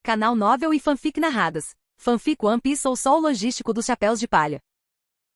Canal Novel e Fanfic narradas. Fanfic One Piece ou Sol Logístico dos Chapéus de Palha.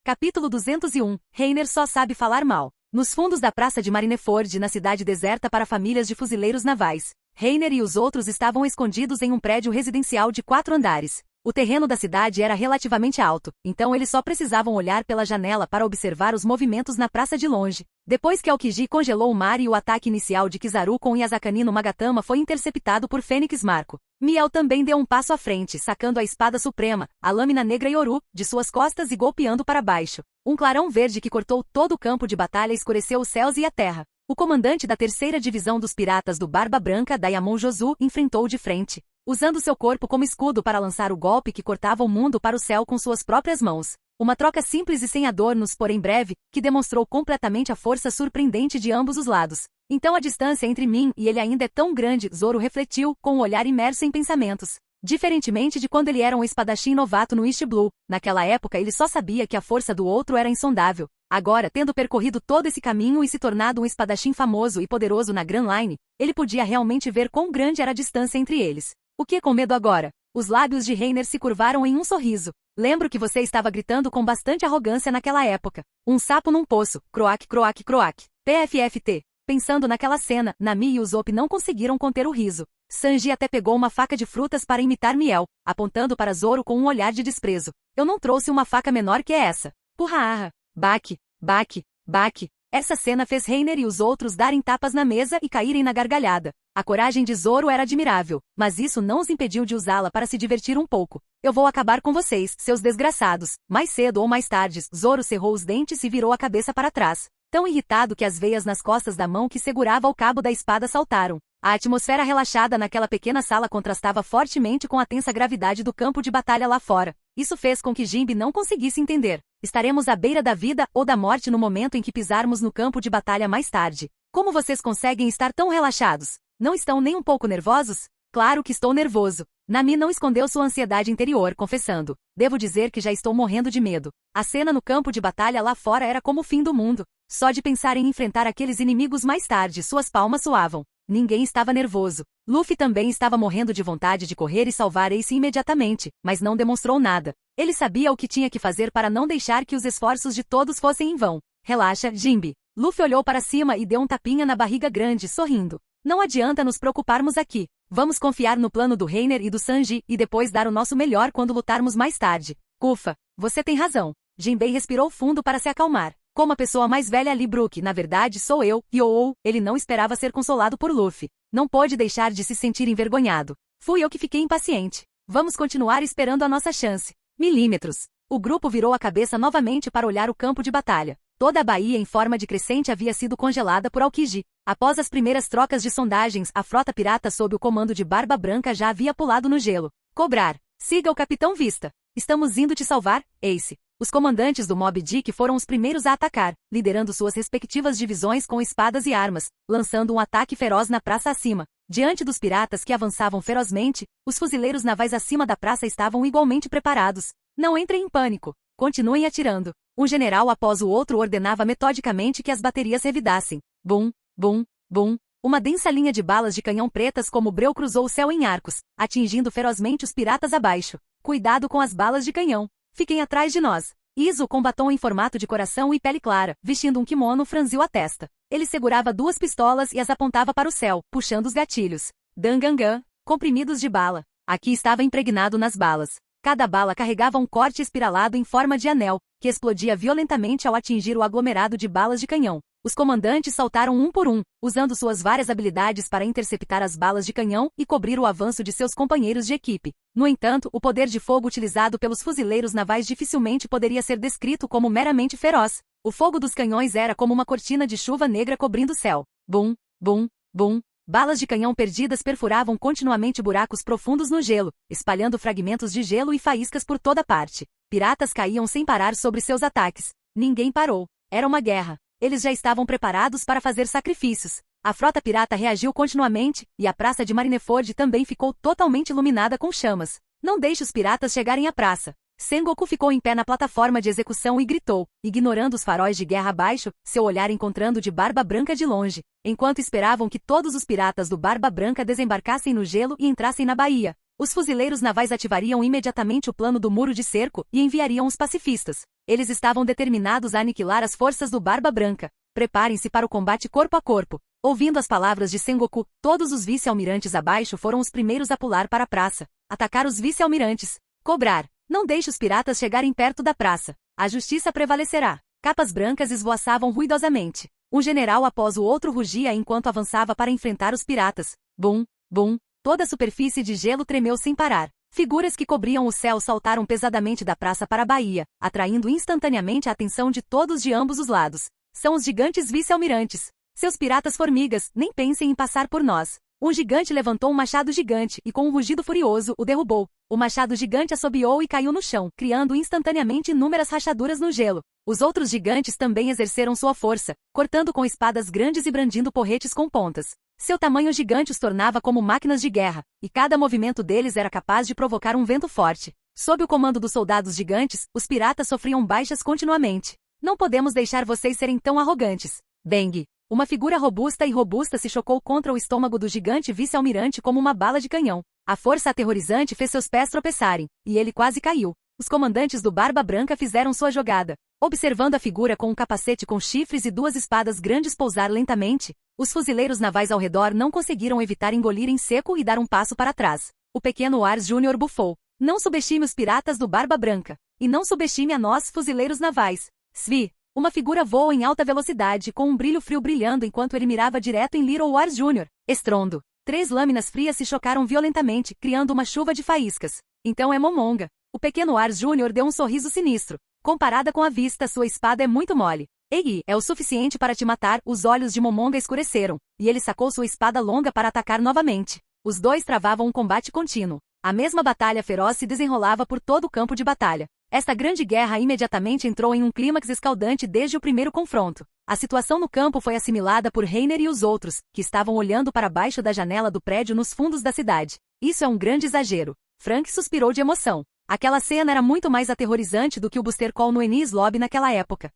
Capítulo 201. Reiner só sabe falar mal. Nos fundos da praça de Marineford, na cidade deserta para famílias de fuzileiros navais, Reiner e os outros estavam escondidos em um prédio residencial de 4 andares. O terreno da cidade era relativamente alto, então eles só precisavam olhar pela janela para observar os movimentos na praça de longe. Depois que Aokiji congelou o mar e o ataque inicial de Kizaru com Yasakani no Magatama foi interceptado por Fênix Marco, Miel também deu um passo à frente, sacando a espada suprema, a lâmina negra Yoru, de suas costas e golpeando para baixo. Um clarão verde que cortou todo o campo de batalha escureceu os céus e a terra. O comandante da 3ª divisão dos piratas do Barba Branca, Daimon Josu, enfrentou de frente, usando seu corpo como escudo para lançar o golpe que cortava o mundo para o céu com suas próprias mãos. Uma troca simples e sem adornos, porém breve, que demonstrou completamente a força surpreendente de ambos os lados. Então a distância entre mim e ele ainda é tão grande, Zoro refletiu, com o olhar imerso em pensamentos. Diferentemente de quando ele era um espadachim novato no East Blue, naquela época ele só sabia que a força do outro era insondável. Agora, tendo percorrido todo esse caminho e se tornado um espadachim famoso e poderoso na Grand Line, ele podia realmente ver quão grande era a distância entre eles. O que com medo agora? Os lábios de Reiner se curvaram em um sorriso. Lembro que você estava gritando com bastante arrogância naquela época. Um sapo num poço, croak, croak, croak. PFFT. Pensando naquela cena, Nami e Usopp não conseguiram conter o riso. Sanji até pegou uma faca de frutas para imitar Miel, apontando para Zoro com um olhar de desprezo. Eu não trouxe uma faca menor que essa. Purra-arra. Baque, baque, baque. Essa cena fez Reiner e os outros darem tapas na mesa e caírem na gargalhada. A coragem de Zoro era admirável, mas isso não os impediu de usá-la para se divertir um pouco. Eu vou acabar com vocês, seus desgraçados. Mais cedo ou mais tarde, Zoro cerrou os dentes e virou a cabeça para trás, tão irritado que as veias nas costas da mão que segurava o cabo da espada saltaram. A atmosfera relaxada naquela pequena sala contrastava fortemente com a tensa gravidade do campo de batalha lá fora. Isso fez com que Jinbe não conseguisse entender. Estaremos à beira da vida ou da morte no momento em que pisarmos no campo de batalha mais tarde. Como vocês conseguem estar tão relaxados? Não estão nem um pouco nervosos? Claro que estou nervoso. Nami não escondeu sua ansiedade interior, confessando. Devo dizer que já estou morrendo de medo. A cena no campo de batalha lá fora era como o fim do mundo. Só de pensar em enfrentar aqueles inimigos mais tarde, suas palmas suavam. Ninguém estava nervoso. Luffy também estava morrendo de vontade de correr e salvar Ace imediatamente, mas não demonstrou nada. Ele sabia o que tinha que fazer para não deixar que os esforços de todos fossem em vão. Relaxa, Jinbe. Luffy olhou para cima e deu um tapinha na barriga grande, sorrindo. Não adianta nos preocuparmos aqui. Vamos confiar no plano do Reiner e do Sanji e depois dar o nosso melhor quando lutarmos mais tarde. Ufa, você tem razão. Jinbei respirou fundo para se acalmar. Como a pessoa mais velha ali, Brook, na verdade sou eu, Yoou, ele não esperava ser consolado por Luffy. Não pôde deixar de se sentir envergonhado. Fui eu que fiquei impaciente. Vamos continuar esperando a nossa chance. Milímetros. O grupo virou a cabeça novamente para olhar o campo de batalha. Toda a baía em forma de crescente havia sido congelada por Aokiji. Após as primeiras trocas de sondagens, a frota pirata sob o comando de Barba Branca já havia pulado no gelo. Cobrar. Siga o Capitão Vista. Estamos indo te salvar, Ace. Os comandantes do Moby Dick foram os primeiros a atacar, liderando suas respectivas divisões com espadas e armas, lançando um ataque feroz na praça acima. Diante dos piratas que avançavam ferozmente, os fuzileiros navais acima da praça estavam igualmente preparados. Não entrem em pânico. Continuem atirando. Um general após o outro ordenava metodicamente que as baterias revidassem. Bum, bum, bum. Uma densa linha de balas de canhão pretas como breu cruzou o céu em arcos, atingindo ferozmente os piratas abaixo. Cuidado com as balas de canhão. Fiquem atrás de nós. Iso, com batom em formato de coração e pele clara, vestindo um kimono, franziu a testa. Ele segurava 2 pistolas e as apontava para o céu, puxando os gatilhos. Dangangan, comprimidos de bala. Aqui estava impregnado nas balas. Cada bala carregava um corte espiralado em forma de anel, que explodia violentamente ao atingir o aglomerado de balas de canhão. Os comandantes saltaram um por um, usando suas várias habilidades para interceptar as balas de canhão e cobrir o avanço de seus companheiros de equipe. No entanto, o poder de fogo utilizado pelos fuzileiros navais dificilmente poderia ser descrito como meramente feroz. O fogo dos canhões era como uma cortina de chuva negra cobrindo o céu. Bum, bum, bum. Balas de canhão perdidas perfuravam continuamente buracos profundos no gelo, espalhando fragmentos de gelo e faíscas por toda parte. Piratas caíam sem parar sobre seus ataques. Ninguém parou. Era uma guerra. Eles já estavam preparados para fazer sacrifícios. A frota pirata reagiu continuamente, e a praça de Marineford também ficou totalmente iluminada com chamas. Não deixe os piratas chegarem à praça. Sengoku ficou em pé na plataforma de execução e gritou, ignorando os faróis de guerra abaixo, seu olhar encontrando de Barba Branca de longe, enquanto esperavam que todos os piratas do Barba Branca desembarcassem no gelo e entrassem na baía. Os fuzileiros navais ativariam imediatamente o plano do muro de cerco e enviariam os pacifistas. Eles estavam determinados a aniquilar as forças do Barba Branca. Preparem-se para o combate corpo a corpo. Ouvindo as palavras de Sengoku, todos os vice-almirantes abaixo foram os primeiros a pular para a praça. Atacar os vice-almirantes. Cobrar. Não deixe os piratas chegarem perto da praça. A justiça prevalecerá. Capas brancas esvoaçavam ruidosamente. Um general após o outro rugia enquanto avançava para enfrentar os piratas. Bum, bum. Toda a superfície de gelo tremeu sem parar. Figuras que cobriam o céu saltaram pesadamente da praça para a baía, atraindo instantaneamente a atenção de todos de ambos os lados. São os gigantes vice-almirantes. Seus piratas formigas, nem pensem em passar por nós. Um gigante levantou um machado gigante e com um rugido furioso o derrubou. O machado gigante assobiou e caiu no chão, criando instantaneamente inúmeras rachaduras no gelo. Os outros gigantes também exerceram sua força, cortando com espadas grandes e brandindo porretes com pontas. Seu tamanho gigante os tornava como máquinas de guerra, e cada movimento deles era capaz de provocar um vento forte. Sob o comando dos soldados gigantes, os piratas sofriam baixas continuamente. Não podemos deixar vocês serem tão arrogantes. Bang! Uma figura robusta se chocou contra o estômago do gigante vice-almirante como uma bala de canhão. A força aterrorizante fez seus pés tropeçarem, e ele quase caiu. Os comandantes do Barba Branca fizeram sua jogada. Observando a figura com um capacete com chifres e duas espadas grandes pousar lentamente, os fuzileiros navais ao redor não conseguiram evitar engolir em seco e dar um passo para trás. O pequeno Wars Jr. bufou. Não subestime os piratas do Barba Branca. E não subestime a nós, fuzileiros navais. Svi. Uma figura voa em alta velocidade com um brilho frio brilhando enquanto ele mirava direto em Little Wars Jr. Estrondo. 3 lâminas frias se chocaram violentamente, criando uma chuva de faíscas. Então é Momonga. O pequeno Wars Jr. deu um sorriso sinistro. Comparada com a vista, sua espada é muito mole. Ei, é o suficiente para te matar. Os olhos de Momonga escureceram, e ele sacou sua espada longa para atacar novamente. Os dois travavam um combate contínuo. A mesma batalha feroz se desenrolava por todo o campo de batalha. Esta grande guerra imediatamente entrou em um clímax escaldante desde o primeiro confronto. A situação no campo foi assimilada por Reiner e os outros, que estavam olhando para baixo da janela do prédio nos fundos da cidade. Isso é um grande exagero. Frank suspirou de emoção. Aquela cena era muito mais aterrorizante do que o Booster Call no Enies Lobby naquela época.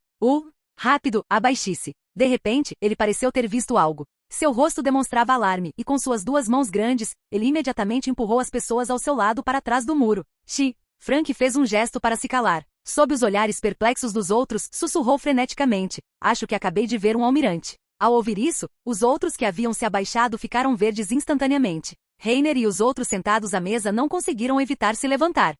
Rápido, abaixe-se. De repente, ele pareceu ter visto algo. Seu rosto demonstrava alarme, e com suas 2 mãos grandes, ele imediatamente empurrou as pessoas ao seu lado para trás do muro. Frank fez um gesto para se calar. Sob os olhares perplexos dos outros, sussurrou freneticamente. Acho que acabei de ver um almirante. Ao ouvir isso, os outros que haviam se abaixado ficaram verdes instantaneamente. Reiner e os outros sentados à mesa não conseguiram evitar se levantar.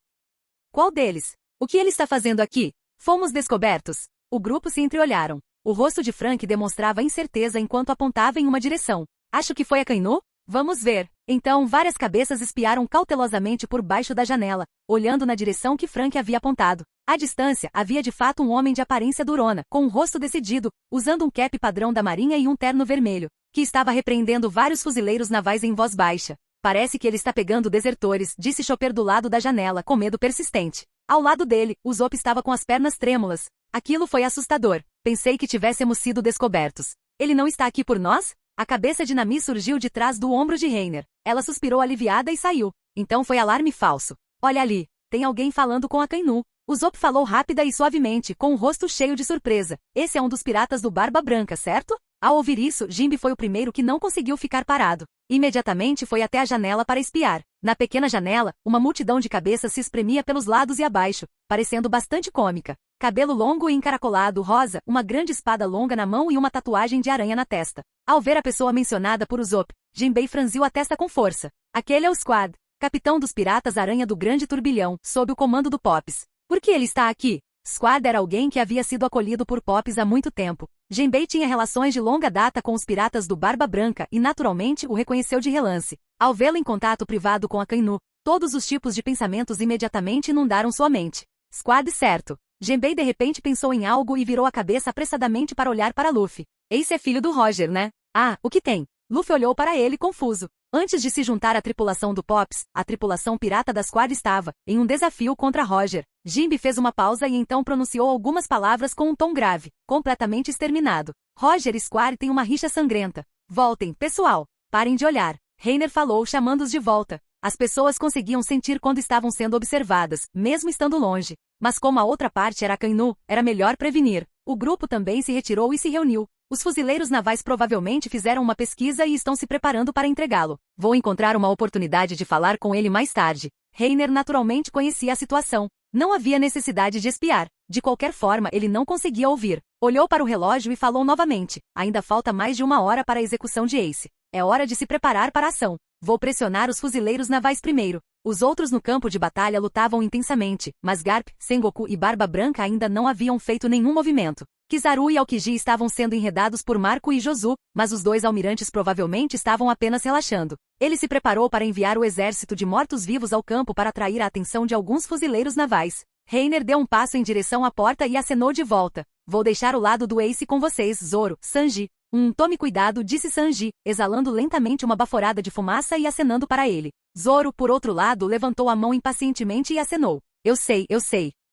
Qual deles? O que ele está fazendo aqui? Fomos descobertos. O grupo se entreolharam. O rosto de Frank demonstrava incerteza enquanto apontava em uma direção. Acho que foi a Kainu? Vamos ver. Então, várias cabeças espiaram cautelosamente por baixo da janela, olhando na direção que Frank havia apontado. À distância, havia de fato um homem de aparência durona, com um rosto decidido, usando um cap padrão da marinha e um terno vermelho, que estava repreendendo vários fuzileiros navais em voz baixa. Parece que ele está pegando desertores, disse Chopper do lado da janela, com medo persistente. Ao lado dele, o Zop estava com as pernas trêmulas. Aquilo foi assustador. Pensei que tivéssemos sido descobertos. Ele não está aqui por nós? A cabeça de Nami surgiu de trás do ombro de Reiner. Ela suspirou aliviada e saiu. Então foi alarme falso. Olha ali, tem alguém falando com a Kainu. O Zop falou rápida e suavemente, com o rosto cheio de surpresa. Esse é um dos piratas do Barba Branca, certo? Ao ouvir isso, Jimbe foi o primeiro que não conseguiu ficar parado. Imediatamente foi até a janela para espiar. Na pequena janela, uma multidão de cabeças se espremia pelos lados e abaixo, parecendo bastante cômica. Cabelo longo e encaracolado rosa, uma grande espada longa na mão e uma tatuagem de aranha na testa. Ao ver a pessoa mencionada por Usopp, Jinbei franziu a testa com força. Aquele é o Squad, capitão dos piratas aranha do grande turbilhão, sob o comando do Pops. Por que ele está aqui? Squad era alguém que havia sido acolhido por Pops há muito tempo. Jinbei tinha relações de longa data com os piratas do Barba Branca e naturalmente o reconheceu de relance. Ao vê-lo em contato privado com a Kainu, todos os tipos de pensamentos imediatamente inundaram sua mente. Squad certo. Jinbei de repente pensou em algo e virou a cabeça apressadamente para olhar para Luffy. Esse é filho do Roger, né? Ah, o que tem? Luffy olhou para ele confuso. Antes de se juntar à tripulação do Pops, a tripulação pirata da Squad estava em um desafio contra Roger. Jinbe fez uma pausa e então pronunciou algumas palavras com um tom grave, completamente exterminado. Roger e Squad têm uma rixa sangrenta. Voltem, pessoal. Parem de olhar. Reiner falou, chamando-os de volta. As pessoas conseguiam sentir quando estavam sendo observadas, mesmo estando longe. Mas como a outra parte era a Kainu, era melhor prevenir. O grupo também se retirou e se reuniu. Os fuzileiros navais provavelmente fizeram uma pesquisa e estão se preparando para entregá-lo. Vou encontrar uma oportunidade de falar com ele mais tarde. Reiner naturalmente conhecia a situação. Não havia necessidade de espiar. De qualquer forma, ele não conseguia ouvir. Olhou para o relógio e falou novamente. Ainda falta mais de 1 hora para a execução de Ace. É hora de se preparar para a ação. Vou pressionar os fuzileiros navais primeiro. Os outros no campo de batalha lutavam intensamente, mas Garp, Sengoku e Barba Branca ainda não haviam feito nenhum movimento. Kizaru e Aokiji estavam sendo enredados por Marco e Josu, mas os dois almirantes provavelmente estavam apenas relaxando. Ele se preparou para enviar o exército de mortos-vivos ao campo para atrair a atenção de alguns fuzileiros navais. Reiner deu um passo em direção à porta e acenou de volta. Vou deixar o lado do Ace com vocês, Zoro, Sanji. Tome cuidado, disse Sanji, exalando lentamente uma baforada de fumaça e acenando para ele. Zoro, por outro lado, levantou a mão impacientemente e acenou. Eu sei.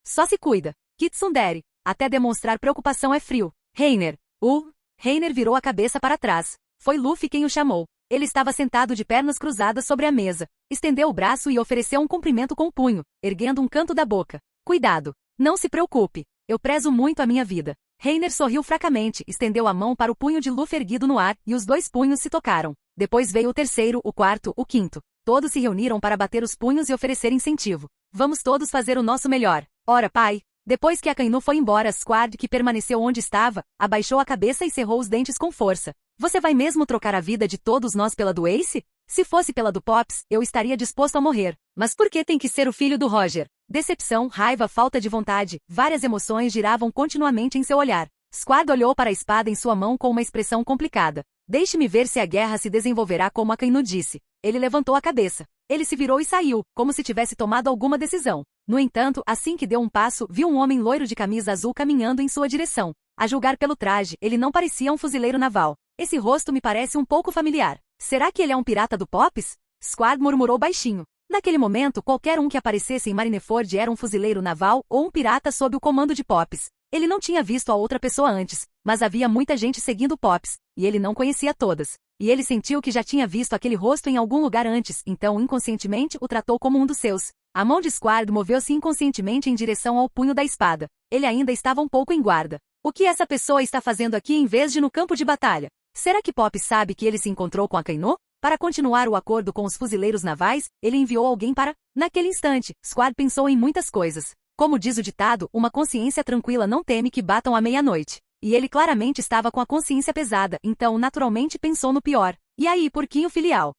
Só se cuida. Kitsundere. Até demonstrar preocupação é frio. Reiner. Reiner virou a cabeça para trás. Foi Luffy quem o chamou. Ele estava sentado de pernas cruzadas sobre a mesa. Estendeu o braço e ofereceu um cumprimento com o punho, erguendo um canto da boca. Cuidado. Não se preocupe. Eu prezo muito a minha vida. Reiner sorriu fracamente, estendeu a mão para o punho de Luffy erguido no ar, e os dois punhos se tocaram. Depois veio o terceiro, o quarto, o quinto. Todos se reuniram para bater os punhos e oferecer incentivo. Vamos todos fazer o nosso melhor. Ora, pai. Depois que Akainu foi embora, Squad, que permaneceu onde estava, abaixou a cabeça e cerrou os dentes com força. Você vai mesmo trocar a vida de todos nós pela do Ace? Se fosse pela do Pops, eu estaria disposto a morrer. Mas por que tem que ser o filho do Roger? Decepção, raiva, falta de vontade, várias emoções giravam continuamente em seu olhar. Squad olhou para a espada em sua mão com uma expressão complicada. Deixe-me ver se a guerra se desenvolverá como Akainu disse. Ele levantou a cabeça. Ele se virou e saiu, como se tivesse tomado alguma decisão. No entanto, assim que deu um passo, viu um homem loiro de camisa azul caminhando em sua direção. A julgar pelo traje, ele não parecia um fuzileiro naval. Esse rosto me parece um pouco familiar. Será que ele é um pirata do Pops? Squad murmurou baixinho. Naquele momento, qualquer um que aparecesse em Marineford era um fuzileiro naval ou um pirata sob o comando de Pops. Ele não tinha visto a outra pessoa antes, mas havia muita gente seguindo Pops, e ele não conhecia todas. E ele sentiu que já tinha visto aquele rosto em algum lugar antes, então inconscientemente o tratou como um dos seus. A mão de Squad moveu-se inconscientemente em direção ao punho da espada. Ele ainda estava um pouco em guarda. O que essa pessoa está fazendo aqui em vez de no campo de batalha? Será que Pops sabe que ele se encontrou com Akainu? Para continuar o acordo com os fuzileiros navais, ele enviou alguém para... Naquele instante, Squad pensou em muitas coisas. Como diz o ditado, uma consciência tranquila não teme que batam à meia-noite. E ele claramente estava com a consciência pesada, então naturalmente pensou no pior. E aí, porquinho filial?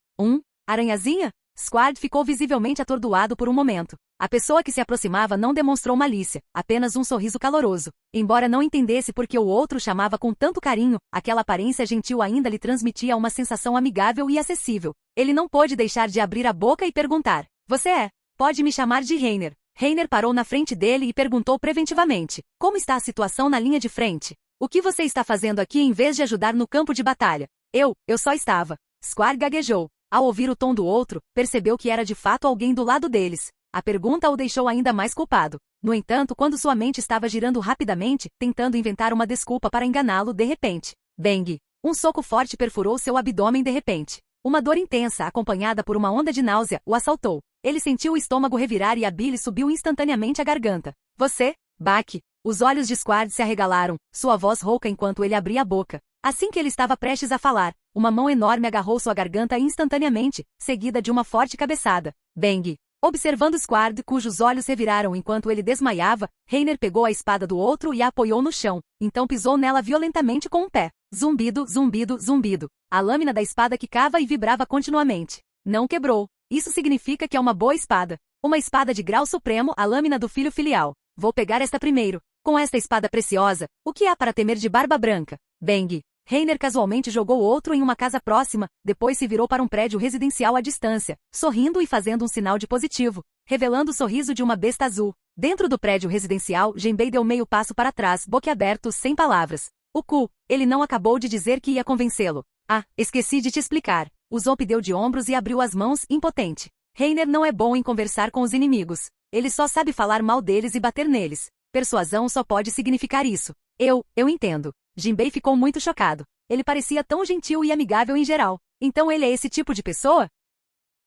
Aranhazinha? Squad ficou visivelmente atordoado por um momento. A pessoa que se aproximava não demonstrou malícia, apenas um sorriso caloroso. Embora não entendesse por que o outro chamava com tanto carinho, aquela aparência gentil ainda lhe transmitia uma sensação amigável e acessível. Ele não pôde deixar de abrir a boca e perguntar. Você é? Pode me chamar de Reiner. Reiner parou na frente dele e perguntou preventivamente. Como está a situação na linha de frente? O que você está fazendo aqui em vez de ajudar no campo de batalha? Eu só estava. Squad gaguejou. Ao ouvir o tom do outro, percebeu que era de fato alguém do lado deles. A pergunta o deixou ainda mais culpado. No entanto, quando sua mente estava girando rapidamente, tentando inventar uma desculpa para enganá-lo de repente. Bang! Um soco forte perfurou seu abdômen de repente. Uma dor intensa, acompanhada por uma onda de náusea, o assaltou. Ele sentiu o estômago revirar e a bile subiu instantaneamente à garganta. Você? Baki! Os olhos de Squad se arregalaram, sua voz rouca enquanto ele abria a boca. Assim que ele estava prestes a falar, uma mão enorme agarrou sua garganta instantaneamente, seguida de uma forte cabeçada. Bang! Observando Squad, cujos olhos reviraram enquanto ele desmaiava, Reiner pegou a espada do outro e a apoiou no chão, então pisou nela violentamente com um pé. Zumbido, zumbido, zumbido. A lâmina da espada quicava e vibrava continuamente. Não quebrou. Isso significa que é uma boa espada. Uma espada de grau supremo, a lâmina do filho filial. Vou pegar esta primeiro. Com esta espada preciosa, o que há para temer de Barba Branca? Bang! Reiner casualmente jogou outro em uma casa próxima, depois se virou para um prédio residencial à distância, sorrindo e fazendo um sinal de positivo, revelando o sorriso de uma besta azul. Dentro do prédio residencial, Genbei deu meio passo para trás, boquiaberto, sem palavras. O cu, ele não acabou de dizer que ia convencê-lo. Ah, esqueci de te explicar. O Zop deu de ombros e abriu as mãos, impotente. Reiner não é bom em conversar com os inimigos. Ele só sabe falar mal deles e bater neles. Persuasão só pode significar isso. Eu entendo. Jinbei ficou muito chocado. Ele parecia tão gentil e amigável em geral. Então ele é esse tipo de pessoa?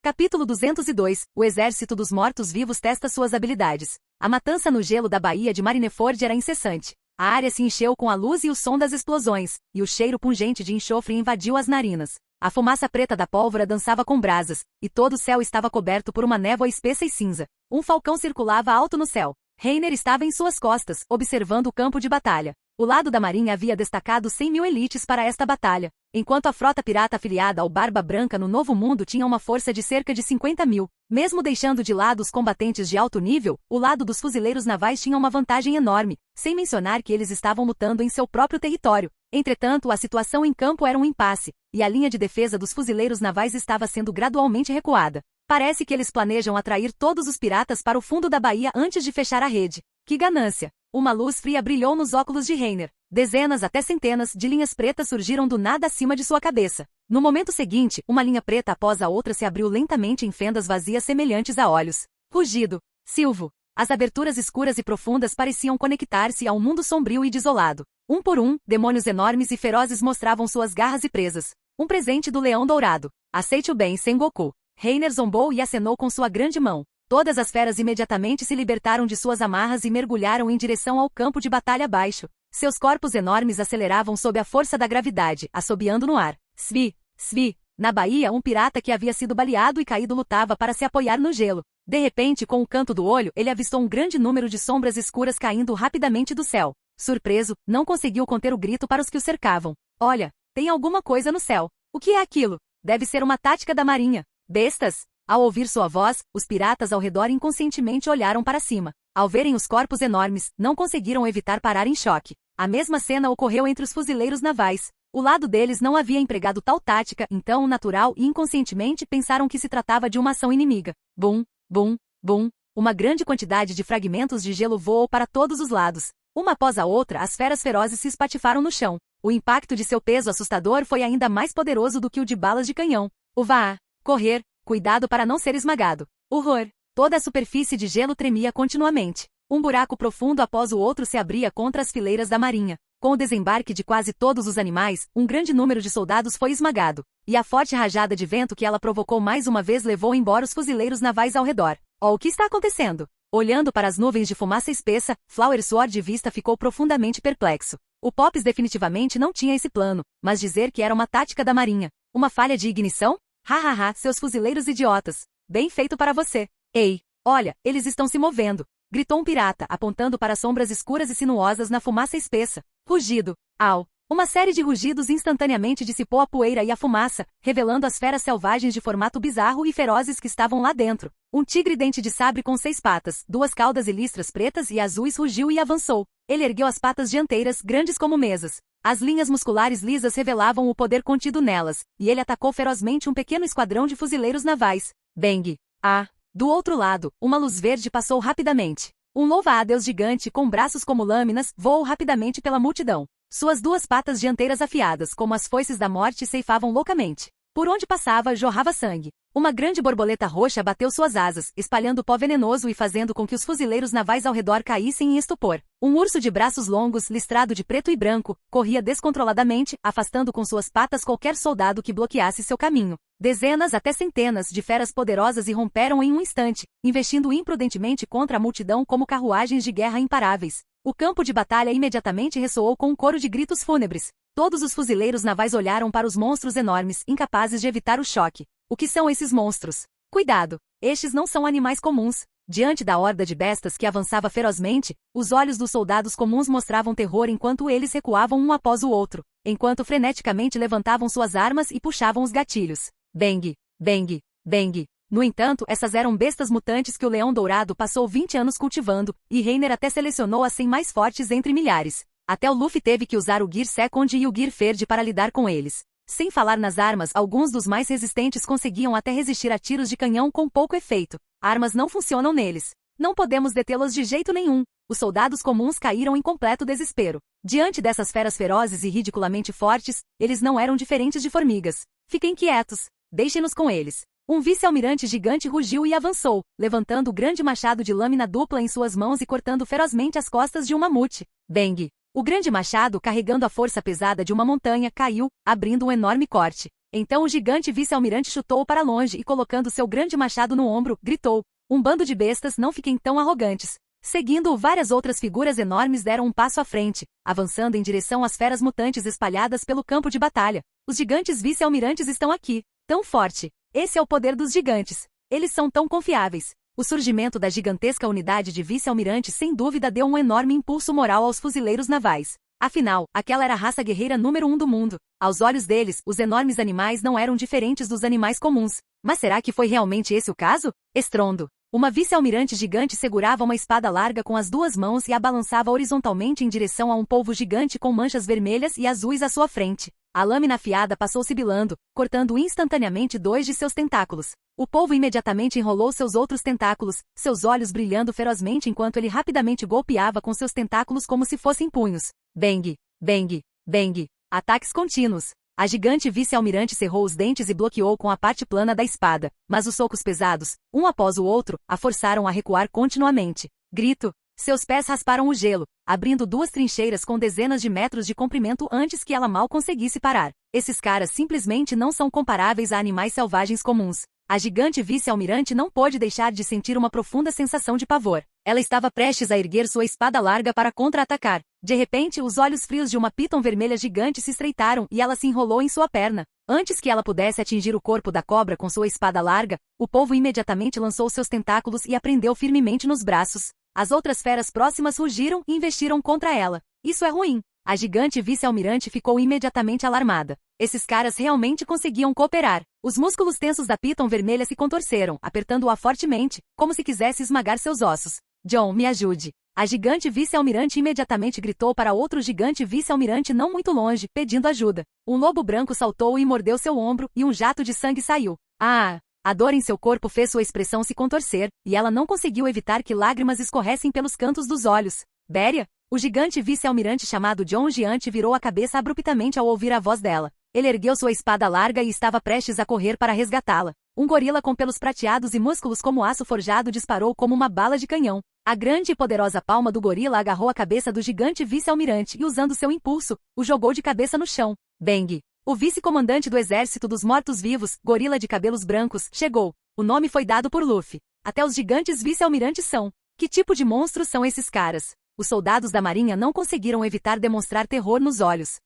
Capítulo 202. O exército dos mortos-vivos testa suas habilidades. A matança no gelo da Baía de Marineford era incessante. A área se encheu com a luz e o som das explosões, e o cheiro pungente de enxofre invadiu as narinas. A fumaça preta da pólvora dançava com brasas, e todo o céu estava coberto por uma névoa espessa e cinza. Um falcão circulava alto no céu. Reiner estava em suas costas, observando o campo de batalha. O lado da marinha havia destacado 100.000 elites para esta batalha, enquanto a frota pirata afiliada ao Barba Branca no Novo Mundo tinha uma força de cerca de 50.000. Mesmo deixando de lado os combatentes de alto nível, o lado dos fuzileiros navais tinha uma vantagem enorme, sem mencionar que eles estavam lutando em seu próprio território. Entretanto, a situação em campo era um impasse, e a linha de defesa dos fuzileiros navais estava sendo gradualmente recuada. Parece que eles planejam atrair todos os piratas para o fundo da baía antes de fechar a rede. Que ganância! Uma luz fria brilhou nos óculos de Reiner. Dezenas até centenas de linhas pretas surgiram do nada acima de sua cabeça. No momento seguinte, uma linha preta após a outra se abriu lentamente em fendas vazias semelhantes a olhos. Rugido. Silvo. As aberturas escuras e profundas pareciam conectar-se a um mundo sombrio e desolado. Um por um, demônios enormes e ferozes mostravam suas garras e presas. Um presente do Leão Dourado. Aceite-o bem, Sengoku. Reiner zombou e acenou com sua grande mão. Todas as feras imediatamente se libertaram de suas amarras e mergulharam em direção ao campo de batalha abaixo. Seus corpos enormes aceleravam sob a força da gravidade, assobiando no ar. Svi, Svi. Na baía, um pirata que havia sido baleado e caído lutava para se apoiar no gelo. De repente, com o canto do olho, ele avistou um grande número de sombras escuras caindo rapidamente do céu. Surpreso, não conseguiu conter o grito para os que o cercavam. Olha, tem alguma coisa no céu. O que é aquilo? Deve ser uma tática da marinha. Bestas! Ao ouvir sua voz, os piratas ao redor inconscientemente olharam para cima. Ao verem os corpos enormes, não conseguiram evitar parar em choque. A mesma cena ocorreu entre os fuzileiros navais. O lado deles não havia empregado tal tática, então, natural e inconscientemente pensaram que se tratava de uma ação inimiga. Bum, bum, bum. Uma grande quantidade de fragmentos de gelo voou para todos os lados. Uma após a outra, as feras ferozes se espatifaram no chão. O impacto de seu peso assustador foi ainda mais poderoso do que o de balas de canhão. Uvá! Correr! Cuidado para não ser esmagado. Horror! Toda a superfície de gelo tremia continuamente. Um buraco profundo após o outro se abria contra as fileiras da marinha. Com o desembarque de quase todos os animais, um grande número de soldados foi esmagado. E a forte rajada de vento que ela provocou mais uma vez levou embora os fuzileiros navais ao redor. Oh, o que está acontecendo? Olhando para as nuvens de fumaça espessa, Flower Sword de vista ficou profundamente perplexo. O Pops definitivamente não tinha esse plano, mas dizer que era uma tática da marinha. Uma falha de ignição? Hahaha, seus fuzileiros idiotas. Bem feito para você. Ei, olha, eles estão se movendo. Gritou um pirata, apontando para sombras escuras e sinuosas na fumaça espessa. Rugido. Au. Uma série de rugidos instantaneamente dissipou a poeira e a fumaça, revelando as feras selvagens de formato bizarro e ferozes que estavam lá dentro. Um tigre dente de sabre com 6 patas, 2 caudas e listras pretas e azuis rugiu e avançou. Ele ergueu as patas dianteiras, grandes como mesas. As linhas musculares lisas revelavam o poder contido nelas, e ele atacou ferozmente um pequeno esquadrão de fuzileiros navais. Bang! Ah! Do outro lado, uma luz verde passou rapidamente. Um louva-a-Deus gigante com braços como lâminas voou rapidamente pela multidão. Suas 2 patas dianteiras afiadas como as foices da morte ceifavam loucamente. Por onde passava, jorrava sangue. Uma grande borboleta roxa bateu suas asas, espalhando pó venenoso e fazendo com que os fuzileiros navais ao redor caíssem em estupor. Um urso de braços longos, listrado de preto e branco, corria descontroladamente, afastando com suas patas qualquer soldado que bloqueasse seu caminho. Dezenas até centenas de feras poderosas irromperam em um instante, investindo imprudentemente contra a multidão como carruagens de guerra imparáveis. O campo de batalha imediatamente ressoou com um coro de gritos fúnebres. Todos os fuzileiros navais olharam para os monstros enormes, incapazes de evitar o choque. O que são esses monstros? Cuidado! Estes não são animais comuns. Diante da horda de bestas que avançava ferozmente, os olhos dos soldados comuns mostravam terror enquanto eles recuavam um após o outro, enquanto freneticamente levantavam suas armas e puxavam os gatilhos. Bang! Bang! Bang! No entanto, essas eram bestas mutantes que o Leão Dourado passou 20 anos cultivando, e Reiner até selecionou as 100 mais fortes entre milhares. Até o Luffy teve que usar o Gear Second e o Gear Third para lidar com eles. Sem falar nas armas, alguns dos mais resistentes conseguiam até resistir a tiros de canhão com pouco efeito. Armas não funcionam neles. Não podemos detê-los de jeito nenhum. Os soldados comuns caíram em completo desespero. Diante dessas feras ferozes e ridiculamente fortes, eles não eram diferentes de formigas. Fiquem quietos. Deixem-nos com eles. Um vice-almirante gigante rugiu e avançou, levantando o grande machado de lâmina dupla em suas mãos e cortando ferozmente as costas de um mamute. Bang! O grande machado, carregando a força pesada de uma montanha, caiu, abrindo um enorme corte. Então o gigante vice-almirante chutou para longe e colocando seu grande machado no ombro, gritou: Um bando de bestas, não fiquem tão arrogantes. Seguindo-o, várias outras figuras enormes deram um passo à frente, avançando em direção às feras mutantes espalhadas pelo campo de batalha. Os gigantes vice-almirantes estão aqui. Tão forte. Esse é o poder dos gigantes. Eles são tão confiáveis. O surgimento da gigantesca unidade de vice-almirante sem dúvida deu um enorme impulso moral aos fuzileiros navais. Afinal, aquela era a raça guerreira número 1 do mundo. Aos olhos deles, os enormes animais não eram diferentes dos animais comuns. Mas será que foi realmente esse o caso? Estrondo. Uma vice-almirante gigante segurava uma espada larga com as duas mãos e a balançava horizontalmente em direção a um polvo gigante com manchas vermelhas e azuis à sua frente. A lâmina afiada passou sibilando, cortando instantaneamente 2 de seus tentáculos. O polvo imediatamente enrolou seus outros tentáculos, seus olhos brilhando ferozmente enquanto ele rapidamente golpeava com seus tentáculos como se fossem punhos. Bang, bang, bang. Ataques contínuos. A gigante vice-almirante cerrou os dentes e bloqueou com a parte plana da espada, mas os socos pesados, um após o outro, a forçaram a recuar continuamente. Grito. Seus pés rasparam o gelo, abrindo 2 trincheiras com dezenas de metros de comprimento antes que ela mal conseguisse parar. Esses caras simplesmente não são comparáveis a animais selvagens comuns. A gigante vice-almirante não pôde deixar de sentir uma profunda sensação de pavor. Ela estava prestes a erguer sua espada larga para contra-atacar. De repente, os olhos frios de uma piton vermelha gigante se estreitaram e ela se enrolou em sua perna. Antes que ela pudesse atingir o corpo da cobra com sua espada larga, o polvo imediatamente lançou seus tentáculos e a prendeu firmemente nos braços. As outras feras próximas rugiram e investiram contra ela. Isso é ruim. A gigante vice-almirante ficou imediatamente alarmada. Esses caras realmente conseguiam cooperar. Os músculos tensos da piton vermelha se contorceram, apertando-a fortemente, como se quisesse esmagar seus ossos. John, me ajude. A gigante vice-almirante imediatamente gritou para outro gigante vice-almirante não muito longe, pedindo ajuda. Um lobo branco saltou e mordeu seu ombro, e um jato de sangue saiu. Ah! A dor em seu corpo fez sua expressão se contorcer, e ela não conseguiu evitar que lágrimas escorressem pelos cantos dos olhos. Béria? O gigante vice-almirante chamado John Giante virou a cabeça abruptamente ao ouvir a voz dela. Ele ergueu sua espada larga e estava prestes a correr para resgatá-la. Um gorila com pelos prateados e músculos como aço forjado disparou como uma bala de canhão. A grande e poderosa palma do gorila agarrou a cabeça do gigante vice-almirante e, usando seu impulso, o jogou de cabeça no chão. Bang! O vice-comandante do exército dos mortos-vivos, gorila de cabelos brancos, chegou. O nome foi dado por Luffy. Até os gigantes vice-almirantes são. Que tipo de monstros são esses caras? Os soldados da marinha não conseguiram evitar demonstrar terror nos olhos.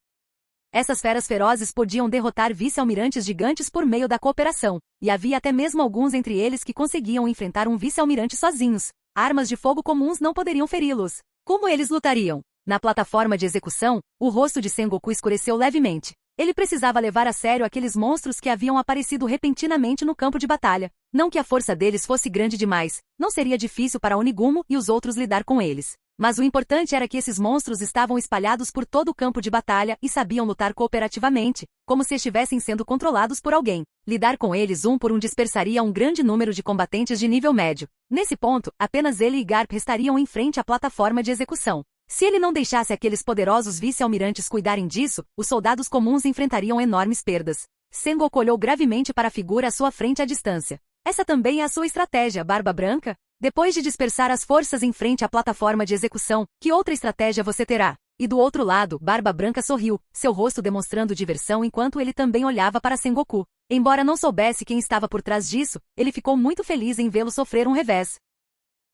Essas feras ferozes podiam derrotar vice-almirantes gigantes por meio da cooperação, e havia até mesmo alguns entre eles que conseguiam enfrentar um vice-almirante sozinhos. Armas de fogo comuns não poderiam feri-los. Como eles lutariam? Na plataforma de execução, o rosto de Sengoku escureceu levemente. Ele precisava levar a sério aqueles monstros que haviam aparecido repentinamente no campo de batalha. Não que a força deles fosse grande demais, não seria difícil para Onigumo e os outros lidar com eles. Mas o importante era que esses monstros estavam espalhados por todo o campo de batalha e sabiam lutar cooperativamente, como se estivessem sendo controlados por alguém. Lidar com eles um por um dispersaria um grande número de combatentes de nível médio. Nesse ponto, apenas ele e Garp estariam em frente à plataforma de execução. Se ele não deixasse aqueles poderosos vice-almirantes cuidarem disso, os soldados comuns enfrentariam enormes perdas. Sengoku olhou gravemente para a figura à sua frente à distância. Essa também é a sua estratégia, Barba Branca? Depois de dispersar as forças em frente à plataforma de execução, que outra estratégia você terá? E do outro lado, Barba Branca sorriu, seu rosto demonstrando diversão enquanto ele também olhava para Sengoku. Embora não soubesse quem estava por trás disso, ele ficou muito feliz em vê-lo sofrer um revés.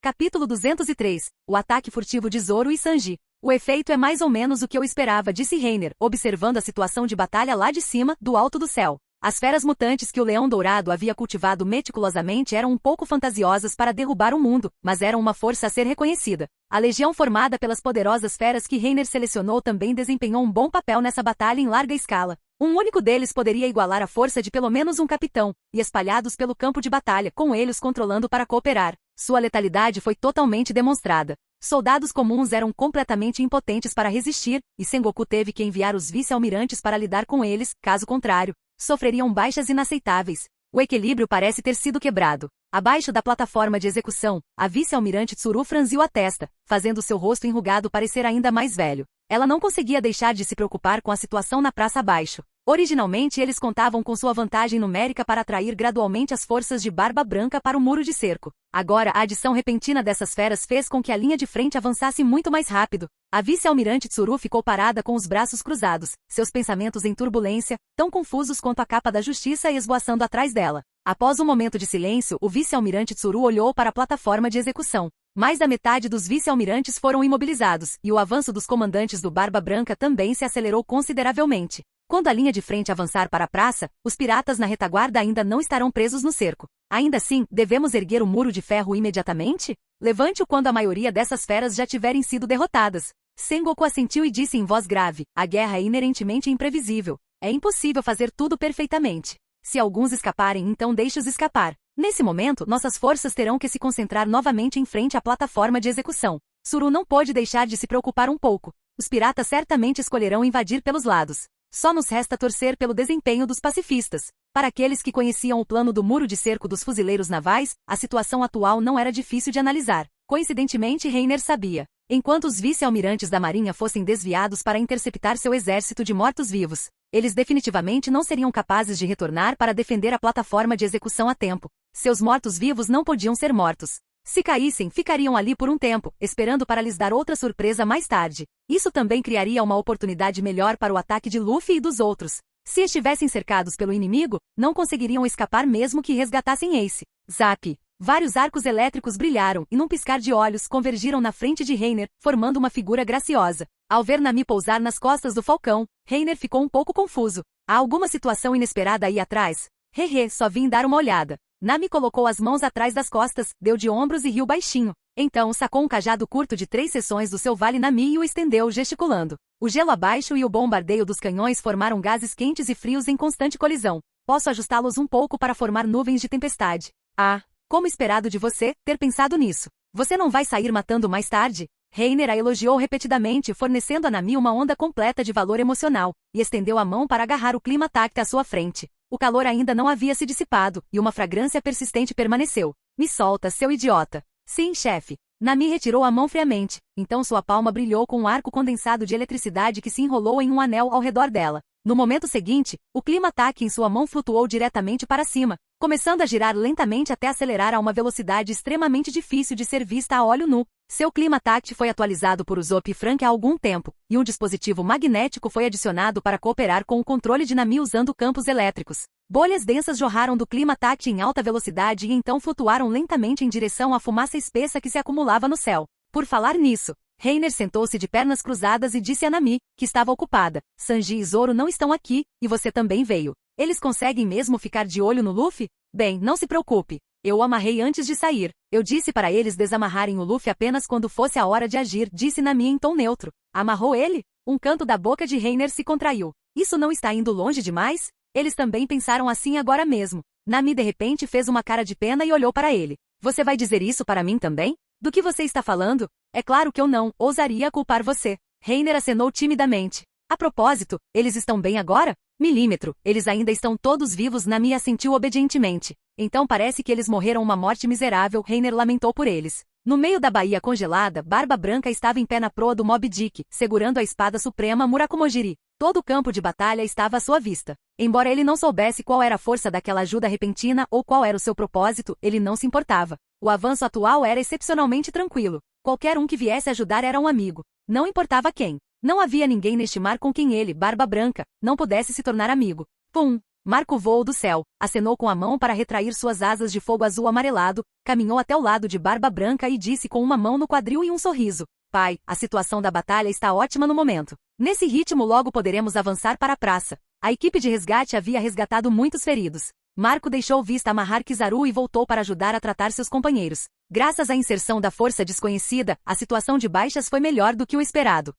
Capítulo 203. O ataque furtivo de Zoro e Sanji. O efeito é mais ou menos o que eu esperava, disse Reiner, observando a situação de batalha lá de cima, do alto do céu. As feras mutantes que o Leão Dourado havia cultivado meticulosamente eram um pouco fantasiosas para derrubar o mundo, mas eram uma força a ser reconhecida. A legião formada pelas poderosas feras que Reiner selecionou também desempenhou um bom papel nessa batalha em larga escala. Um único deles poderia igualar a força de pelo menos um capitão, e espalhados pelo campo de batalha, com eles controlando para cooperar. Sua letalidade foi totalmente demonstrada. Soldados comuns eram completamente impotentes para resistir, e Sengoku teve que enviar os vice-almirantes para lidar com eles, caso contrário, sofreriam baixas inaceitáveis. O equilíbrio parece ter sido quebrado. Abaixo da plataforma de execução, a vice-almirante Tsuru franziu a testa, fazendo seu rosto enrugado parecer ainda mais velho. Ela não conseguia deixar de se preocupar com a situação na praça abaixo. Originalmente eles contavam com sua vantagem numérica para atrair gradualmente as forças de Barba Branca para o muro de cerco. Agora a adição repentina dessas feras fez com que a linha de frente avançasse muito mais rápido. A vice-almirante Tsuru ficou parada com os braços cruzados, seus pensamentos em turbulência, tão confusos quanto a capa da justiça esvoaçando atrás dela. Após um momento de silêncio, o vice-almirante Tsuru olhou para a plataforma de execução. Mais da metade dos vice-almirantes foram imobilizados, e o avanço dos comandantes do Barba Branca também se acelerou consideravelmente. Quando a linha de frente avançar para a praça, os piratas na retaguarda ainda não estarão presos no cerco. Ainda assim, devemos erguer o muro de ferro imediatamente? Levante-o quando a maioria dessas feras já tiverem sido derrotadas. Sengoku assentiu e disse em voz grave: a guerra é inerentemente imprevisível. É impossível fazer tudo perfeitamente. Se alguns escaparem, então deixe-os escapar. Nesse momento, nossas forças terão que se concentrar novamente em frente à plataforma de execução. Suru não pôde deixar de se preocupar um pouco. Os piratas certamente escolherão invadir pelos lados. Só nos resta torcer pelo desempenho dos pacifistas. Para aqueles que conheciam o plano do muro de cerco dos fuzileiros navais, a situação atual não era difícil de analisar. Coincidentemente, Reiner sabia. Enquanto os vice-almirantes da marinha fossem desviados para interceptar seu exército de mortos-vivos, eles definitivamente não seriam capazes de retornar para defender a plataforma de execução a tempo. Seus mortos-vivos não podiam ser mortos. Se caíssem, ficariam ali por um tempo, esperando para lhes dar outra surpresa mais tarde. Isso também criaria uma oportunidade melhor para o ataque de Luffy e dos outros. Se estivessem cercados pelo inimigo, não conseguiriam escapar mesmo que resgatassem Ace. Zap! Vários arcos elétricos brilharam e num piscar de olhos convergiram na frente de Reiner, formando uma figura graciosa. Ao ver Nami pousar nas costas do falcão, Reiner ficou um pouco confuso. Há alguma situação inesperada aí atrás? Hehe, só vim dar uma olhada. Nami colocou as mãos atrás das costas, deu de ombros e riu baixinho. Então sacou um cajado curto de 3 seções do seu vale Nami e o estendeu gesticulando. O gelo abaixo e o bombardeio dos canhões formaram gases quentes e frios em constante colisão. Posso ajustá-los um pouco para formar nuvens de tempestade. Ah, como esperado de você, ter pensado nisso. Você não vai sair matando mais tarde? Reiner a elogiou repetidamente, fornecendo a Nami uma onda completa de valor emocional, e estendeu a mão para agarrar o clima Tacta à sua frente. O calor ainda não havia se dissipado, e uma fragrância persistente permaneceu. Me solta, seu idiota. Sim, chefe. Nami retirou a mão friamente, então sua palma brilhou com um arco condensado de eletricidade que se enrolou em um anel ao redor dela. No momento seguinte, o clima Tacta em sua mão flutuou diretamente para cima, começando a girar lentamente até acelerar a uma velocidade extremamente difícil de ser vista a olho nu. Seu clima Tacta foi atualizado por Usopp e Frank há algum tempo, e um dispositivo magnético foi adicionado para cooperar com o controle de Nami usando campos elétricos. Bolhas densas jorraram do clima Tacta em alta velocidade e então flutuaram lentamente em direção à fumaça espessa que se acumulava no céu. Por falar nisso, Reiner sentou-se de pernas cruzadas e disse a Nami, que estava ocupada: Sanji e Zoro não estão aqui, e você também veio. Eles conseguem mesmo ficar de olho no Luffy? Bem, não se preocupe. Eu o amarrei antes de sair. Eu disse para eles desamarrarem o Luffy apenas quando fosse a hora de agir, disse Nami em tom neutro. Amarrou ele? Um canto da boca de Reiner se contraiu. Isso não está indo longe demais? Eles também pensaram assim agora mesmo. Nami de repente fez uma cara de pena e olhou para ele. Você vai dizer isso para mim também? Do que você está falando? É claro que eu não ousaria culpar você. Reiner acenou timidamente. A propósito, eles estão bem agora? Milímetro, eles ainda estão todos vivos. Nami assentiu obedientemente. Então parece que eles morreram uma morte miserável. Reiner lamentou por eles. No meio da baía congelada, Barba Branca estava em pé na proa do Moby Dick, segurando a espada suprema Murakumojiri. Todo o campo de batalha estava à sua vista. Embora ele não soubesse qual era a força daquela ajuda repentina ou qual era o seu propósito, ele não se importava. O avanço atual era excepcionalmente tranquilo. Qualquer um que viesse ajudar era um amigo. Não importava quem. Não havia ninguém neste mar com quem ele, Barba Branca, não pudesse se tornar amigo. Pum! Marco voou do céu, acenou com a mão para retrair suas asas de fogo azul amarelado, caminhou até o lado de Barba Branca e disse com uma mão no quadril e um sorriso: Pai, a situação da batalha está ótima no momento. Nesse ritmo logo poderemos avançar para a praça. A equipe de resgate havia resgatado muitos feridos. Marco deixou Vista amarrar Kizaru e voltou para ajudar a tratar seus companheiros. Graças à inserção da força desconhecida, a situação de baixas foi melhor do que o esperado.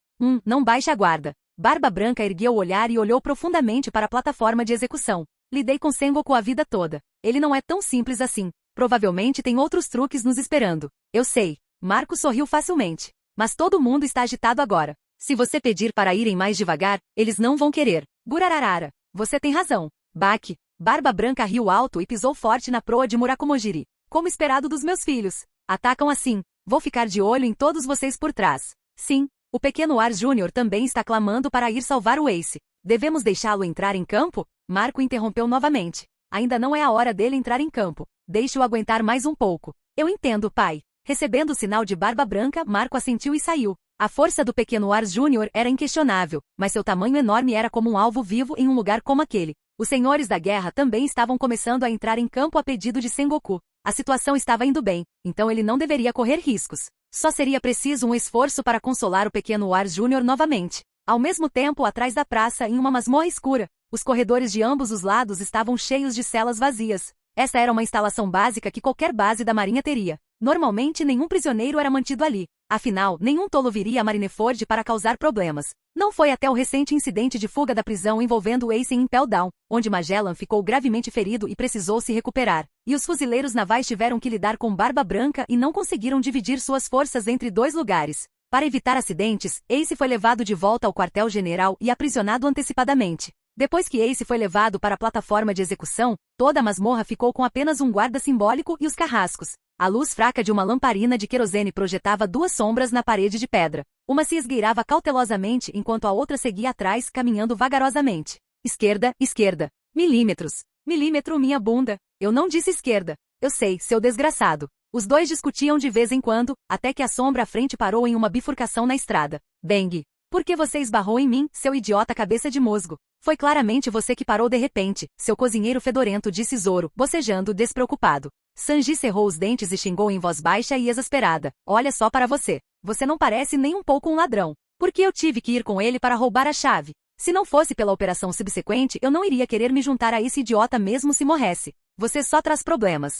Não baixe a guarda. Barba Branca ergueu o olhar e olhou profundamente para a plataforma de execução. Lidei com Sengoku a vida toda. Ele não é tão simples assim. Provavelmente tem outros truques nos esperando. Eu sei. Marco sorriu facilmente. Mas todo mundo está agitado agora. Se você pedir para irem mais devagar, eles não vão querer. Gurararara. Você tem razão. Baki. Barba Branca riu alto e pisou forte na proa de Murakumojiri. Como esperado dos meus filhos. Atacam assim. Vou ficar de olho em todos vocês por trás. Sim. O pequeno Ar Júnior também está clamando para ir salvar o Ace. Devemos deixá-lo entrar em campo? Marco interrompeu novamente. Ainda não é a hora dele entrar em campo. Deixe-o aguentar mais um pouco. Eu entendo, pai. Recebendo o sinal de Barba Branca, Marco assentiu e saiu. A força do pequeno Ar Júnior era inquestionável, mas seu tamanho enorme era como um alvo vivo em um lugar como aquele. Os senhores da guerra também estavam começando a entrar em campo a pedido de Sengoku. A situação estava indo bem, então ele não deveria correr riscos. Só seria preciso um esforço para consolar o pequeno Wars Jr. novamente. Ao mesmo tempo, atrás da praça, em uma masmorra escura, os corredores de ambos os lados estavam cheios de celas vazias. Essa era uma instalação básica que qualquer base da Marinha teria. Normalmente, nenhum prisioneiro era mantido ali. Afinal, nenhum tolo viria a Marineford para causar problemas. Não foi até o recente incidente de fuga da prisão envolvendo Ace em Impel Down, onde Magellan ficou gravemente ferido e precisou se recuperar. E os fuzileiros navais tiveram que lidar com Barba Branca e não conseguiram dividir suas forças entre dois lugares. Para evitar acidentes, Ace foi levado de volta ao quartel-general e aprisionado antecipadamente. Depois que Ace foi levado para a plataforma de execução, toda a masmorra ficou com apenas um guarda simbólico e os carrascos. A luz fraca de uma lamparina de querosene projetava duas sombras na parede de pedra. Uma se esgueirava cautelosamente enquanto a outra seguia atrás, caminhando vagarosamente. Esquerda, esquerda. Milímetros. Milímetro minha bunda. Eu não disse esquerda. Eu sei, seu desgraçado. Os dois discutiam de vez em quando, até que a sombra à frente parou em uma bifurcação na estrada. Bang! Por que você esbarrou em mim, seu idiota cabeça de musgo? Foi claramente você que parou de repente, seu cozinheiro fedorento, disse Zoro, bocejando despreocupado. Sanji cerrou os dentes e xingou em voz baixa e exasperada. Olha só para você. Você não parece nem um pouco um ladrão. Por que eu tive que ir com ele para roubar a chave? Se não fosse pela operação subsequente, eu não iria querer me juntar a esse idiota mesmo se morresse. Você só traz problemas.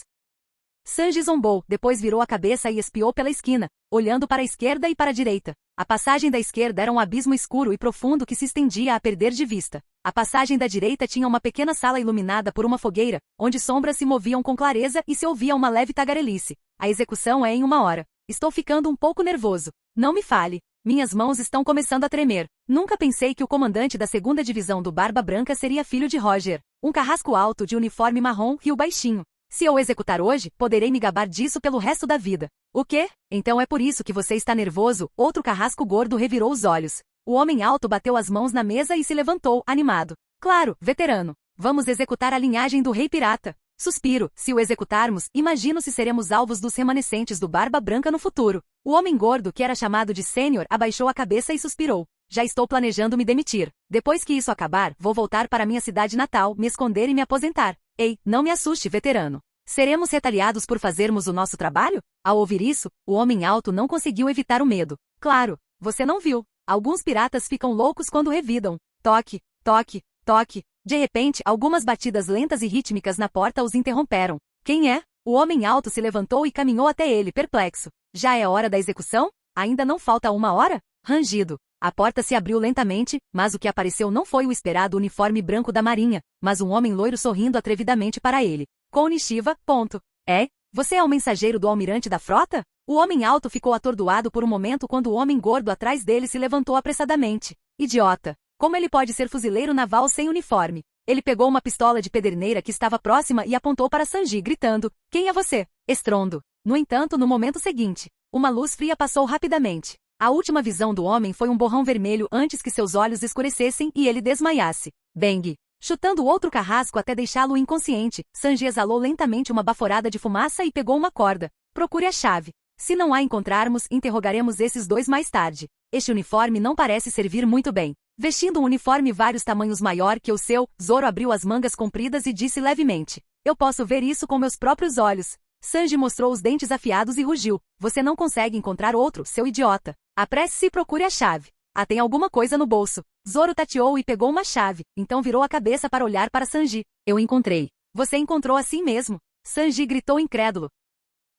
Sanji zombou, depois virou a cabeça e espiou pela esquina, olhando para a esquerda e para a direita. A passagem da esquerda era um abismo escuro e profundo que se estendia a perder de vista. A passagem da direita tinha uma pequena sala iluminada por uma fogueira, onde sombras se moviam com clareza e se ouvia uma leve tagarelice. A execução é em 1 hora. Estou ficando um pouco nervoso. Não me fale. Minhas mãos estão começando a tremer. Nunca pensei que o comandante da 2ª divisão do Barba Branca seria filho de Roger. Um carrasco alto de uniforme marrom e o baixinho. Se eu executar hoje, poderei me gabar disso pelo resto da vida. O quê? Então é por isso que você está nervoso? Outro carrasco gordo revirou os olhos. O homem alto bateu as mãos na mesa e se levantou, animado. Claro, veterano. Vamos executar a linhagem do Rei Pirata. Suspiro, se o executarmos, imagino se seremos alvos dos remanescentes do Barba Branca no futuro. O homem gordo, que era chamado de Sênior, abaixou a cabeça e suspirou. Já estou planejando me demitir. Depois que isso acabar, vou voltar para minha cidade natal, me esconder e me aposentar. Ei, não me assuste, veterano. Seremos retaliados por fazermos o nosso trabalho? Ao ouvir isso, o homem alto não conseguiu evitar o medo. Claro, você não viu. Alguns piratas ficam loucos quando revidam. Toque, toque, toque. De repente, algumas batidas lentas e rítmicas na porta os interromperam. Quem é? O homem alto se levantou e caminhou até ele, perplexo. Já é hora da execução? Ainda não falta 1 hora? Rangido. A porta se abriu lentamente, mas o que apareceu não foi o esperado uniforme branco da marinha, mas um homem loiro sorrindo atrevidamente para ele. Konnichiwa, ponto. É? Você é o mensageiro do almirante da frota? O homem alto ficou atordoado por um momento quando o homem gordo atrás dele se levantou apressadamente. Idiota! Como ele pode ser fuzileiro naval sem uniforme? Ele pegou uma pistola de pederneira que estava próxima e apontou para Sanji, gritando, quem é você? Estrondo. No entanto, no momento seguinte, uma luz fria passou rapidamente. A última visão do homem foi um borrão vermelho antes que seus olhos escurecessem e ele desmaiasse. Bang! Chutando outro carrasco até deixá-lo inconsciente, Sanji exalou lentamente uma baforada de fumaça e pegou uma corda. Procure a chave. Se não a encontrarmos, interrogaremos esses dois mais tarde. Este uniforme não parece servir muito bem. Vestindo um uniforme vários tamanhos maior que o seu, Zoro abriu as mangas compridas e disse levemente. Eu posso ver isso com meus próprios olhos. Sanji mostrou os dentes afiados e rugiu. Você não consegue encontrar outro, seu idiota. Apresse-se e procure a chave. Ah, tem alguma coisa no bolso. Zoro tateou e pegou uma chave, então virou a cabeça para olhar para Sanji. Eu encontrei. Você encontrou assim mesmo? Sanji gritou incrédulo.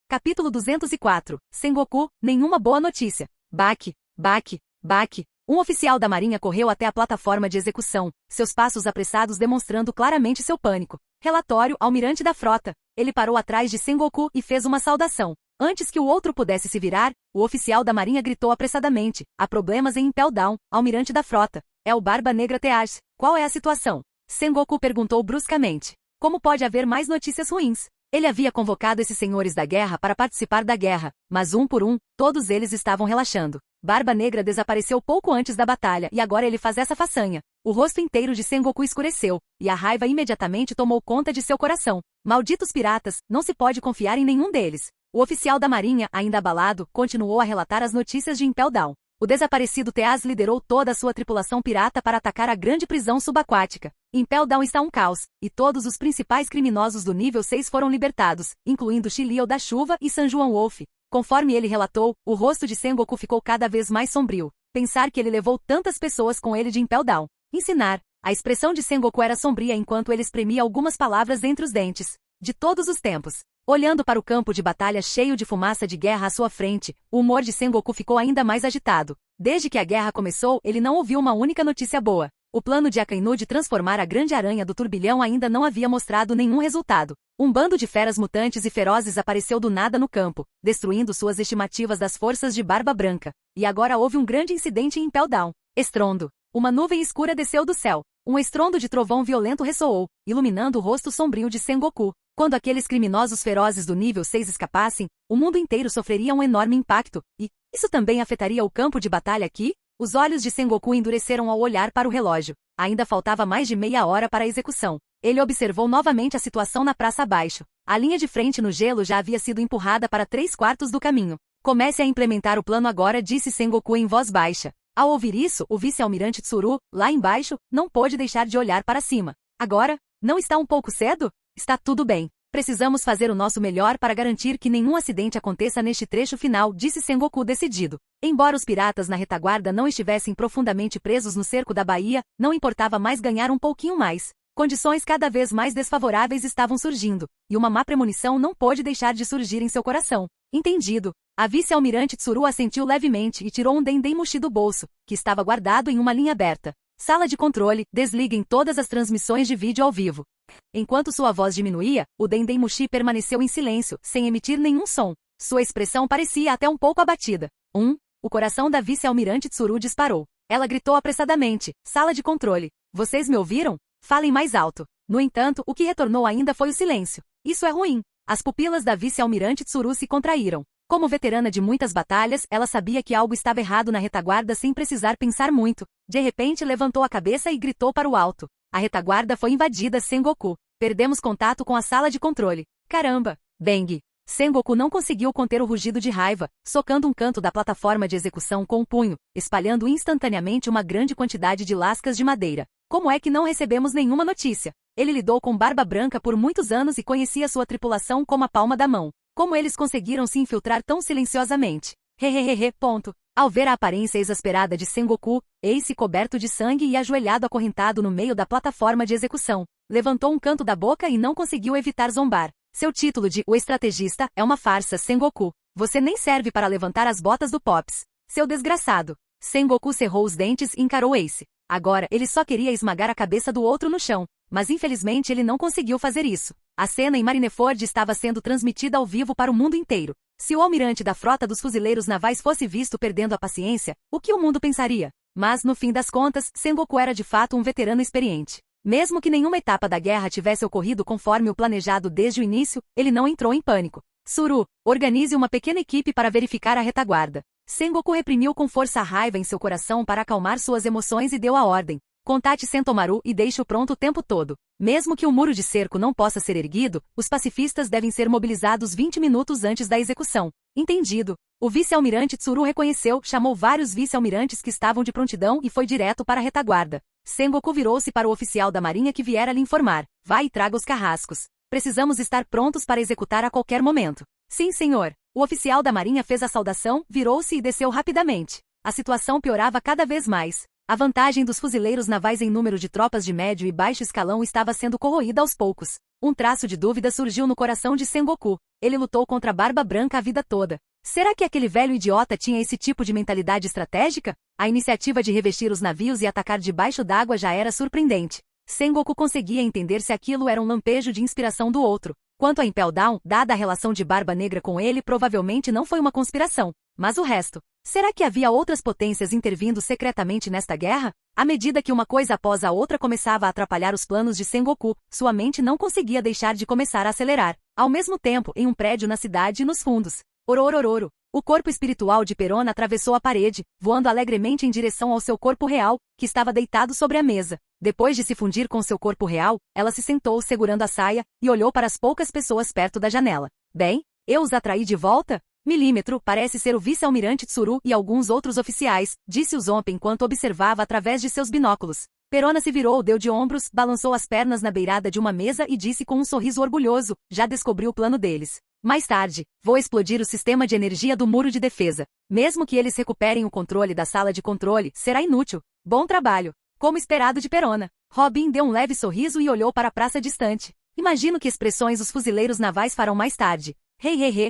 Capítulo 204. Sengoku, nenhuma boa notícia. Baque, baque, baque. Um oficial da marinha correu até a plataforma de execução, seus passos apressados demonstrando claramente seu pânico. Relatório, almirante da frota. Ele parou atrás de Sengoku e fez uma saudação. Antes que o outro pudesse se virar, o oficial da marinha gritou apressadamente. Há problemas em Impel Down, almirante da frota. É o Barba Negra Tears. Qual é a situação? Sengoku perguntou bruscamente. Como pode haver mais notícias ruins? Ele havia convocado esses senhores da guerra para participar da guerra, mas um por um, todos eles estavam relaxando. Barba Negra desapareceu pouco antes da batalha e agora ele faz essa façanha. O rosto inteiro de Sengoku escureceu, e a raiva imediatamente tomou conta de seu coração. Malditos piratas, não se pode confiar em nenhum deles. O oficial da marinha, ainda abalado, continuou a relatar as notícias de Impel Down. O desaparecido Teaz liderou toda a sua tripulação pirata para atacar a grande prisão subaquática. Impel Down está um caos, e todos os principais criminosos do nível 6 foram libertados, incluindo Shiliel da Chuva e San Juan Wolf. Conforme ele relatou, o rosto de Sengoku ficou cada vez mais sombrio. Pensar que ele levou tantas pessoas com ele de Impel Down. Ensinar. A expressão de Sengoku era sombria enquanto ele espremia algumas palavras entre os dentes. De todos os tempos. Olhando para o campo de batalha cheio de fumaça de guerra à sua frente, o humor de Sengoku ficou ainda mais agitado. Desde que a guerra começou, ele não ouviu uma única notícia boa. O plano de Akainu de transformar a grande aranha do turbilhão ainda não havia mostrado nenhum resultado. Um bando de feras mutantes e ferozes apareceu do nada no campo, destruindo suas estimativas das forças de Barba Branca. E agora houve um grande incidente em Impel Down. Estrondo. Uma nuvem escura desceu do céu. Um estrondo de trovão violento ressoou, iluminando o rosto sombrio de Sengoku. Quando aqueles criminosos ferozes do nível 6 escapassem, o mundo inteiro sofreria um enorme impacto, e isso também afetaria o campo de batalha aqui? Os olhos de Sengoku endureceram ao olhar para o relógio. Ainda faltava mais de meia hora para a execução. Ele observou novamente a situação na praça abaixo. A linha de frente no gelo já havia sido empurrada para 3/4 do caminho. Comece a implementar o plano agora, disse Sengoku em voz baixa. Ao ouvir isso, o vice-almirante Tsuru, lá embaixo, não pôde deixar de olhar para cima. Agora? Não está um pouco cedo? Está tudo bem. Precisamos fazer o nosso melhor para garantir que nenhum acidente aconteça neste trecho final, disse Sengoku decidido. Embora os piratas na retaguarda não estivessem profundamente presos no cerco da baía, não importava mais ganhar um pouquinho mais. Condições cada vez mais desfavoráveis estavam surgindo, e uma má premonição não pôde deixar de surgir em seu coração. Entendido. A vice-almirante Tsuru assentiu levemente e tirou um Dendem Mushi do bolso, que estava guardado em uma linha aberta. Sala de controle, desliguem todas as transmissões de vídeo ao vivo. Enquanto sua voz diminuía, o Dendem Mushi permaneceu em silêncio, sem emitir nenhum som. Sua expressão parecia até um pouco abatida. O coração da vice-almirante Tsuru disparou. Ela gritou apressadamente. Sala de controle. Vocês me ouviram? Falem mais alto. No entanto, o que retornou ainda foi o silêncio. Isso é ruim. As pupilas da vice-almirante Tsuru se contraíram. Como veterana de muitas batalhas, ela sabia que algo estava errado na retaguarda sem precisar pensar muito. De repente levantou a cabeça e gritou para o alto. A retaguarda foi invadida, Sengoku. Perdemos contato com a sala de controle. Caramba! Bang! Sengoku não conseguiu conter o rugido de raiva, socando um canto da plataforma de execução com o punho, espalhando instantaneamente uma grande quantidade de lascas de madeira. Como é que não recebemos nenhuma notícia? Ele lidou com Barba Branca por muitos anos e conhecia sua tripulação como a palma da mão. Como eles conseguiram se infiltrar tão silenciosamente? Hehehehe. Ao ver a aparência exasperada de Sengoku, Ace coberto de sangue e ajoelhado acorrentado no meio da plataforma de execução, levantou um canto da boca e não conseguiu evitar zombar. Seu título de O Estrategista é uma farsa, Sengoku. Você nem serve para levantar as botas do Pops. Seu desgraçado. Sengoku cerrou os dentes e encarou Ace. Agora, ele só queria esmagar a cabeça do outro no chão, mas infelizmente ele não conseguiu fazer isso. A cena em Marineford estava sendo transmitida ao vivo para o mundo inteiro. Se o almirante da frota dos fuzileiros navais fosse visto perdendo a paciência, o que o mundo pensaria? Mas, no fim das contas, Sengoku era de fato um veterano experiente. Mesmo que nenhuma etapa da guerra tivesse ocorrido conforme o planejado desde o início, ele não entrou em pânico. Tsuru, organize uma pequena equipe para verificar a retaguarda. Sengoku reprimiu com força a raiva em seu coração para acalmar suas emoções e deu a ordem. Contate Sentomaru e deixe-o pronto o tempo todo. Mesmo que o muro de cerco não possa ser erguido, os pacifistas devem ser mobilizados 20 minutos antes da execução. Entendido. O vice-almirante Tsuru reconheceu, chamou vários vice-almirantes que estavam de prontidão e foi direto para a retaguarda. Sengoku virou-se para o oficial da marinha que viera lhe informar. Vai e traga os carrascos. Precisamos estar prontos para executar a qualquer momento. Sim, senhor. O oficial da marinha fez a saudação, virou-se e desceu rapidamente. A situação piorava cada vez mais. A vantagem dos fuzileiros navais em número de tropas de médio e baixo escalão estava sendo corroída aos poucos. Um traço de dúvida surgiu no coração de Sengoku. Ele lutou contra a Barba Branca a vida toda. Será que aquele velho idiota tinha esse tipo de mentalidade estratégica? A iniciativa de revestir os navios e atacar debaixo d'água já era surpreendente. Sengoku conseguia entender se aquilo era um lampejo de inspiração do outro. Quanto a Impel Down, dada a relação de Barba Negra com ele, provavelmente não foi uma conspiração. Mas o resto? Será que havia outras potências intervindo secretamente nesta guerra? À medida que uma coisa após a outra começava a atrapalhar os planos de Sengoku, sua mente não conseguia deixar de começar a acelerar. Ao mesmo tempo, em um prédio na cidade e nos fundos. Ororororo. O corpo espiritual de Perona atravessou a parede, voando alegremente em direção ao seu corpo real, que estava deitado sobre a mesa. Depois de se fundir com seu corpo real, ela se sentou segurando a saia e olhou para as poucas pessoas perto da janela. Bem, eu os atraí de volta? Milímetro parece ser o vice-almirante Tsuru e alguns outros oficiais, disse o Zomp enquanto observava através de seus binóculos. Perona se virou, deu de ombros, balançou as pernas na beirada de uma mesa e disse com um sorriso orgulhoso, já descobri o plano deles. Mais tarde, vou explodir o sistema de energia do muro de defesa. Mesmo que eles recuperem o controle da sala de controle, será inútil. Bom trabalho. Como esperado de Perona. Robin deu um leve sorriso e olhou para a praça distante. Imagino que expressões os fuzileiros navais farão mais tarde.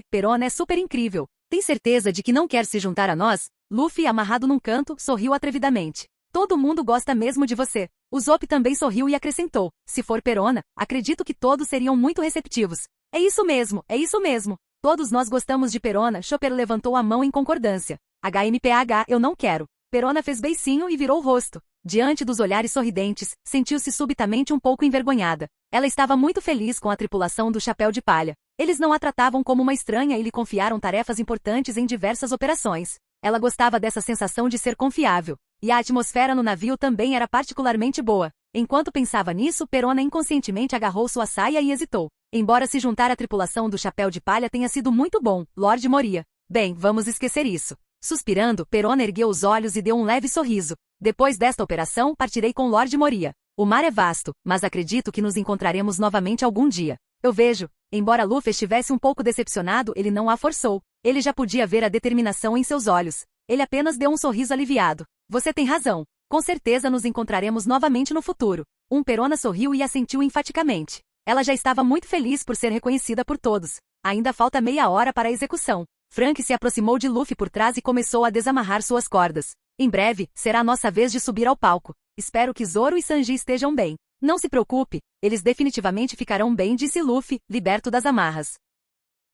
Perona é super incrível. Tem certeza de que não quer se juntar a nós? Luffy, amarrado num canto, sorriu atrevidamente. Todo mundo gosta mesmo de você. O Zop também sorriu e acrescentou. Se for Perona, acredito que todos seriam muito receptivos. É isso mesmo, é isso mesmo. Todos nós gostamos de Perona. Chopper levantou a mão em concordância. HMPH, eu não quero. Perona fez beicinho e virou o rosto. Diante dos olhares sorridentes, sentiu-se subitamente um pouco envergonhada. Ela estava muito feliz com a tripulação do Chapéu de Palha. Eles não a tratavam como uma estranha e lhe confiaram tarefas importantes em diversas operações. Ela gostava dessa sensação de ser confiável. E a atmosfera no navio também era particularmente boa. Enquanto pensava nisso, Perona inconscientemente agarrou sua saia e hesitou. Embora se juntar à tripulação do Chapéu de Palha tenha sido muito bom, Lord Moria. Bem, vamos esquecer isso. Suspirando, Perona ergueu os olhos e deu um leve sorriso. Depois desta operação, partirei com Lord Moria. O mar é vasto, mas acredito que nos encontraremos novamente algum dia. Eu vejo. Embora Luffy estivesse um pouco decepcionado, ele não a forçou. Ele já podia ver a determinação em seus olhos. Ele apenas deu um sorriso aliviado. Você tem razão. Com certeza nos encontraremos novamente no futuro. Perona sorriu e assentiu enfaticamente. Ela já estava muito feliz por ser reconhecida por todos. Ainda falta meia hora para a execução. Frank se aproximou de Luffy por trás e começou a desamarrar suas cordas. Em breve, será nossa vez de subir ao palco. Espero que Zoro e Sanji estejam bem. Não se preocupe, eles definitivamente ficarão bem, disse Luffy, liberto das amarras.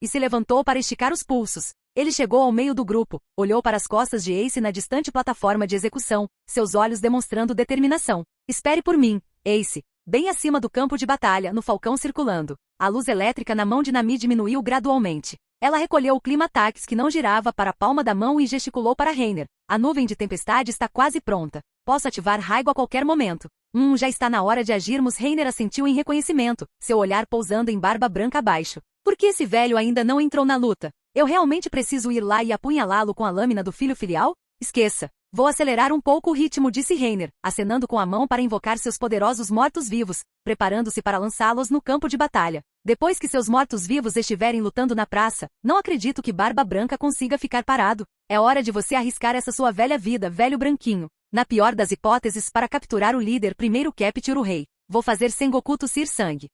E se levantou para esticar os pulsos. Ele chegou ao meio do grupo, olhou para as costas de Ace na distante plataforma de execução, seus olhos demonstrando determinação. Espere por mim, Ace. Bem acima do campo de batalha, no falcão circulando. A luz elétrica na mão de Nami diminuiu gradualmente. Ela recolheu o Climatax que não girava para a palma da mão e gesticulou para Reiner. A nuvem de tempestade está quase pronta. Posso ativar Raigo a qualquer momento. Já está na hora de agirmos. Reiner assentiu em reconhecimento, seu olhar pousando em Barba Branca abaixo. Por que esse velho ainda não entrou na luta? Eu realmente preciso ir lá e apunhalá-lo com a lâmina do filho filial? Esqueça. Vou acelerar um pouco o ritmo, disse Reiner, acenando com a mão para invocar seus poderosos mortos-vivos, preparando-se para lançá-los no campo de batalha. Depois que seus mortos-vivos estiverem lutando na praça, não acredito que Barba Branca consiga ficar parado. É hora de você arriscar essa sua velha vida, velho branquinho. Na pior das hipóteses, para capturar o líder, primeiro capture o rei. Vou fazer Sengoku tossir sangue.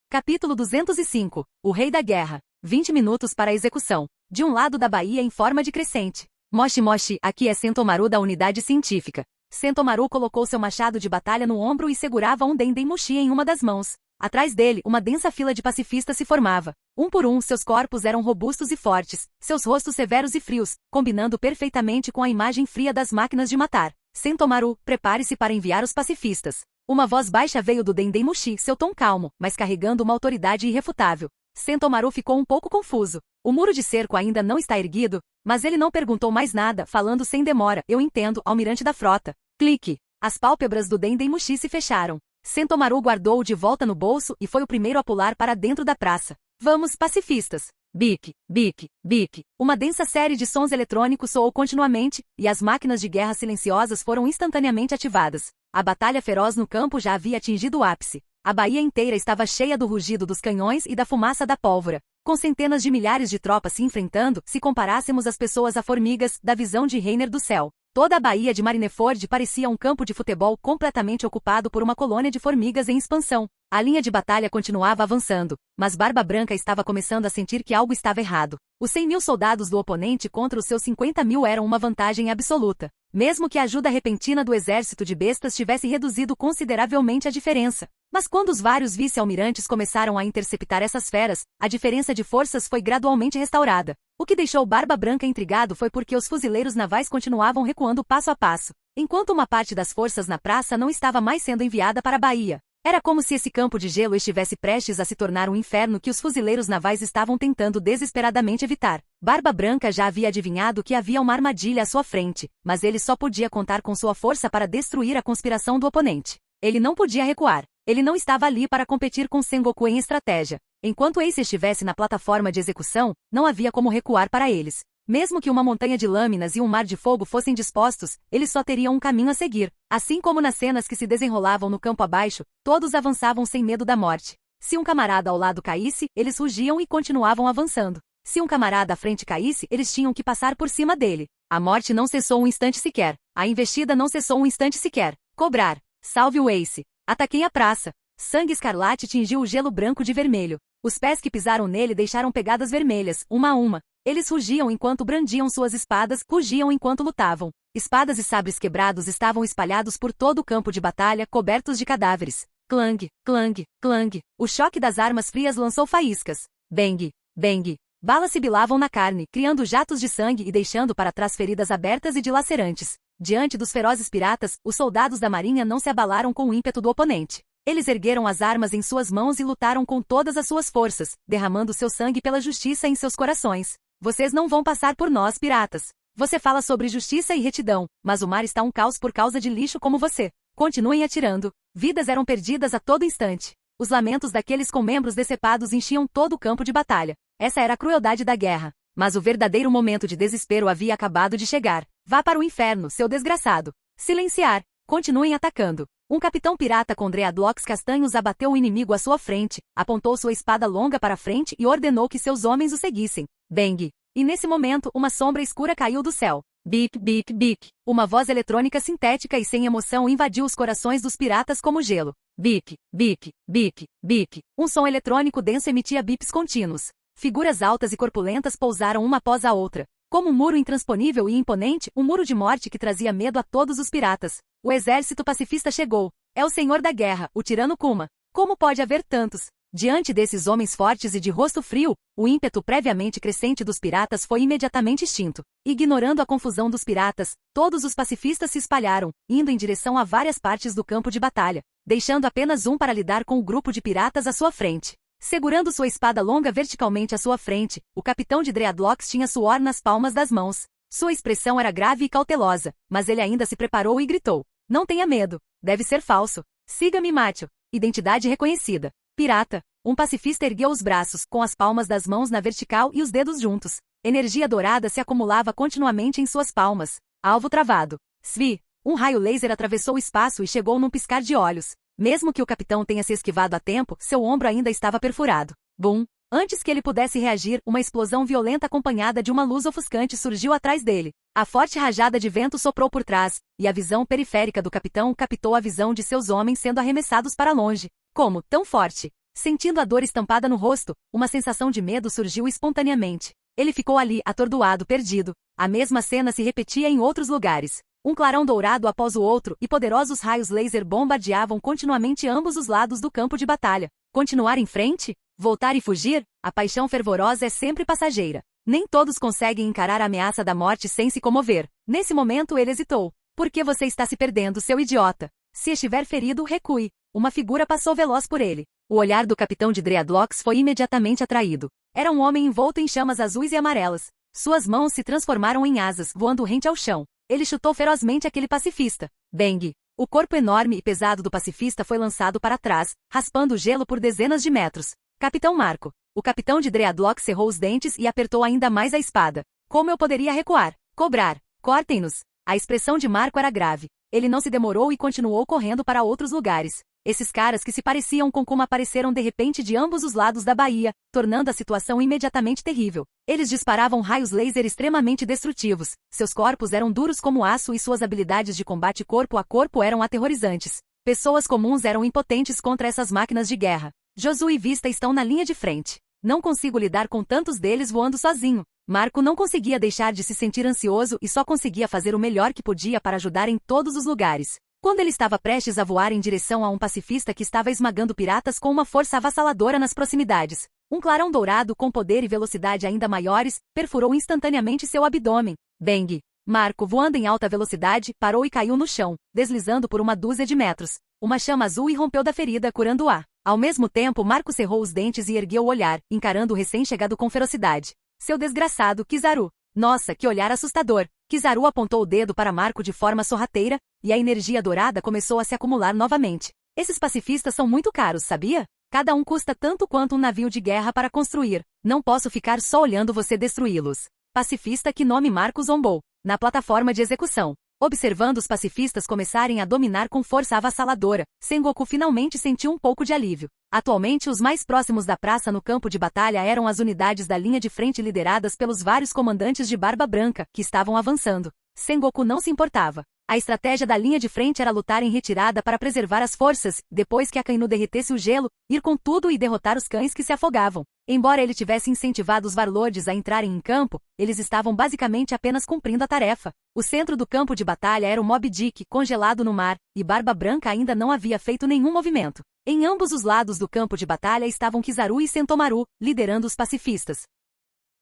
Capítulo 205. O Rei da Guerra. 20 minutos para a execução. De um lado da baía em forma de crescente. Moshi Moshi, aqui é Sentomaru da unidade científica. Sentomaru colocou seu machado de batalha no ombro e segurava um Dendemushi em uma das mãos. Atrás dele, uma densa fila de pacifistas se formava. Um por um, seus corpos eram robustos e fortes, seus rostos severos e frios, combinando perfeitamente com a imagem fria das máquinas de matar. Sentomaru, prepare-se para enviar os pacifistas. Uma voz baixa veio do Dendemushi, seu tom calmo, mas carregando uma autoridade irrefutável. Sentomaru ficou um pouco confuso. O muro de cerco ainda não está erguido, mas ele não perguntou mais nada, falando sem demora. Eu entendo, almirante da frota. Clique. As pálpebras do Dendemushi se fecharam. Sentomaru guardou-o de volta no bolso e foi o primeiro a pular para dentro da praça. Vamos, pacifistas. Bic, bic, bic. Uma densa série de sons eletrônicos soou continuamente, e as máquinas de guerra silenciosas foram instantaneamente ativadas. A batalha feroz no campo já havia atingido o ápice. A baía inteira estava cheia do rugido dos canhões e da fumaça da pólvora. Com centenas de milhares de tropas se enfrentando, se comparássemos as pessoas a formigas, da visão de Reiner do céu. Toda a baía de Marineford parecia um campo de futebol completamente ocupado por uma colônia de formigas em expansão. A linha de batalha continuava avançando, mas Barba Branca estava começando a sentir que algo estava errado. Os 100.000 soldados do oponente contra os seus 50.000 eram uma vantagem absoluta. Mesmo que a ajuda repentina do exército de bestas tivesse reduzido consideravelmente a diferença. Mas quando os vários vice-almirantes começaram a interceptar essas feras, a diferença de forças foi gradualmente restaurada. O que deixou Barba Branca intrigado foi porque os fuzileiros navais continuavam recuando passo a passo, enquanto uma parte das forças na praça não estava mais sendo enviada para a baía. Era como se esse campo de gelo estivesse prestes a se tornar um inferno que os fuzileiros navais estavam tentando desesperadamente evitar. Barba Branca já havia adivinhado que havia uma armadilha à sua frente, mas ele só podia contar com sua força para destruir a conspiração do oponente. Ele não podia recuar. Ele não estava ali para competir com Sengoku em estratégia. Enquanto Ace estivesse na plataforma de execução, não havia como recuar para eles. Mesmo que uma montanha de lâminas e um mar de fogo fossem dispostos, eles só teriam um caminho a seguir. Assim como nas cenas que se desenrolavam no campo abaixo, todos avançavam sem medo da morte. Se um camarada ao lado caísse, eles rugiam e continuavam avançando. Se um camarada à frente caísse, eles tinham que passar por cima dele. A morte não cessou um instante sequer. A investida não cessou um instante sequer. Cobrar. Salve o Ace. Ataquei a praça. Sangue escarlate tingiu o gelo branco de vermelho. Os pés que pisaram nele deixaram pegadas vermelhas, uma a uma. Eles rugiam enquanto brandiam suas espadas, rugiam enquanto lutavam. Espadas e sabres quebrados estavam espalhados por todo o campo de batalha, cobertos de cadáveres. Clang, clang, clang. O choque das armas frias lançou faíscas. Bang, bang. Balas sibilavam na carne, criando jatos de sangue e deixando para trás feridas abertas e dilacerantes. Diante dos ferozes piratas, os soldados da marinha não se abalaram com o ímpeto do oponente. Eles ergueram as armas em suas mãos e lutaram com todas as suas forças, derramando seu sangue pela justiça em seus corações. Vocês não vão passar por nós, piratas. Você fala sobre justiça e retidão, mas o mar está um caos por causa de lixo como você. Continuem atirando. Vidas eram perdidas a todo instante. Os lamentos daqueles com membros decepados enchiam todo o campo de batalha. Essa era a crueldade da guerra. Mas o verdadeiro momento de desespero havia acabado de chegar. Vá para o inferno, seu desgraçado. Silenciar. Continuem atacando. Um capitão pirata com dreadlocks castanhos abateu o inimigo à sua frente, apontou sua espada longa para frente e ordenou que seus homens o seguissem. Bang! E nesse momento, uma sombra escura caiu do céu. Bip, bip, bip. Uma voz eletrônica sintética e sem emoção invadiu os corações dos piratas como gelo. Bip, bip, bip, bip. Um som eletrônico denso emitia bips contínuos. Figuras altas e corpulentas pousaram uma após a outra. Como um muro intransponível e imponente, um muro de morte que trazia medo a todos os piratas. O exército pacifista chegou. É o senhor da guerra, o tirano Kuma. Como pode haver tantos? Diante desses homens fortes e de rosto frio, o ímpeto previamente crescente dos piratas foi imediatamente extinto. Ignorando a confusão dos piratas, todos os pacifistas se espalharam, indo em direção a várias partes do campo de batalha, deixando apenas um para lidar com o grupo de piratas à sua frente. Segurando sua espada longa verticalmente à sua frente, o capitão de dreadlocks tinha suor nas palmas das mãos. Sua expressão era grave e cautelosa, mas ele ainda se preparou e gritou. Não tenha medo. Deve ser falso. Siga-me, macho. Identidade reconhecida. Pirata. Um pacifista ergueu os braços, com as palmas das mãos na vertical e os dedos juntos. Energia dourada se acumulava continuamente em suas palmas. Alvo travado. Svi. Um raio laser atravessou o espaço e chegou num piscar de olhos. Mesmo que o capitão tenha se esquivado a tempo, seu ombro ainda estava perfurado. Bum! Antes que ele pudesse reagir, uma explosão violenta acompanhada de uma luz ofuscante surgiu atrás dele. A forte rajada de vento soprou por trás, e a visão periférica do capitão captou a visão de seus homens sendo arremessados para longe. Como? Tão forte? Sentindo a dor estampada no rosto, uma sensação de medo surgiu espontaneamente. Ele ficou ali, atordoado, perdido. A mesma cena se repetia em outros lugares. Um clarão dourado após o outro e poderosos raios laser bombardeavam continuamente ambos os lados do campo de batalha. Continuar em frente? Voltar e fugir? A paixão fervorosa é sempre passageira. Nem todos conseguem encarar a ameaça da morte sem se comover. Nesse momento ele hesitou. Por que você está se perdendo, seu idiota? Se estiver ferido, recue. Uma figura passou veloz por ele. O olhar do capitão de dreadlocks foi imediatamente atraído. Era um homem envolto em chamas azuis e amarelas. Suas mãos se transformaram em asas, voando rente ao chão. Ele chutou ferozmente aquele pacifista. Bang! O corpo enorme e pesado do pacifista foi lançado para trás, raspando o gelo por dezenas de metros. Capitão Marco. O capitão de dreadlocks cerrou os dentes e apertou ainda mais a espada. Como eu poderia recuar? Cobrar. Cortem-nos. A expressão de Marco era grave. Ele não se demorou e continuou correndo para outros lugares. Esses caras que se pareciam com Kuma apareceram de repente de ambos os lados da baía, tornando a situação imediatamente terrível. Eles disparavam raios laser extremamente destrutivos. Seus corpos eram duros como aço e suas habilidades de combate corpo a corpo eram aterrorizantes. Pessoas comuns eram impotentes contra essas máquinas de guerra. Josué e Vista estão na linha de frente. Não consigo lidar com tantos deles voando sozinho. Marco não conseguia deixar de se sentir ansioso e só conseguia fazer o melhor que podia para ajudar em todos os lugares. Quando ele estava prestes a voar em direção a um pacifista que estava esmagando piratas com uma força avassaladora nas proximidades, um clarão dourado com poder e velocidade ainda maiores perfurou instantaneamente seu abdômen. Bang! Marco, voando em alta velocidade, parou e caiu no chão, deslizando por uma dúzia de metros. Uma chama azul irrompeu da ferida, curando-a. Ao mesmo tempo, Marco cerrou os dentes e ergueu o olhar, encarando o recém-chegado com ferocidade. Seu desgraçado, Kizaru! Nossa, que olhar assustador! Kizaru apontou o dedo para Marco de forma sorrateira, e a energia dourada começou a se acumular novamente. Esses pacifistas são muito caros, sabia? Cada um custa tanto quanto um navio de guerra para construir. Não posso ficar só olhando você destruí-los. Pacifista que nome Marco zombou. Na plataforma de execução. Observando os pacifistas começarem a dominar com força avassaladora, Sengoku finalmente sentiu um pouco de alívio. Atualmente os mais próximos da praça no campo de batalha eram as unidades da linha de frente lideradas pelos vários comandantes de barba branca, que estavam avançando. Sengoku não se importava. A estratégia da linha de frente era lutar em retirada para preservar as forças, depois que Akainu derretesse o gelo, ir com tudo e derrotar os cães que se afogavam. Embora ele tivesse incentivado os Warlords a entrarem em campo, eles estavam basicamente apenas cumprindo a tarefa. O centro do campo de batalha era o Moby Dick, congelado no mar, e Barba Branca ainda não havia feito nenhum movimento. Em ambos os lados do campo de batalha estavam Kizaru e Sentomaru, liderando os pacifistas,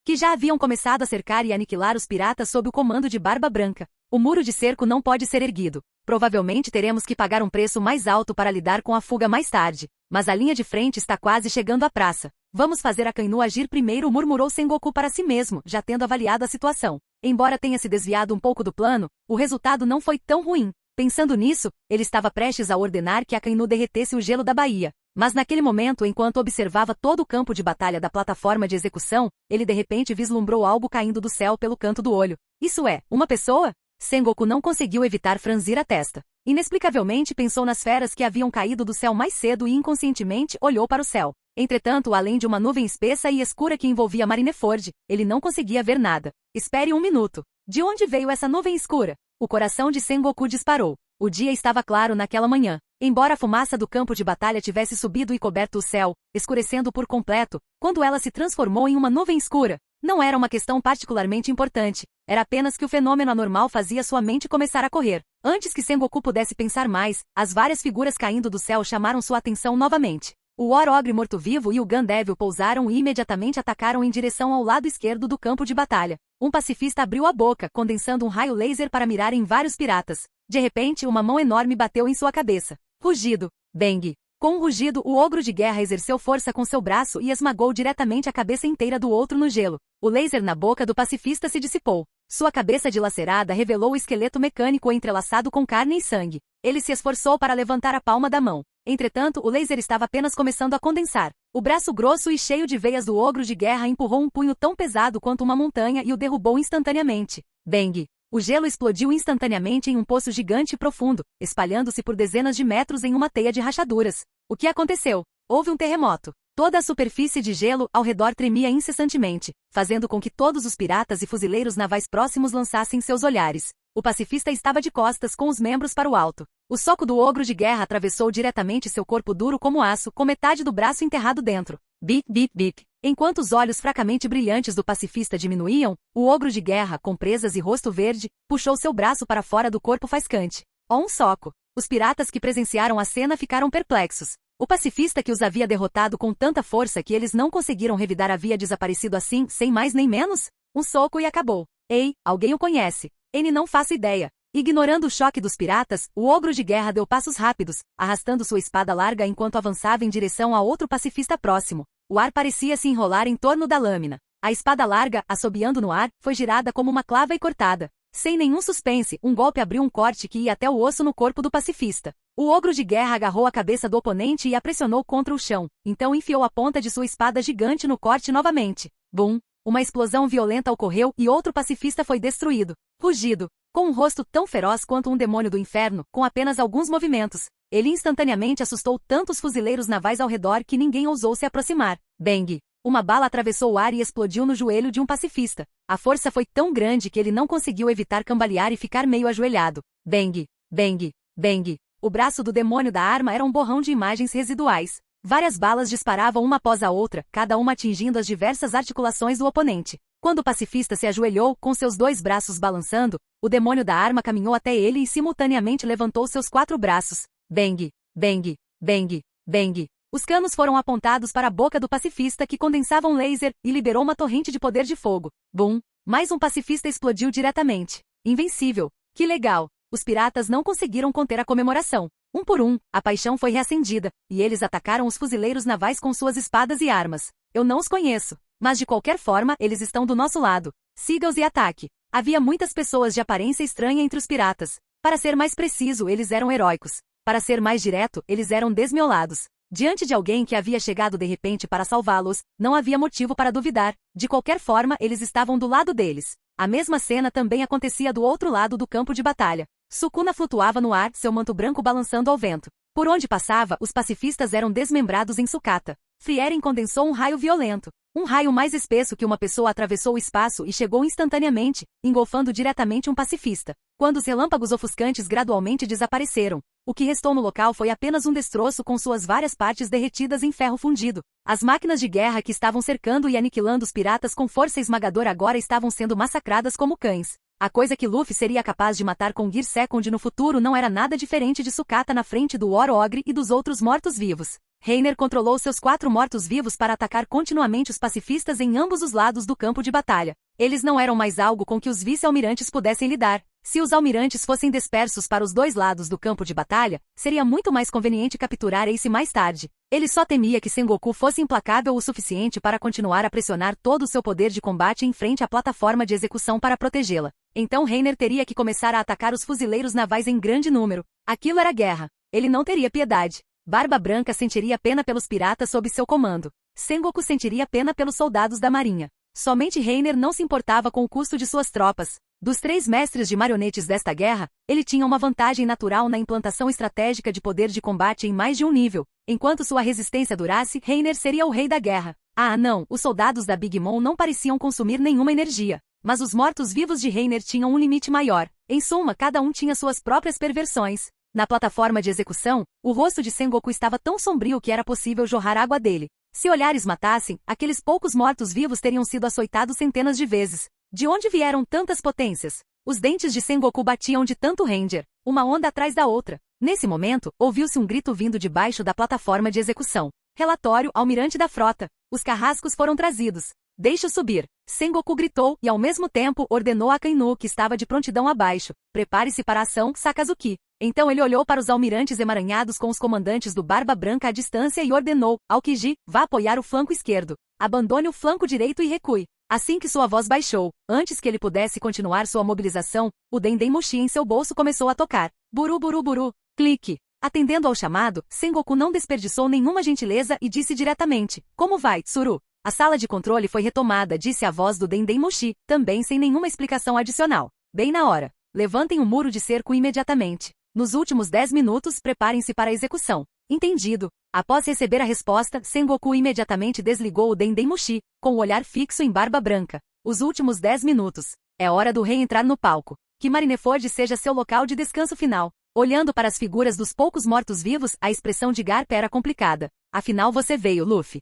que já haviam começado a cercar e aniquilar os piratas sob o comando de Barba Branca. O muro de cerco não pode ser erguido. Provavelmente teremos que pagar um preço mais alto para lidar com a fuga mais tarde. Mas a linha de frente está quase chegando à praça. Vamos fazer Akainu agir primeiro, murmurou Sengoku para si mesmo, já tendo avaliado a situação. Embora tenha se desviado um pouco do plano, o resultado não foi tão ruim. Pensando nisso, ele estava prestes a ordenar que Akainu derretesse o gelo da baía. Mas naquele momento, enquanto observava todo o campo de batalha da plataforma de execução, ele de repente vislumbrou algo caindo do céu pelo canto do olho. Isso é, uma pessoa? Sengoku não conseguiu evitar franzir a testa. Inexplicavelmente pensou nas feras que haviam caído do céu mais cedo e inconscientemente olhou para o céu. Entretanto, além de uma nuvem espessa e escura que envolvia Marineford, ele não conseguia ver nada. Espere um minuto. De onde veio essa nuvem escura? O coração de Sengoku disparou. O dia estava claro naquela manhã. Embora a fumaça do campo de batalha tivesse subido e coberto o céu, escurecendo por completo, quando ela se transformou em uma nuvem escura, não era uma questão particularmente importante. Era apenas que o fenômeno anormal fazia sua mente começar a correr. Antes que Sengoku pudesse pensar mais, as várias figuras caindo do céu chamaram sua atenção novamente. O War Ogre morto-vivo e o Gun Devil pousaram e imediatamente atacaram em direção ao lado esquerdo do campo de batalha. Um pacifista abriu a boca, condensando um raio laser para mirar em vários piratas. De repente, uma mão enorme bateu em sua cabeça. Rugido. Bang. Com um rugido, o ogro de guerra exerceu força com seu braço e esmagou diretamente a cabeça inteira do outro no gelo. O laser na boca do pacifista se dissipou. Sua cabeça dilacerada revelou o esqueleto mecânico entrelaçado com carne e sangue. Ele se esforçou para levantar a palma da mão. Entretanto, o laser estava apenas começando a condensar. O braço grosso e cheio de veias do ogro de guerra empurrou um punho tão pesado quanto uma montanha e o derrubou instantaneamente. Bang! O gelo explodiu instantaneamente em um poço gigante e profundo, espalhando-se por dezenas de metros em uma teia de rachaduras. O que aconteceu? Houve um terremoto. Toda a superfície de gelo ao redor tremia incessantemente, fazendo com que todos os piratas e fuzileiros navais próximos lançassem seus olhares. O pacifista estava de costas com os membros para o alto. O soco do ogro de guerra atravessou diretamente seu corpo duro como aço, com metade do braço enterrado dentro. Bip, bip, bip. Enquanto os olhos fracamente brilhantes do pacifista diminuíam, o ogro de guerra, com presas e rosto verde, puxou seu braço para fora do corpo faiscante. Oh, um soco! Os piratas que presenciaram a cena ficaram perplexos. O pacifista que os havia derrotado com tanta força que eles não conseguiram revidar havia desaparecido assim, sem mais nem menos? Um soco e acabou. Ei, alguém o conhece? N não faço ideia. Ignorando o choque dos piratas, o ogro de guerra deu passos rápidos, arrastando sua espada larga enquanto avançava em direção a outro pacifista próximo. O ar parecia se enrolar em torno da lâmina. A espada larga, assobiando no ar, foi girada como uma clava e cortada. Sem nenhum suspense, um golpe abriu um corte que ia até o osso no corpo do pacifista. O ogro de guerra agarrou a cabeça do oponente e a pressionou contra o chão, então enfiou a ponta de sua espada gigante no corte novamente. Bum! Uma explosão violenta ocorreu e outro pacifista foi destruído. Rugido. Com um rosto tão feroz quanto um demônio do inferno, com apenas alguns movimentos, ele instantaneamente assustou tantos fuzileiros navais ao redor que ninguém ousou se aproximar. Bang! Uma bala atravessou o ar e explodiu no joelho de um pacifista. A força foi tão grande que ele não conseguiu evitar cambalear e ficar meio ajoelhado. Bang! Bang! Bang! O braço do demônio da arma era um borrão de imagens residuais. Várias balas disparavam uma após a outra, cada uma atingindo as diversas articulações do oponente. Quando o pacifista se ajoelhou, com seus dois braços balançando, o demônio da arma caminhou até ele e simultaneamente levantou seus 4 braços. Bang! Bang! Bang! Bang! Os canos foram apontados para a boca do pacifista que condensava um laser e liberou uma torrente de poder de fogo. Bum! Mais um pacifista explodiu diretamente. Invencível! Que legal! Os piratas não conseguiram conter a comemoração. Um por um, a paixão foi reacendida, e eles atacaram os fuzileiros navais com suas espadas e armas. Eu não os conheço, mas de qualquer forma eles estão do nosso lado. Siga-os e ataque. Havia muitas pessoas de aparência estranha entre os piratas. Para ser mais preciso, eles eram heróicos. Para ser mais direto, eles eram desmiolados. Diante de alguém que havia chegado de repente para salvá-los, não havia motivo para duvidar. De qualquer forma, eles estavam do lado deles. A mesma cena também acontecia do outro lado do campo de batalha. Sukuna flutuava no ar, seu manto branco balançando ao vento. Por onde passava, os pacifistas eram desmembrados em sucata. Frieren condensou um raio violento. Um raio mais espesso que uma pessoa atravessou o espaço e chegou instantaneamente, engolfando diretamente um pacifista. Quando os relâmpagos ofuscantes gradualmente desapareceram, o que restou no local foi apenas um destroço com suas várias partes derretidas em ferro fundido. As máquinas de guerra que estavam cercando e aniquilando os piratas com força esmagadora agora estavam sendo massacradas como cães. A coisa que Luffy seria capaz de matar com Gear Second no futuro não era nada diferente de sucata na frente do War Ogre e dos outros mortos-vivos. Reiner controlou seus 4 mortos-vivos para atacar continuamente os pacifistas em ambos os lados do campo de batalha. Eles não eram mais algo com que os vice-almirantes pudessem lidar. Se os almirantes fossem dispersos para os 2 lados do campo de batalha, seria muito mais conveniente capturar Ace mais tarde. Ele só temia que Sengoku fosse implacável o suficiente para continuar a pressionar todo o seu poder de combate em frente à plataforma de execução para protegê-la. Então Reiner teria que começar a atacar os fuzileiros navais em grande número. Aquilo era guerra. Ele não teria piedade. Barba Branca sentiria pena pelos piratas sob seu comando. Sengoku sentiria pena pelos soldados da marinha. Somente Reiner não se importava com o custo de suas tropas. Dos 3 mestres de marionetes desta guerra, ele tinha uma vantagem natural na implantação estratégica de poder de combate em mais de um nível. Enquanto sua resistência durasse, Reiner seria o rei da guerra. Ah não, os soldados da Big Mom não pareciam consumir nenhuma energia. Mas os mortos-vivos de Reiner tinham um limite maior. Em suma, cada um tinha suas próprias perversões. Na plataforma de execução, o rosto de Sengoku estava tão sombrio que era possível jorrar água dele. Se olhares matassem, aqueles poucos mortos-vivos teriam sido açoitados centenas de vezes. De onde vieram tantas potências? Os dentes de Sengoku batiam de tanto Ranger, uma onda atrás da outra. Nesse momento, ouviu-se um grito vindo de baixo da plataforma de execução. Relatório, almirante da frota. Os carrascos foram trazidos. Deixe-o subir. Sengoku gritou e ao mesmo tempo ordenou a Akainu que estava de prontidão abaixo. Prepare-se para a ação, Sakazuki. Então ele olhou para os almirantes emaranhados com os comandantes do Barba Branca à distância e ordenou, Aokiji, vá apoiar o flanco esquerdo. Abandone o flanco direito e recue. Assim que sua voz baixou, antes que ele pudesse continuar sua mobilização, o Dendemushi em seu bolso começou a tocar. Buru buru buru. Clique. Atendendo ao chamado, Sengoku não desperdiçou nenhuma gentileza e disse diretamente, como vai, Tsuru? A sala de controle foi retomada, disse a voz do Dendemushi, também sem nenhuma explicação adicional. Bem na hora. Levantem o muro de cerco imediatamente. Nos últimos 10 minutos, preparem-se para a execução. Entendido. Após receber a resposta, Sengoku imediatamente desligou o Dendemushi, com o olhar fixo em Barba Branca. Os últimos 10 minutos. É hora do rei entrar no palco. Que Marineford seja seu local de descanso final. Olhando para as figuras dos poucos mortos-vivos, a expressão de Garp era complicada. Afinal você veio, Luffy.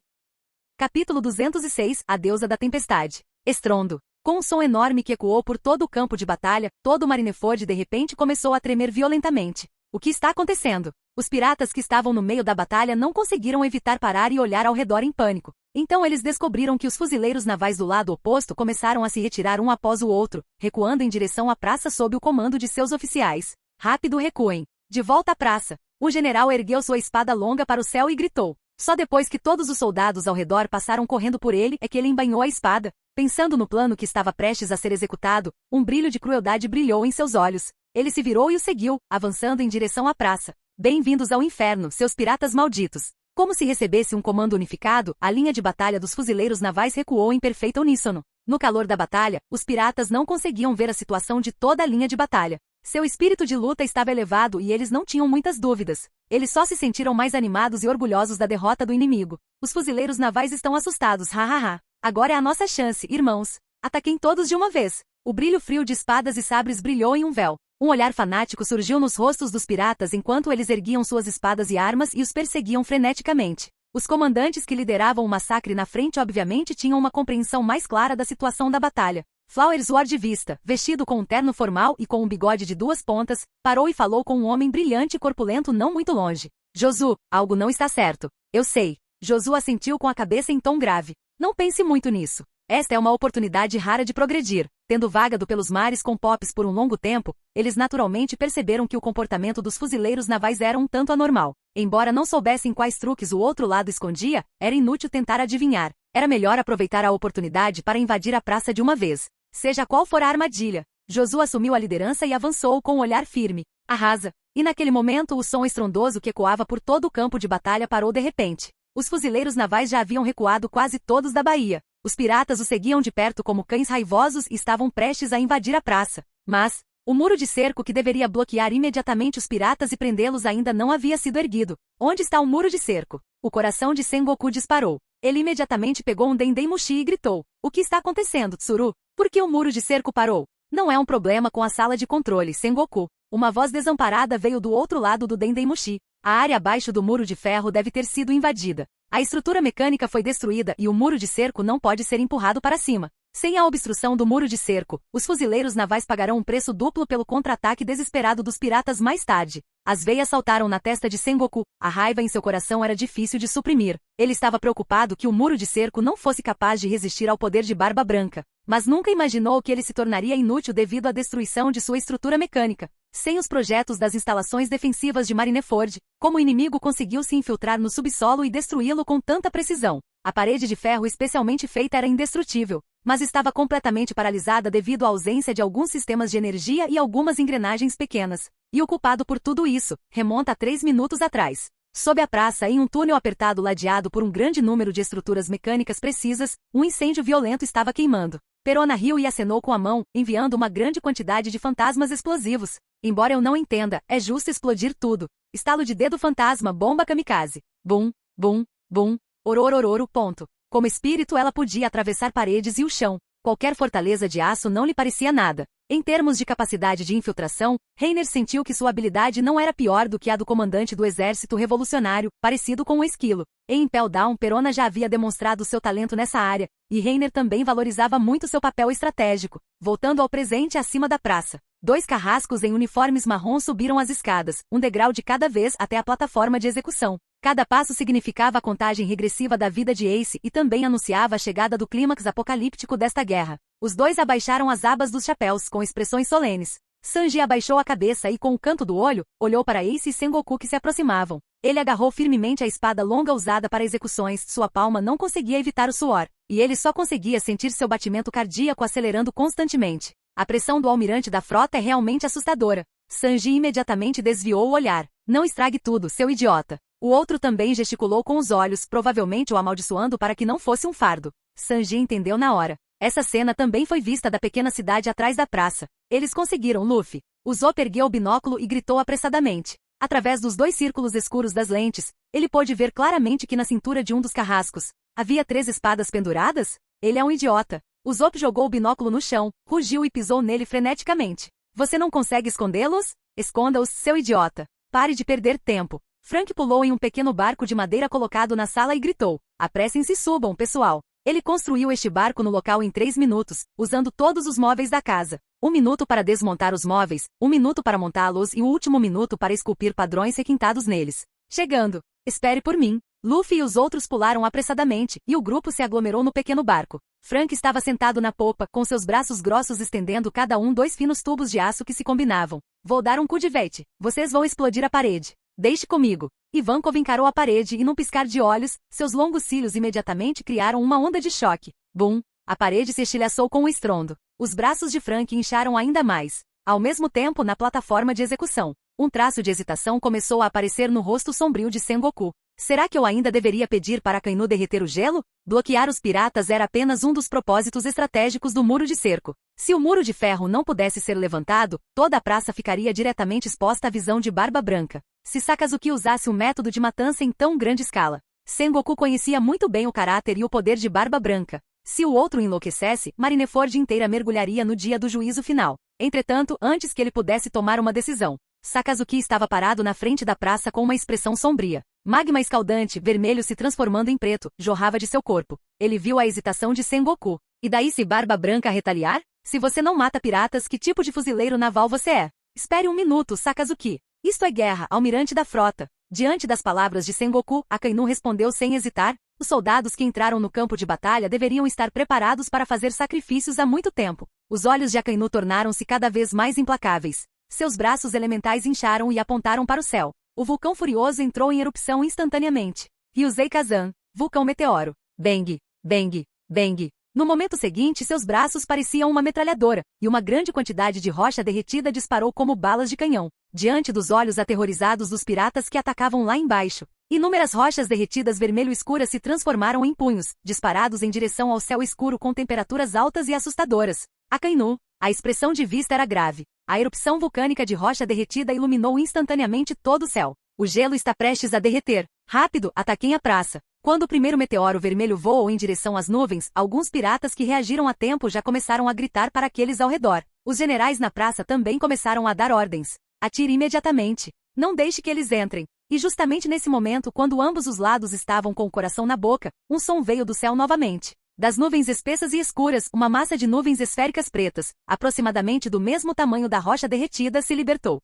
Capítulo 206, A Deusa da Tempestade. Estrondo. Com um som enorme que ecoou por todo o campo de batalha, todo o Marineford de repente começou a tremer violentamente. O que está acontecendo? Os piratas que estavam no meio da batalha não conseguiram evitar parar e olhar ao redor em pânico. Então eles descobriram que os fuzileiros navais do lado oposto começaram a se retirar um após o outro, recuando em direção à praça sob o comando de seus oficiais. Rápido, recuem. De volta à praça. O general ergueu sua espada longa para o céu e gritou. Só depois que todos os soldados ao redor passaram correndo por ele é que ele embainhou a espada. Pensando no plano que estava prestes a ser executado, um brilho de crueldade brilhou em seus olhos. Ele se virou e o seguiu, avançando em direção à praça. Bem-vindos ao inferno, seus piratas malditos. Como se recebesse um comando unificado, a linha de batalha dos fuzileiros navais recuou em perfeito uníssono. No calor da batalha, os piratas não conseguiam ver a situação de toda a linha de batalha. Seu espírito de luta estava elevado e eles não tinham muitas dúvidas. Eles só se sentiram mais animados e orgulhosos da derrota do inimigo. Os fuzileiros navais estão assustados, hahaha. Agora é a nossa chance, irmãos. Ataquem todos de uma vez. O brilho frio de espadas e sabres brilhou em um véu. Um olhar fanático surgiu nos rostos dos piratas enquanto eles erguiam suas espadas e armas e os perseguiam freneticamente. Os comandantes que lideravam o massacre na frente obviamente tinham uma compreensão mais clara da situação da batalha. Flower Sword Vista, vestido com um terno formal e com um bigode de 2 pontas, parou e falou com um homem brilhante e corpulento não muito longe. Josu, algo não está certo. Eu sei. Josu assentiu com a cabeça em tom grave. Não pense muito nisso. Esta é uma oportunidade rara de progredir. Tendo vagado pelos mares com Pops por um longo tempo, eles naturalmente perceberam que o comportamento dos fuzileiros navais era um tanto anormal. Embora não soubessem quais truques o outro lado escondia, era inútil tentar adivinhar. Era melhor aproveitar a oportunidade para invadir a praça de uma vez. Seja qual for a armadilha, Josu assumiu a liderança e avançou com um olhar firme. Arrasa. E naquele momento o som estrondoso que ecoava por todo o campo de batalha parou de repente. Os fuzileiros navais já haviam recuado quase todos da baía. Os piratas os seguiam de perto como cães raivosos e estavam prestes a invadir a praça. Mas o muro de cerco que deveria bloquear imediatamente os piratas e prendê-los ainda não havia sido erguido. Onde está o muro de cerco? O coração de Sengoku disparou. Ele imediatamente pegou um Dendemushi e gritou: "O que está acontecendo, Tsuru? Por que o muro de cerco parou?" "Não é um problema com a sala de controle, Sengoku." Uma voz desamparada veio do outro lado do Dendemushi. "A área abaixo do muro de ferro deve ter sido invadida. A estrutura mecânica foi destruída e o muro de cerco não pode ser empurrado para cima. Sem a obstrução do muro de cerco, os fuzileiros navais pagarão um preço duplo pelo contra-ataque desesperado dos piratas mais tarde." As veias saltaram na testa de Sengoku. A raiva em seu coração era difícil de suprimir. Ele estava preocupado que o muro de cerco não fosse capaz de resistir ao poder de Barba Branca. Mas nunca imaginou que ele se tornaria inútil devido à destruição de sua estrutura mecânica. Sem os projetos das instalações defensivas de Marineford, como o inimigo conseguiu se infiltrar no subsolo e destruí-lo com tanta precisão? A parede de ferro especialmente feita era indestrutível, mas estava completamente paralisada devido à ausência de alguns sistemas de energia e algumas engrenagens pequenas. E o culpado por tudo isso remonta a 3 minutos atrás. Sob a praça, em um túnel apertado ladeado por um grande número de estruturas mecânicas precisas, um incêndio violento estava queimando. Perona riu e acenou com a mão, enviando uma grande quantidade de fantasmas explosivos. "Embora eu não entenda, é justo explodir tudo." Estalo de dedo fantasma, bomba kamikaze. Bum, bum, bum, ororororo, ponto. Como espírito ela podia atravessar paredes e o chão. Qualquer fortaleza de aço não lhe parecia nada. Em termos de capacidade de infiltração, Reiner sentiu que sua habilidade não era pior do que a do comandante do exército revolucionário, parecido com um esquilo. Em Impel Down, Perona já havia demonstrado seu talento nessa área, e Reiner também valorizava muito seu papel estratégico. Voltando ao presente acima da praça, 2 carrascos em uniformes marrom subiram as escadas, um degrau de cada vez até a plataforma de execução. Cada passo significava a contagem regressiva da vida de Ace e também anunciava a chegada do clímax apocalíptico desta guerra. Os 2 abaixaram as abas dos chapéus com expressões solenes. Sanji abaixou a cabeça e com o canto do olho, olhou para Ace e Sengoku que se aproximavam. Ele agarrou firmemente a espada longa usada para execuções, sua palma não conseguia evitar o suor, e ele só conseguia sentir seu batimento cardíaco acelerando constantemente. A pressão do almirante da frota é realmente assustadora. Sanji imediatamente desviou o olhar. "Não estrague tudo, seu idiota." O outro também gesticulou com os olhos, provavelmente o amaldiçoando para que não fosse um fardo. Sanji entendeu na hora. Essa cena também foi vista da pequena cidade atrás da praça. "Eles conseguiram, Luffy." O Zop ergueu o binóculo e gritou apressadamente. Através dos 2 círculos escuros das lentes, ele pôde ver claramente que na cintura de um dos carrascos havia 3 espadas penduradas? Ele é um idiota. O Zop jogou o binóculo no chão, rugiu e pisou nele freneticamente. "Você não consegue escondê-los? Esconda-os, seu idiota. Pare de perder tempo." Frank pulou em um pequeno barco de madeira colocado na sala e gritou: "Apressem-se e subam, pessoal." Ele construiu este barco no local em 3 minutos, usando todos os móveis da casa. 1 minuto para desmontar os móveis, 1 minuto para montá-los e o último minuto para esculpir padrões requintados neles. "Chegando. Espere por mim." Luffy e os outros pularam apressadamente, e o grupo se aglomerou no pequeno barco. Frank estava sentado na popa, com seus braços grossos estendendo cada um 2 finos tubos de aço que se combinavam. "Vou dar um cudivete. Vocês vão explodir a parede. Deixe comigo." Ivankov encarou a parede e num piscar de olhos, seus longos cílios imediatamente criaram uma onda de choque. Bum! A parede se estilhaçou com um estrondo. Os braços de Frank incharam ainda mais. Ao mesmo tempo, na plataforma de execução, um traço de hesitação começou a aparecer no rosto sombrio de Sengoku. Será que eu ainda deveria pedir para Akainu derreter o gelo? Bloquear os piratas era apenas um dos propósitos estratégicos do muro de cerco. Se o muro de ferro não pudesse ser levantado, toda a praça ficaria diretamente exposta à visão de Barba Branca. Se Sakazuki usasse um método de matança em tão grande escala. Sengoku conhecia muito bem o caráter e o poder de Barba Branca. Se o outro enlouquecesse, Marineford inteira mergulharia no dia do juízo final. Entretanto, antes que ele pudesse tomar uma decisão, Sakazuki estava parado na frente da praça com uma expressão sombria. Magma escaldante, vermelho se transformando em preto, jorrava de seu corpo. Ele viu a hesitação de Sengoku. E daí se Barba Branca retaliar? Se você não mata piratas, que tipo de fuzileiro naval você é? Espere um minuto, Sakazuki. Isto é guerra, almirante da frota. Diante das palavras de Sengoku, Akainu respondeu sem hesitar. Os soldados que entraram no campo de batalha deveriam estar preparados para fazer sacrifícios há muito tempo. Os olhos de Akainu tornaram-se cada vez mais implacáveis. Seus braços elementais incharam e apontaram para o céu. O vulcão furioso entrou em erupção instantaneamente. Ryuzei Kazan, vulcão meteoro. Bang, bang, bang. No momento seguinte, seus braços pareciam uma metralhadora, e uma grande quantidade de rocha derretida disparou como balas de canhão. diante dos olhos aterrorizados dos piratas que atacavam lá embaixo. Inúmeras rochas derretidas vermelho escuras se transformaram em punhos, disparados em direção ao céu escuro com temperaturas altas e assustadoras. Akainu. A expressão de vista era grave. A erupção vulcânica de rocha derretida iluminou instantaneamente todo o céu. O gelo está prestes a derreter. Rápido, ataquem a praça. Quando o primeiro meteoro vermelho voou em direção às nuvens, alguns piratas que reagiram a tempo já começaram a gritar para aqueles ao redor. Os generais na praça também começaram a dar ordens. Atire imediatamente. Não deixe que eles entrem. E justamente nesse momento, quando ambos os lados estavam com o coração na boca, um som veio do céu novamente. Das nuvens espessas e escuras, uma massa de nuvens esféricas pretas, aproximadamente do mesmo tamanho da rocha derretida, se libertou.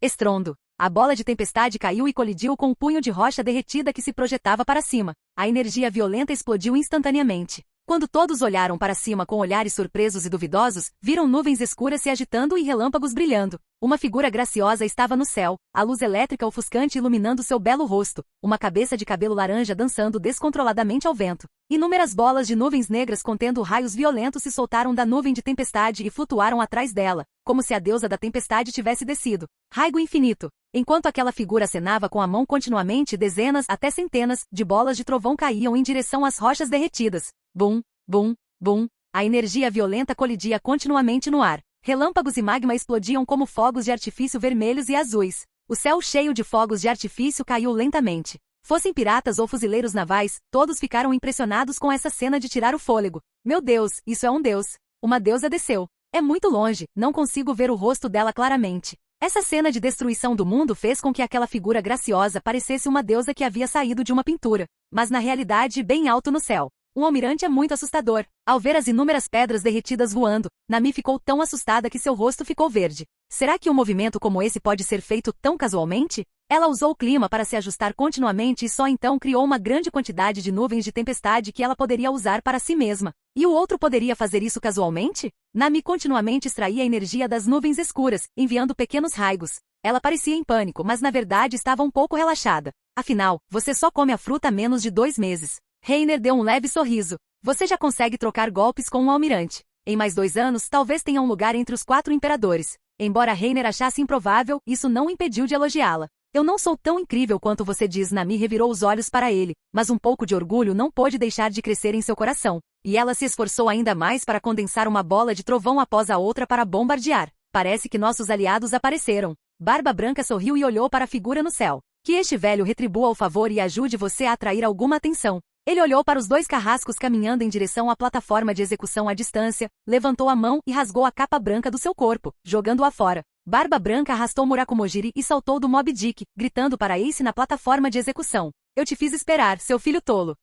Estrondo. A bola de tempestade caiu e colidiu com o punho de rocha derretida que se projetava para cima. A energia violenta explodiu instantaneamente. Quando todos olharam para cima com olhares surpresos e duvidosos, viram nuvens escuras se agitando e relâmpagos brilhando. Uma figura graciosa estava no céu, a luz elétrica ofuscante iluminando seu belo rosto, uma cabeça de cabelo laranja dançando descontroladamente ao vento. Inúmeras bolas de nuvens negras contendo raios violentos se soltaram da nuvem de tempestade e flutuaram atrás dela, como se a deusa da tempestade tivesse descido. Raigo infinito. Enquanto aquela figura acenava com a mão continuamente, dezenas até centenas de bolas de trovão caíam em direção às rochas derretidas. Bum, bum, bum. A energia violenta colidia continuamente no ar. Relâmpagos e magma explodiam como fogos de artifício vermelhos e azuis. O céu cheio de fogos de artifício caiu lentamente. Fossem piratas ou fuzileiros navais, todos ficaram impressionados com essa cena de tirar o fôlego. Meu Deus, isso é um deus. Uma deusa desceu. É muito longe, não consigo ver o rosto dela claramente. Essa cena de destruição do mundo fez com que aquela figura graciosa parecesse uma deusa que havia saído de uma pintura, mas na realidade bem alto no céu. Um almirante é muito assustador. Ao ver as inúmeras pedras derretidas voando, Nami ficou tão assustada que seu rosto ficou verde. Será que um movimento como esse pode ser feito tão casualmente? Ela usou o clima para se ajustar continuamente e só então criou uma grande quantidade de nuvens de tempestade que ela poderia usar para si mesma. E o outro poderia fazer isso casualmente? Nami continuamente extraía a energia das nuvens escuras, enviando pequenos raigos. Ela parecia em pânico, mas na verdade estava um pouco relaxada. Afinal, você só come a fruta há menos de 2 meses. Reiner deu um leve sorriso. Você já consegue trocar golpes com um almirante. Em mais 2 anos, talvez tenha um lugar entre os 4 imperadores. Embora Reiner achasse improvável, isso não o impediu de elogiá-la. Eu não sou tão incrível quanto você diz. Nami revirou os olhos para ele, mas um pouco de orgulho não pôde deixar de crescer em seu coração. E ela se esforçou ainda mais para condensar uma bola de trovão após a outra para bombardear. Parece que nossos aliados apareceram. Barba Branca sorriu e olhou para a figura no céu. Que este velho retribua o favor e ajude você a atrair alguma atenção. Ele olhou para os 2 carrascos caminhando em direção à plataforma de execução à distância, levantou a mão e rasgou a capa branca do seu corpo, jogando-a fora. Barba Branca arrastou Murakumojiri e saltou do Moby Dick, gritando para Ace na plataforma de execução. Eu te fiz esperar, seu filho tolo.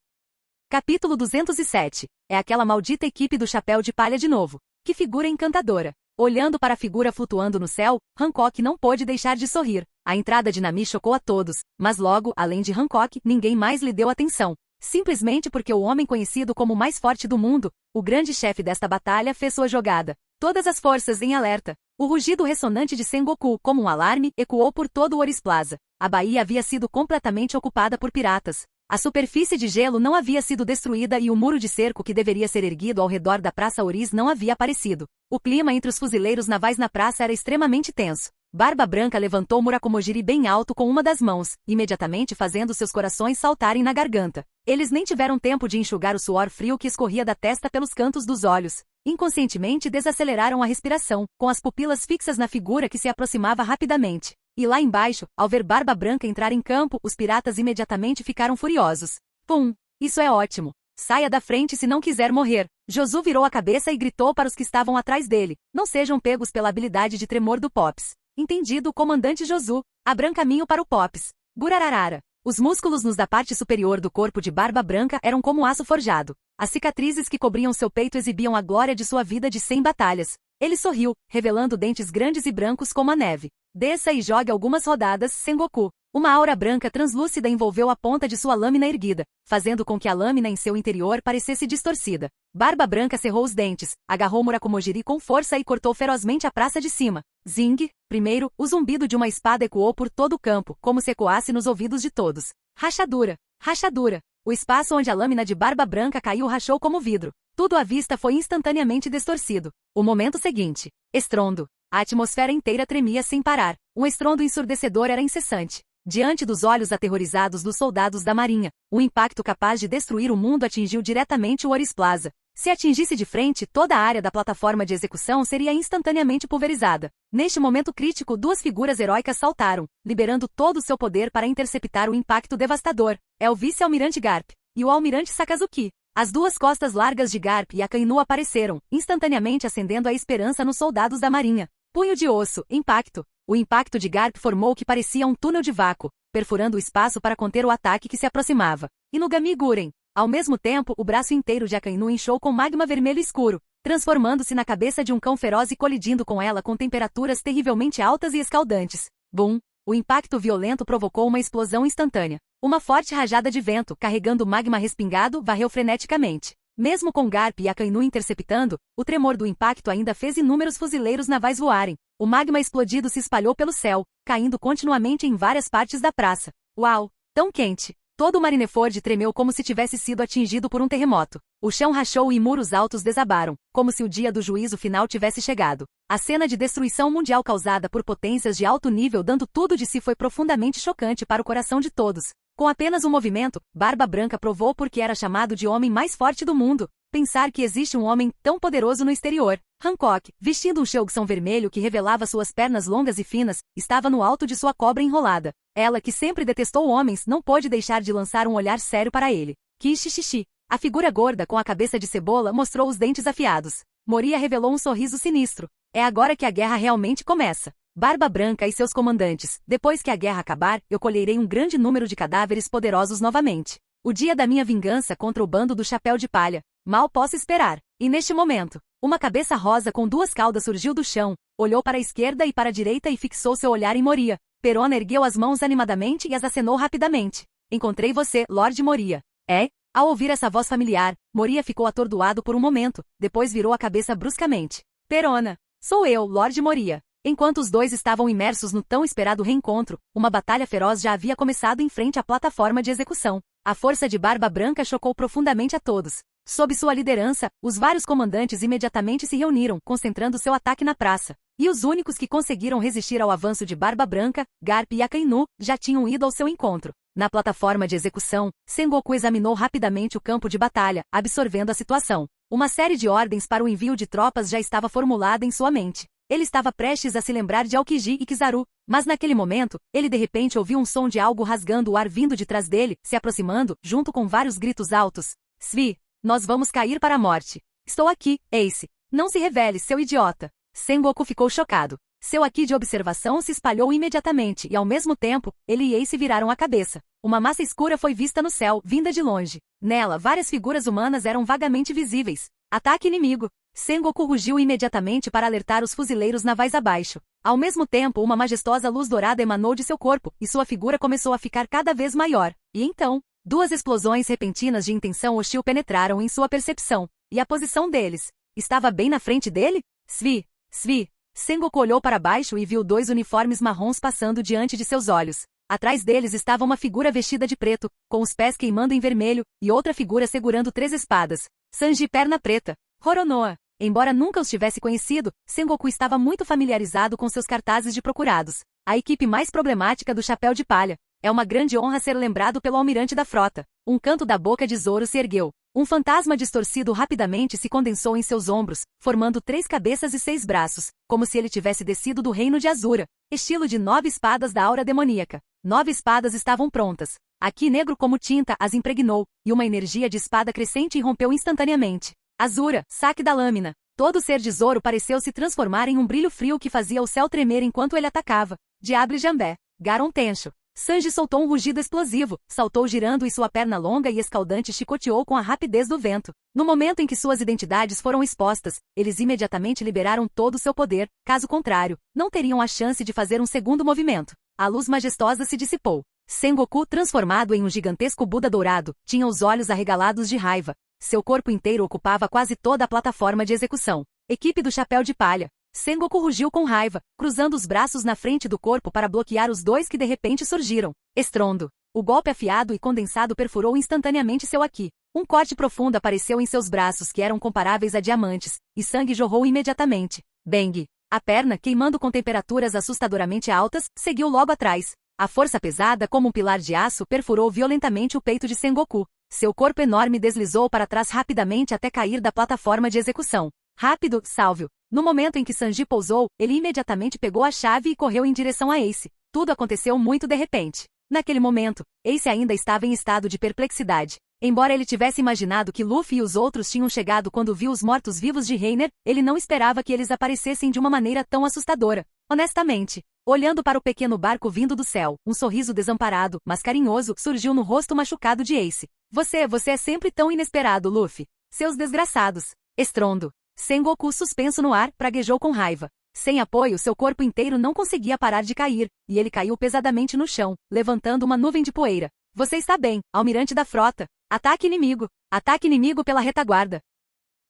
Capítulo 207. É aquela maldita equipe do chapéu de palha de novo. Que figura encantadora. Olhando para a figura flutuando no céu, Hancock não pôde deixar de sorrir. A entrada de Nami chocou a todos, mas logo, além de Hancock, ninguém mais lhe deu atenção. Simplesmente porque o homem conhecido como o mais forte do mundo, o grande chefe desta batalha, fez sua jogada. Todas as forças em alerta. O rugido ressonante de Sengoku, como um alarme, ecoou por todo o Oris Plaza. A baía havia sido completamente ocupada por piratas. A superfície de gelo não havia sido destruída e o muro de cerco que deveria ser erguido ao redor da Praça Oris não havia aparecido. O clima entre os fuzileiros navais na praça era extremamente tenso. Barba Branca levantou Murakumojiri bem alto com uma das mãos, imediatamente fazendo seus corações saltarem na garganta. Eles nem tiveram tempo de enxugar o suor frio que escorria da testa pelos cantos dos olhos. Inconscientemente desaceleraram a respiração, com as pupilas fixas na figura que se aproximava rapidamente. E lá embaixo, ao ver Barba Branca entrar em campo, os piratas imediatamente ficaram furiosos. Pum! Isso é ótimo! Saia da frente se não quiser morrer. Josu virou a cabeça e gritou para os que estavam atrás dele. Não sejam pegos pela habilidade de tremor do Pops. Entendido, comandante Josu. Abram caminho para o Pops. Gurararara. Os músculos nos da parte superior do corpo de Barba Branca eram como aço forjado. As cicatrizes que cobriam seu peito exibiam a glória de sua vida de 100 batalhas. Ele sorriu, revelando dentes grandes e brancos como a neve. Desça e jogue algumas rodadas, Sengoku. Uma aura branca translúcida envolveu a ponta de sua lâmina erguida, fazendo com que a lâmina em seu interior parecesse distorcida. Barba Branca cerrou os dentes, agarrou Murakumojiri com força e cortou ferozmente a praça de cima. Zing! Primeiro, o zumbido de uma espada ecoou por todo o campo, como se ecoasse nos ouvidos de todos. Rachadura! Rachadura! O espaço onde a lâmina de Barba Branca caiu rachou como vidro. Tudo à vista foi instantaneamente distorcido. O momento seguinte. Estrondo. A atmosfera inteira tremia sem parar. Um estrondo ensurdecedor era incessante. Diante dos olhos aterrorizados dos soldados da marinha, um impacto capaz de destruir o mundo atingiu diretamente o Oris Plaza. Se atingisse de frente, toda a área da plataforma de execução seria instantaneamente pulverizada. Neste momento crítico, duas figuras heróicas saltaram, liberando todo o seu poder para interceptar o impacto devastador. É o vice-almirante Garp e o almirante Sakazuki. As duas costas largas de Garp e Akainu apareceram, instantaneamente acendendo a esperança nos soldados da marinha. Punho de osso, impacto. O impacto de Garp formou o que parecia um túnel de vácuo, perfurando o espaço para conter o ataque que se aproximava. Inugami Guren. Ao mesmo tempo, o braço inteiro de Akainu inchou com magma vermelho escuro, transformando-se na cabeça de um cão feroz e colidindo com ela com temperaturas terrivelmente altas e escaldantes. Bum! O impacto violento provocou uma explosão instantânea. Uma forte rajada de vento, carregando magma respingado, varreu freneticamente. Mesmo com Garp e Akainu interceptando, o tremor do impacto ainda fez inúmeros fuzileiros navais voarem. O magma explodido se espalhou pelo céu, caindo continuamente em várias partes da praça. Uau! Tão quente! Todo o Marineford tremeu como se tivesse sido atingido por um terremoto. O chão rachou e muros altos desabaram, como se o dia do juízo final tivesse chegado. A cena de destruição mundial causada por potências de alto nível dando tudo de si foi profundamente chocante para o coração de todos. Com apenas um movimento, Barba Branca provou por que era chamado de homem mais forte do mundo. Pensar que existe um homem tão poderoso no exterior. Hancock, vestindo um Shogusan vermelho que revelava suas pernas longas e finas, estava no alto de sua cobra enrolada. Ela, que sempre detestou homens, não pôde deixar de lançar um olhar sério para ele. Kishishisi. A figura gorda com a cabeça de cebola mostrou os dentes afiados. Moria revelou um sorriso sinistro. É agora que a guerra realmente começa. Barba Branca e seus comandantes. Depois que a guerra acabar, eu colherei um grande número de cadáveres poderosos novamente. O dia da minha vingança contra o bando do Chapéu de Palha. Mal posso esperar. E neste momento, uma cabeça rosa com duas caudas surgiu do chão, olhou para a esquerda e para a direita e fixou seu olhar em Moria. Perona ergueu as mãos animadamente e as acenou rapidamente. Encontrei você, Lord Moria. É? Ao ouvir essa voz familiar, Moria ficou atordoado por um momento, depois virou a cabeça bruscamente. Perona. Sou eu, Lord Moria. Enquanto os dois estavam imersos no tão esperado reencontro, uma batalha feroz já havia começado em frente à plataforma de execução. A força de Barba Branca chocou profundamente a todos. Sob sua liderança, os vários comandantes imediatamente se reuniram, concentrando seu ataque na praça. E os únicos que conseguiram resistir ao avanço de Barba Branca, Garp e Akainu, já tinham ido ao seu encontro. Na plataforma de execução, Sengoku examinou rapidamente o campo de batalha, absorvendo a situação. Uma série de ordens para o envio de tropas já estava formulada em sua mente. Ele estava prestes a se lembrar de Aokiji e Kizaru, mas naquele momento, ele de repente ouviu um som de algo rasgando o ar vindo de trás dele, se aproximando, junto com vários gritos altos. Svi, nós vamos cair para a morte. Estou aqui, Ace. Não se revele, seu idiota. Sengoku ficou chocado. Seu haki de observação se espalhou imediatamente e ao mesmo tempo, ele e Ace viraram a cabeça. Uma massa escura foi vista no céu, vinda de longe. Nela, várias figuras humanas eram vagamente visíveis. Ataque inimigo. Sengoku rugiu imediatamente para alertar os fuzileiros navais abaixo. Ao mesmo tempo, uma majestosa luz dourada emanou de seu corpo, e sua figura começou a ficar cada vez maior. E então, duas explosões repentinas de intenção hostil penetraram em sua percepção. E a posição deles? Estava bem na frente dele? Svi. Sengoku olhou para baixo e viu dois uniformes marrons passando diante de seus olhos. Atrás deles estava uma figura vestida de preto, com os pés queimando em vermelho, e outra figura segurando 3 espadas. Sanji Perna Preta. Horonoa. Embora nunca os tivesse conhecido, Sengoku estava muito familiarizado com seus cartazes de procurados. A equipe mais problemática do Chapéu de Palha. É uma grande honra ser lembrado pelo almirante da frota. Um canto da boca de Zoro se ergueu. Um fantasma distorcido rapidamente se condensou em seus ombros, formando 3 cabeças e 6 braços, como se ele tivesse descido do reino de Azura, estilo de 9 espadas da aura demoníaca. 9 espadas estavam prontas. Aqui negro como tinta as impregnou, e uma energia de espada crescente irrompeu instantaneamente. Azura, saque da lâmina. Todo o ser de Zoro pareceu se transformar em um brilho frio que fazia o céu tremer enquanto ele atacava. Diable Jambé. Garon Tencho. Sanji soltou um rugido explosivo, saltou girando e sua perna longa e escaldante chicoteou com a rapidez do vento. No momento em que suas identidades foram expostas, eles imediatamente liberaram todo o seu poder, caso contrário, não teriam a chance de fazer um segundo movimento. A luz majestosa se dissipou. Sengoku, transformado em um gigantesco Buda dourado, tinha os olhos arregalados de raiva. Seu corpo inteiro ocupava quase toda a plataforma de execução. Equipe do Chapéu de Palha. Sengoku rugiu com raiva, cruzando os braços na frente do corpo para bloquear os dois que de repente surgiram. Estrondo. O golpe afiado e condensado perfurou instantaneamente seu haki. Um corte profundo apareceu em seus braços que eram comparáveis a diamantes, e sangue jorrou imediatamente. Bang! A perna, queimando com temperaturas assustadoramente altas, seguiu logo atrás. A força pesada, como um pilar de aço, perfurou violentamente o peito de Sengoku. Seu corpo enorme deslizou para trás rapidamente até cair da plataforma de execução. Rápido, Sálvio. No momento em que Sanji pousou, ele imediatamente pegou a chave e correu em direção a Ace. Tudo aconteceu muito de repente. Naquele momento, Ace ainda estava em estado de perplexidade. Embora ele tivesse imaginado que Luffy e os outros tinham chegado quando viu os mortos-vivos de Reiner, ele não esperava que eles aparecessem de uma maneira tão assustadora. Honestamente, olhando para o pequeno barco vindo do céu, um sorriso desamparado, mas carinhoso, surgiu no rosto machucado de Ace. Você é sempre tão inesperado, Luffy. Seus desgraçados. Estrondo. Sengoku, suspenso no ar, praguejou com raiva. Sem apoio, seu corpo inteiro não conseguia parar de cair, e ele caiu pesadamente no chão, levantando uma nuvem de poeira. Você está bem, almirante da frota. Ataque inimigo! Ataque inimigo pela retaguarda!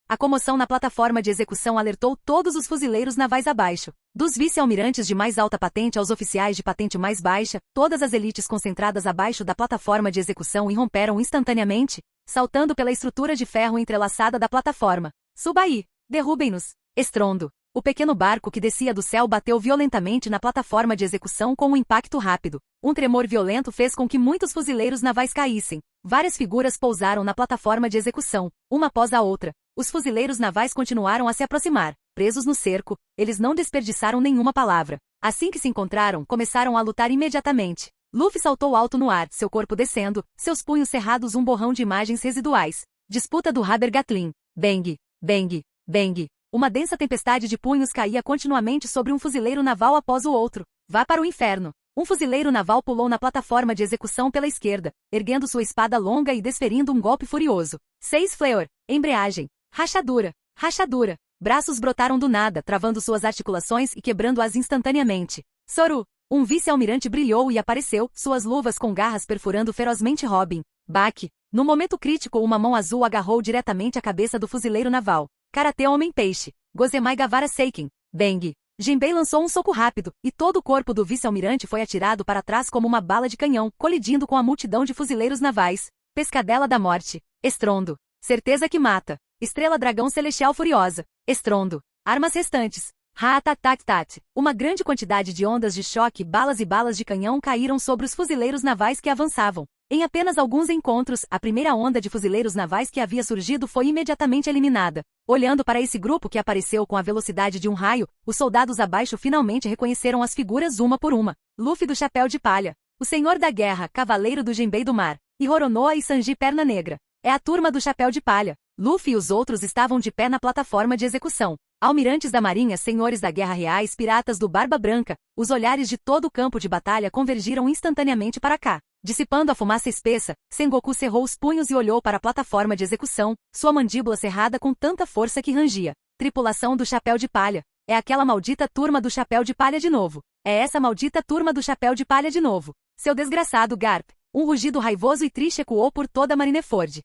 A comoção na plataforma de execução alertou todos os fuzileiros navais abaixo. Dos vice-almirantes de mais alta patente aos oficiais de patente mais baixa, todas as elites concentradas abaixo da plataforma de execução irromperam instantaneamente, saltando pela estrutura de ferro entrelaçada da plataforma. Suba aí! Derrubem-nos! Estrondo! O pequeno barco que descia do céu bateu violentamente na plataforma de execução com um impacto rápido. Um tremor violento fez com que muitos fuzileiros navais caíssem. Várias figuras pousaram na plataforma de execução, uma após a outra. Os fuzileiros navais continuaram a se aproximar. Presos no cerco, eles não desperdiçaram nenhuma palavra. Assim que se encontraram, começaram a lutar imediatamente. Luffy saltou alto no ar, seu corpo descendo, seus punhos cerrados um borrão de imagens residuais. Disputa do Haber Gatling. Bang, bang, bang. Uma densa tempestade de punhos caía continuamente sobre um fuzileiro naval após o outro. Vá para o inferno. Um fuzileiro naval pulou na plataforma de execução pela esquerda, erguendo sua espada longa e desferindo um golpe furioso. 6 Fleur. Embreagem. Rachadura. Rachadura. Braços brotaram do nada, travando suas articulações e quebrando-as instantaneamente. Soru. Um vice-almirante brilhou e apareceu, suas luvas com garras perfurando ferozmente Robin. Baque. No momento crítico, uma mão azul agarrou diretamente a cabeça do fuzileiro naval. Karate Homem-Peixe. Gozemai Gavara Seiken. Bang. Jinbei lançou um soco rápido, e todo o corpo do vice-almirante foi atirado para trás como uma bala de canhão, colidindo com a multidão de fuzileiros navais. Pescadela da Morte. Estrondo. Certeza que mata. Estrela Dragão Celestial Furiosa. Estrondo. Armas restantes. Ha-ta-ta-tat. Uma grande quantidade de ondas de choque, balas e balas de canhão caíram sobre os fuzileiros navais que avançavam. Em apenas alguns encontros, a primeira onda de fuzileiros navais que havia surgido foi imediatamente eliminada. Olhando para esse grupo que apareceu com a velocidade de um raio, os soldados abaixo finalmente reconheceram as figuras uma por uma. Luffy do Chapéu de Palha. O Senhor da Guerra, Cavaleiro do Jinbei do Mar. E Roronoa e Sanji Perna Negra. É a turma do Chapéu de Palha. Luffy e os outros estavam de pé na plataforma de execução. Almirantes da Marinha, senhores da Guerra Reais, piratas do Barba Branca, os olhares de todo o campo de batalha convergiram instantaneamente para cá. Dissipando a fumaça espessa, Sengoku cerrou os punhos e olhou para a plataforma de execução, sua mandíbula cerrada com tanta força que rangia. Tripulação do Chapéu de Palha. É aquela maldita turma do Chapéu de Palha de novo. É essa maldita turma do Chapéu de Palha de novo. Seu desgraçado Garp. Um rugido raivoso e triste ecoou por toda Marineford.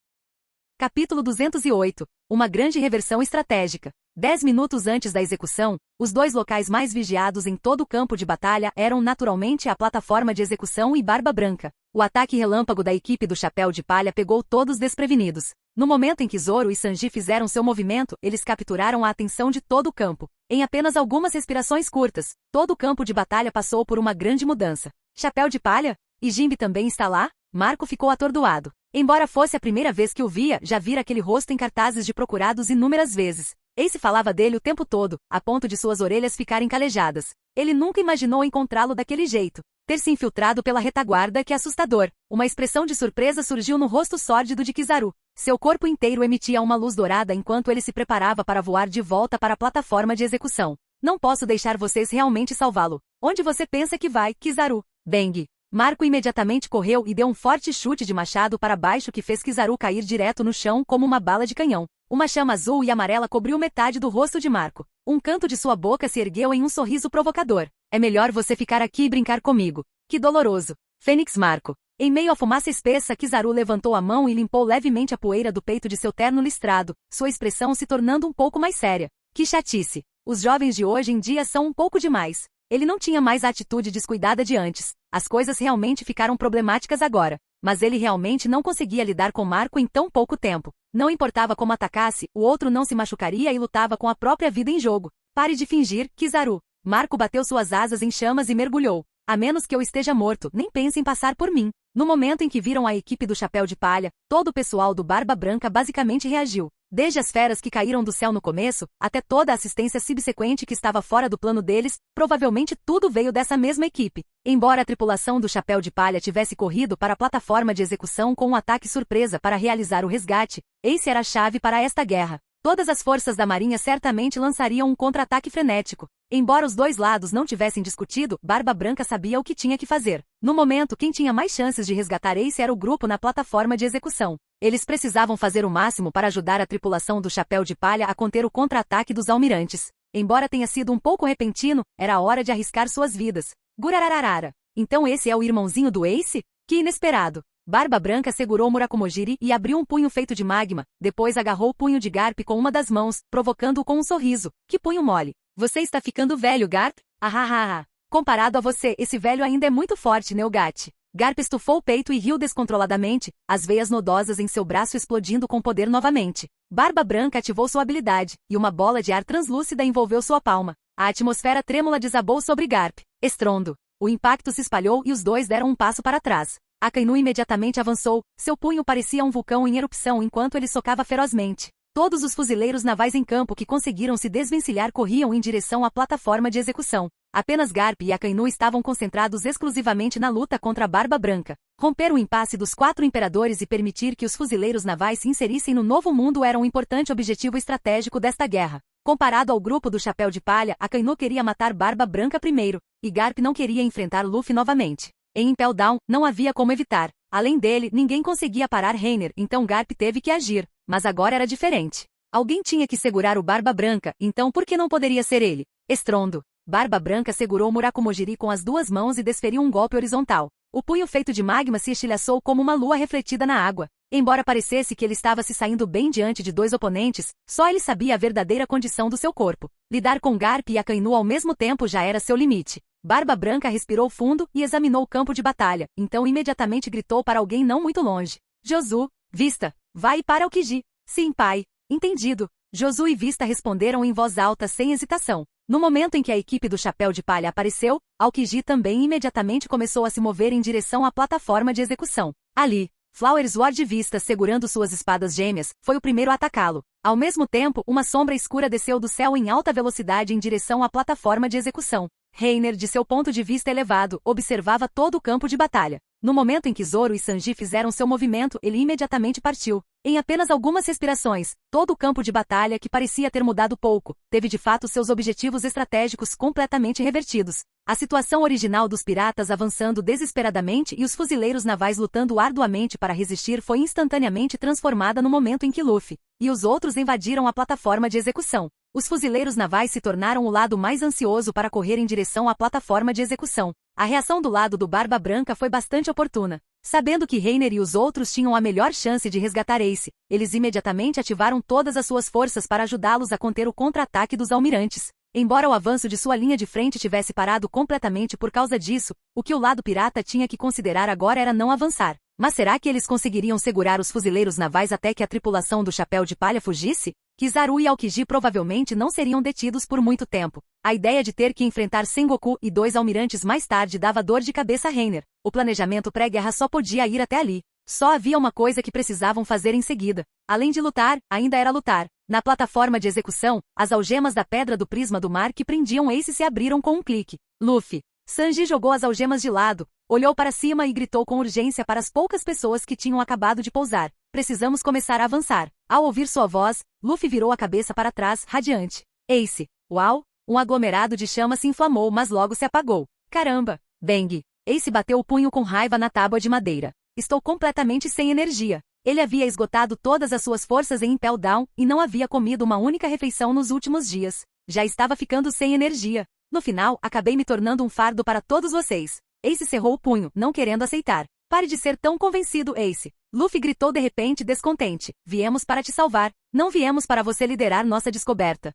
Capítulo 208. Uma grande reversão estratégica. 10 minutos antes da execução, os dois locais mais vigiados em todo o campo de batalha eram naturalmente a plataforma de execução e Barba Branca. O ataque relâmpago da equipe do Chapéu de Palha pegou todos desprevenidos. No momento em que Zoro e Sanji fizeram seu movimento, eles capturaram a atenção de todo o campo. Em apenas algumas respirações curtas, todo o campo de batalha passou por uma grande mudança. Chapéu de Palha? E Jinbe também está lá? Marco ficou atordoado. Embora fosse a primeira vez que o via, já vira aquele rosto em cartazes de procurados inúmeras vezes. Ace falava dele o tempo todo, a ponto de suas orelhas ficarem calejadas. Ele nunca imaginou encontrá-lo daquele jeito. Ter se infiltrado pela retaguarda, que assustador. Uma expressão de surpresa surgiu no rosto sórdido de Kizaru. Seu corpo inteiro emitia uma luz dourada enquanto ele se preparava para voar de volta para a plataforma de execução. Não posso deixar vocês realmente salvá-lo. Onde você pensa que vai, Kizaru? Bang! Marco imediatamente correu e deu um forte chute de machado para baixo que fez Kizaru cair direto no chão como uma bala de canhão. Uma chama azul e amarela cobriu metade do rosto de Marco. Um canto de sua boca se ergueu em um sorriso provocador. É melhor você ficar aqui e brincar comigo. Que doloroso. Fênix Marco. Em meio à fumaça espessa, Kizaru levantou a mão e limpou levemente a poeira do peito de seu terno listrado, sua expressão se tornando um pouco mais séria. Que chatice. Os jovens de hoje em dia são um pouco demais. Ele não tinha mais a atitude descuidada de antes. As coisas realmente ficaram problemáticas agora. Mas ele realmente não conseguia lidar com Marco em tão pouco tempo. Não importava como atacasse, o outro não se machucaria e lutava com a própria vida em jogo. Pare de fingir, Kizaru. Marco bateu suas asas em chamas e mergulhou. A menos que eu esteja morto, nem pense em passar por mim. No momento em que viram a equipe do Chapéu de Palha, todo o pessoal do Barba Branca basicamente reagiu. Desde as feras que caíram do céu no começo, até toda a assistência subsequente que estava fora do plano deles, provavelmente tudo veio dessa mesma equipe. Embora a tripulação do Chapéu de Palha tivesse corrido para a plataforma de execução com um ataque surpresa para realizar o resgate, Ace era a chave para esta guerra. Todas as forças da Marinha certamente lançariam um contra-ataque frenético. Embora os dois lados não tivessem discutido, Barba Branca sabia o que tinha que fazer. No momento, quem tinha mais chances de resgatar Ace era o grupo na plataforma de execução. Eles precisavam fazer o máximo para ajudar a tripulação do Chapéu de Palha a conter o contra-ataque dos almirantes. Embora tenha sido um pouco repentino, era a hora de arriscar suas vidas. Gurarararara. Então esse é o irmãozinho do Ace? Que inesperado. Barba Branca segurou Murakumojiri e abriu um punho feito de magma, depois agarrou o punho de Garp com uma das mãos, provocando-o com um sorriso. Que punho mole. Você está ficando velho, Garp? Ahahaha. Comparado a você, esse velho ainda é muito forte, Neugat. Garp estufou o peito e riu descontroladamente, as veias nodosas em seu braço explodindo com poder novamente. Barba Branca ativou sua habilidade, e uma bola de ar translúcida envolveu sua palma. A atmosfera trêmula desabou sobre Garp. Estrondo. O impacto se espalhou e os dois deram um passo para trás. Akainu imediatamente avançou, seu punho parecia um vulcão em erupção enquanto ele socava ferozmente. Todos os fuzileiros navais em campo que conseguiram se desvencilhar corriam em direção à plataforma de execução. Apenas Garp e Akainu estavam concentrados exclusivamente na luta contra a Barba Branca. Romper o impasse dos 4 imperadores e permitir que os fuzileiros navais se inserissem no novo mundo era um importante objetivo estratégico desta guerra. Comparado ao grupo do Chapéu de Palha, Akainu queria matar Barba Branca primeiro, e Garp não queria enfrentar Luffy novamente. Em Impel Down, não havia como evitar. Além dele, ninguém conseguia parar Reiner, então Garp teve que agir. Mas agora era diferente. Alguém tinha que segurar o Barba Branca, então por que não poderia ser ele? Estrondo. Barba Branca segurou Murakumojiri com as 2 mãos e desferiu um golpe horizontal. O punho feito de magma se estilhaçou como uma lua refletida na água. Embora parecesse que ele estava se saindo bem diante de 2 oponentes, só ele sabia a verdadeira condição do seu corpo. Lidar com Garp e Akainu ao mesmo tempo já era seu limite. Barba Branca respirou fundo e examinou o campo de batalha, então imediatamente gritou para alguém não muito longe. Josu, Vista, vai para o Kiji. Sim, pai. Entendido. Josu e Vista responderam em voz alta sem hesitação. No momento em que a equipe do Chapéu de Palha apareceu, Aokiji também imediatamente começou a se mover em direção à plataforma de execução. Ali, Flower Sword Vista, segurando suas espadas gêmeas, foi o primeiro a atacá-lo. Ao mesmo tempo, uma sombra escura desceu do céu em alta velocidade em direção à plataforma de execução. Reiner, de seu ponto de vista elevado, observava todo o campo de batalha. No momento em que Zoro e Sanji fizeram seu movimento, ele imediatamente partiu. Em apenas algumas respirações, todo o campo de batalha, que parecia ter mudado pouco, teve de fato seus objetivos estratégicos completamente revertidos. A situação original dos piratas avançando desesperadamente e os fuzileiros navais lutando arduamente para resistir foi instantaneamente transformada no momento em que Luffy e os outros invadiram a plataforma de execução. Os fuzileiros navais se tornaram o lado mais ansioso para correr em direção à plataforma de execução. A reação do lado do Barba Branca foi bastante oportuna. Sabendo que Reiner e os outros tinham a melhor chance de resgatar Ace, eles imediatamente ativaram todas as suas forças para ajudá-los a conter o contra-ataque dos almirantes. Embora o avanço de sua linha de frente tivesse parado completamente por causa disso, o que o lado pirata tinha que considerar agora era não avançar. Mas será que eles conseguiriam segurar os fuzileiros navais até que a tripulação do Chapéu de Palha fugisse? Kizaru e Aokiji provavelmente não seriam detidos por muito tempo. A ideia de ter que enfrentar Sengoku e 2 almirantes mais tarde dava dor de cabeça a Reiner. O planejamento pré-guerra só podia ir até ali. Só havia uma coisa que precisavam fazer em seguida. Além de lutar, ainda era lutar. Na plataforma de execução, as algemas da pedra do prisma do mar que prendiam Ace se abriram com um clique. Luffy. Sanji jogou as algemas de lado, olhou para cima e gritou com urgência para as poucas pessoas que tinham acabado de pousar. Precisamos começar a avançar. Ao ouvir sua voz, Luffy virou a cabeça para trás, radiante. Ace. Uau! Um aglomerado de chama se inflamou, mas logo se apagou. Caramba! Bang! Ace bateu o punho com raiva na tábua de madeira. Estou completamente sem energia. Ele havia esgotado todas as suas forças em Impel Down e não havia comido uma única refeição nos últimos dias. Já estava ficando sem energia. No final, acabei me tornando um fardo para todos vocês. Ace cerrou o punho, não querendo aceitar. Pare de ser tão convencido, Ace. Luffy gritou de repente descontente. Viemos para te salvar. Não viemos para você liderar nossa descoberta.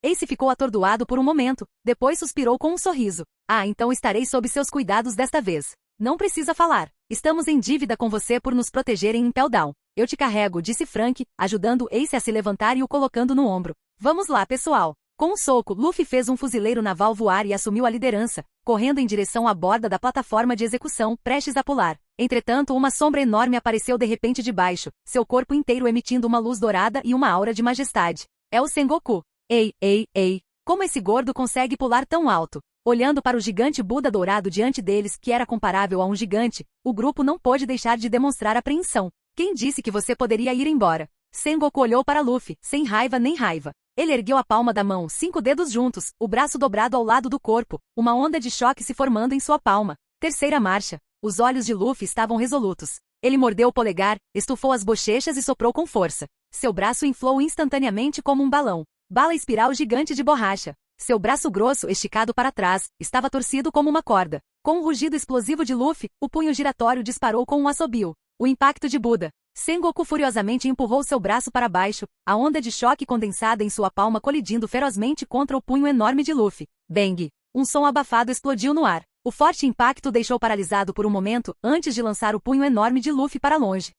Ace ficou atordoado por um momento, depois suspirou com um sorriso. Ah, então estarei sob seus cuidados desta vez. Não precisa falar. Estamos em dívida com você por nos proteger em Impel Down. Eu te carrego, disse Frank, ajudando Ace a se levantar e o colocando no ombro. Vamos lá, pessoal. Com um soco, Luffy fez um fuzileiro naval voar e assumiu a liderança, correndo em direção à borda da plataforma de execução, prestes a pular. Entretanto, uma sombra enorme apareceu de repente de baixo, seu corpo inteiro emitindo uma luz dourada e uma aura de majestade. É o Sengoku. Ei, ei, ei! Como esse gordo consegue pular tão alto? Olhando para o gigante Buda dourado diante deles, que era comparável a um gigante, o grupo não pôde deixar de demonstrar apreensão. Quem disse que você poderia ir embora? Sengoku olhou para Luffy, sem raiva nem raiva. Ele ergueu a palma da mão, 5 dedos juntos, o braço dobrado ao lado do corpo, uma onda de choque se formando em sua palma. Terceira marcha. Os olhos de Luffy estavam resolutos. Ele mordeu o polegar, estufou as bochechas e soprou com força. Seu braço inflou instantaneamente como um balão. Bala espiral gigante de borracha. Seu braço grosso, esticado para trás, estava torcido como uma corda. Com um rugido explosivo de Luffy, o punho giratório disparou com um assobio. O impacto de Buda. Sengoku furiosamente empurrou seu braço para baixo, a onda de choque condensada em sua palma colidindo ferozmente contra o punho enorme de Luffy. Bang! Um som abafado explodiu no ar. O forte impacto o deixou paralisado por um momento, antes de lançar o punho enorme de Luffy para longe.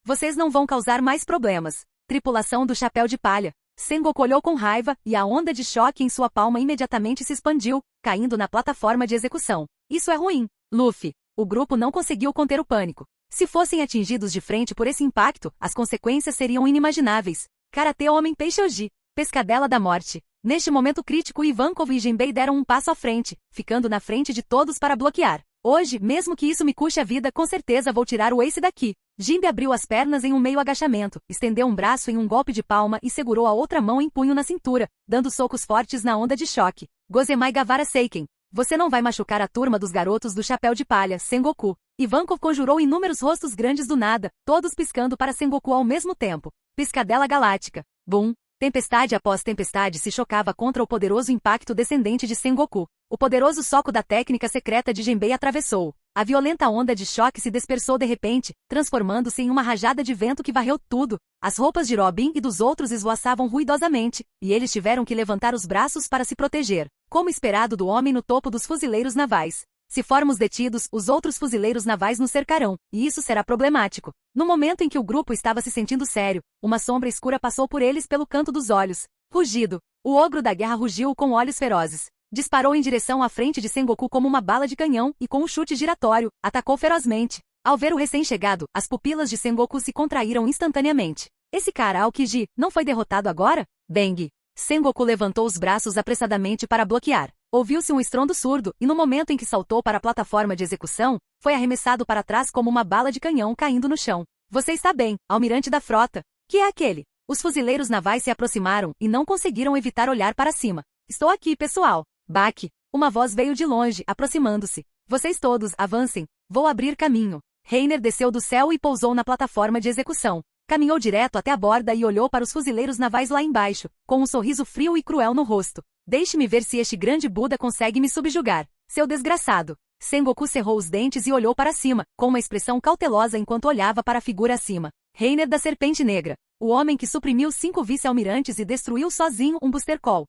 Vocês não vão causar mais problemas. Tripulação do Chapéu de Palha. Sengoku olhou com raiva, e a onda de choque em sua palma imediatamente se expandiu, caindo na plataforma de execução. Isso é ruim. Luffy. O grupo não conseguiu conter o pânico. Se fossem atingidos de frente por esse impacto, as consequências seriam inimagináveis. Karate Homem Peixe Oji. Pescadela da Morte. Neste momento crítico, Ivankov e Jinbei deram um passo à frente, ficando na frente de todos para bloquear. Hoje, mesmo que isso me custe a vida, com certeza vou tirar o Ace daqui. Jinbe abriu as pernas em um meio agachamento, estendeu um braço em um golpe de palma e segurou a outra mão em punho na cintura, dando socos fortes na onda de choque. Gozemai Gavara Seiken. Você não vai machucar a turma dos garotos do Chapéu de Palha, Sengoku. Ivankov conjurou inúmeros rostos grandes do nada, todos piscando para Sengoku ao mesmo tempo. Piscadela galáctica. Bum! Tempestade após tempestade se chocava contra o poderoso impacto descendente de Sengoku. O poderoso soco da técnica secreta de Jinbei atravessou. A violenta onda de choque se dispersou de repente, transformando-se em uma rajada de vento que varreu tudo. As roupas de Robin e dos outros esvoaçavam ruidosamente, e eles tiveram que levantar os braços para se proteger, como esperado do homem no topo dos fuzileiros navais. Se formos detidos, os outros fuzileiros navais nos cercarão, e isso será problemático. No momento em que o grupo estava se sentindo sério, uma sombra escura passou por eles pelo canto dos olhos. Rugido. O ogro da guerra rugiu com olhos ferozes. Disparou em direção à frente de Sengoku como uma bala de canhão, e com um chute giratório, atacou ferozmente. Ao ver o recém-chegado, as pupilas de Sengoku se contraíram instantaneamente. Esse cara Aokiji não foi derrotado agora? Bang! Sengoku levantou os braços apressadamente para bloquear. Ouviu-se um estrondo surdo, e no momento em que saltou para a plataforma de execução, foi arremessado para trás como uma bala de canhão caindo no chão. Você está bem, almirante da frota. Que é aquele? Os fuzileiros navais se aproximaram, e não conseguiram evitar olhar para cima. Estou aqui, pessoal. Baque. Uma voz veio de longe, aproximando-se. Vocês todos, avancem. Vou abrir caminho. Reiner desceu do céu e pousou na plataforma de execução. Caminhou direto até a borda e olhou para os fuzileiros navais lá embaixo, com um sorriso frio e cruel no rosto. Deixe-me ver se este grande Buda consegue me subjugar. Seu desgraçado. Sengoku cerrou os dentes e olhou para cima, com uma expressão cautelosa enquanto olhava para a figura acima. Reiner da Serpente Negra. O homem que suprimiu 5 vice-almirantes e destruiu sozinho um Booster Call.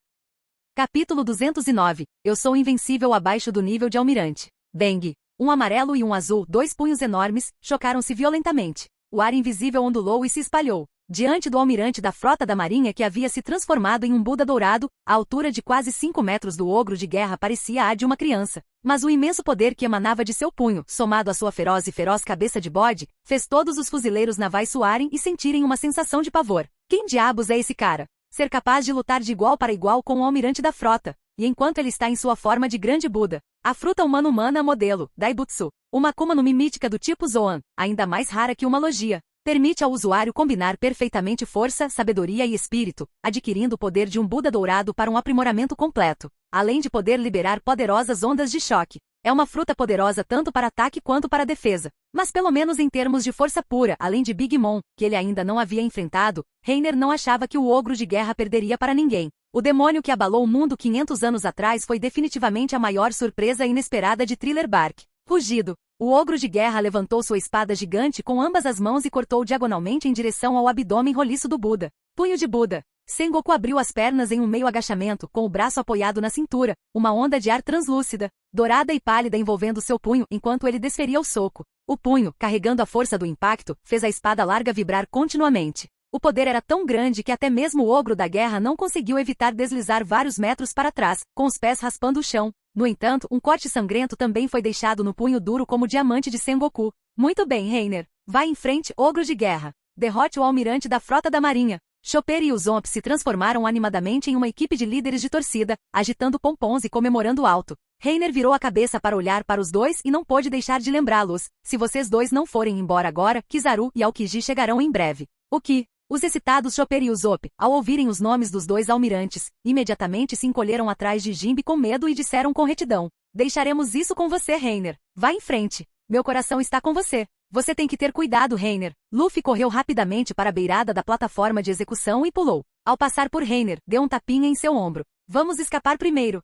Capítulo 209. Eu sou invencível abaixo do nível de almirante. Bang! Um amarelo e um azul, 2 punhos enormes, chocaram-se violentamente. O ar invisível ondulou e se espalhou. Diante do almirante da frota da marinha que havia se transformado em um Buda dourado, a altura de quase 5 metros do ogro de guerra parecia a de uma criança. Mas o imenso poder que emanava de seu punho, somado à sua feroz cabeça de bode, fez todos os fuzileiros navais suarem e sentirem uma sensação de pavor. Quem diabos é esse cara? Ser capaz de lutar de igual para igual com o almirante da frota. E enquanto ele está em sua forma de grande Buda. A fruta humana modelo, Daibutsu. Uma Akuma no Mi mítica do tipo Zoan, ainda mais rara que uma logia. Permite ao usuário combinar perfeitamente força, sabedoria e espírito, adquirindo o poder de um Buda dourado para um aprimoramento completo, além de poder liberar poderosas ondas de choque. É uma fruta poderosa tanto para ataque quanto para defesa. Mas pelo menos em termos de força pura, além de Big Mom, que ele ainda não havia enfrentado, Reiner não achava que o ogro de guerra perderia para ninguém. O demônio que abalou o mundo 500 anos atrás foi definitivamente a maior surpresa inesperada de Thriller Bark. Rugido. O ogro de guerra levantou sua espada gigante com ambas as mãos e cortou diagonalmente em direção ao abdômen roliço do Buda. Punho de Buda. Sengoku abriu as pernas em um meio agachamento, com o braço apoiado na cintura, uma onda de ar translúcida, dourada e pálida envolvendo seu punho enquanto ele desferia o soco. O punho, carregando a força do impacto, fez a espada larga vibrar continuamente. O poder era tão grande que até mesmo o ogro da guerra não conseguiu evitar deslizar vários metros para trás, com os pés raspando o chão. No entanto, um corte sangrento também foi deixado no punho duro como diamante de Sengoku. Muito bem, Reiner. Vá em frente, ogro de guerra. Derrote o almirante da frota da marinha. Chopper e Usopp se transformaram animadamente em uma equipe de líderes de torcida, agitando pompons e comemorando alto. Reiner virou a cabeça para olhar para os dois e não pôde deixar de lembrá-los. Se vocês dois não forem embora agora, Kizaru e Aokiji chegarão em breve. O que? Os excitados Chopper e Usopp, ao ouvirem os nomes dos dois almirantes, imediatamente se encolheram atrás de Jinbe com medo e disseram com retidão: deixaremos isso com você, Reiner. Vá em frente. Meu coração está com você. Você tem que ter cuidado, Reiner. Luffy correu rapidamente para a beirada da plataforma de execução e pulou. Ao passar por Reiner, deu um tapinha em seu ombro. Vamos escapar primeiro.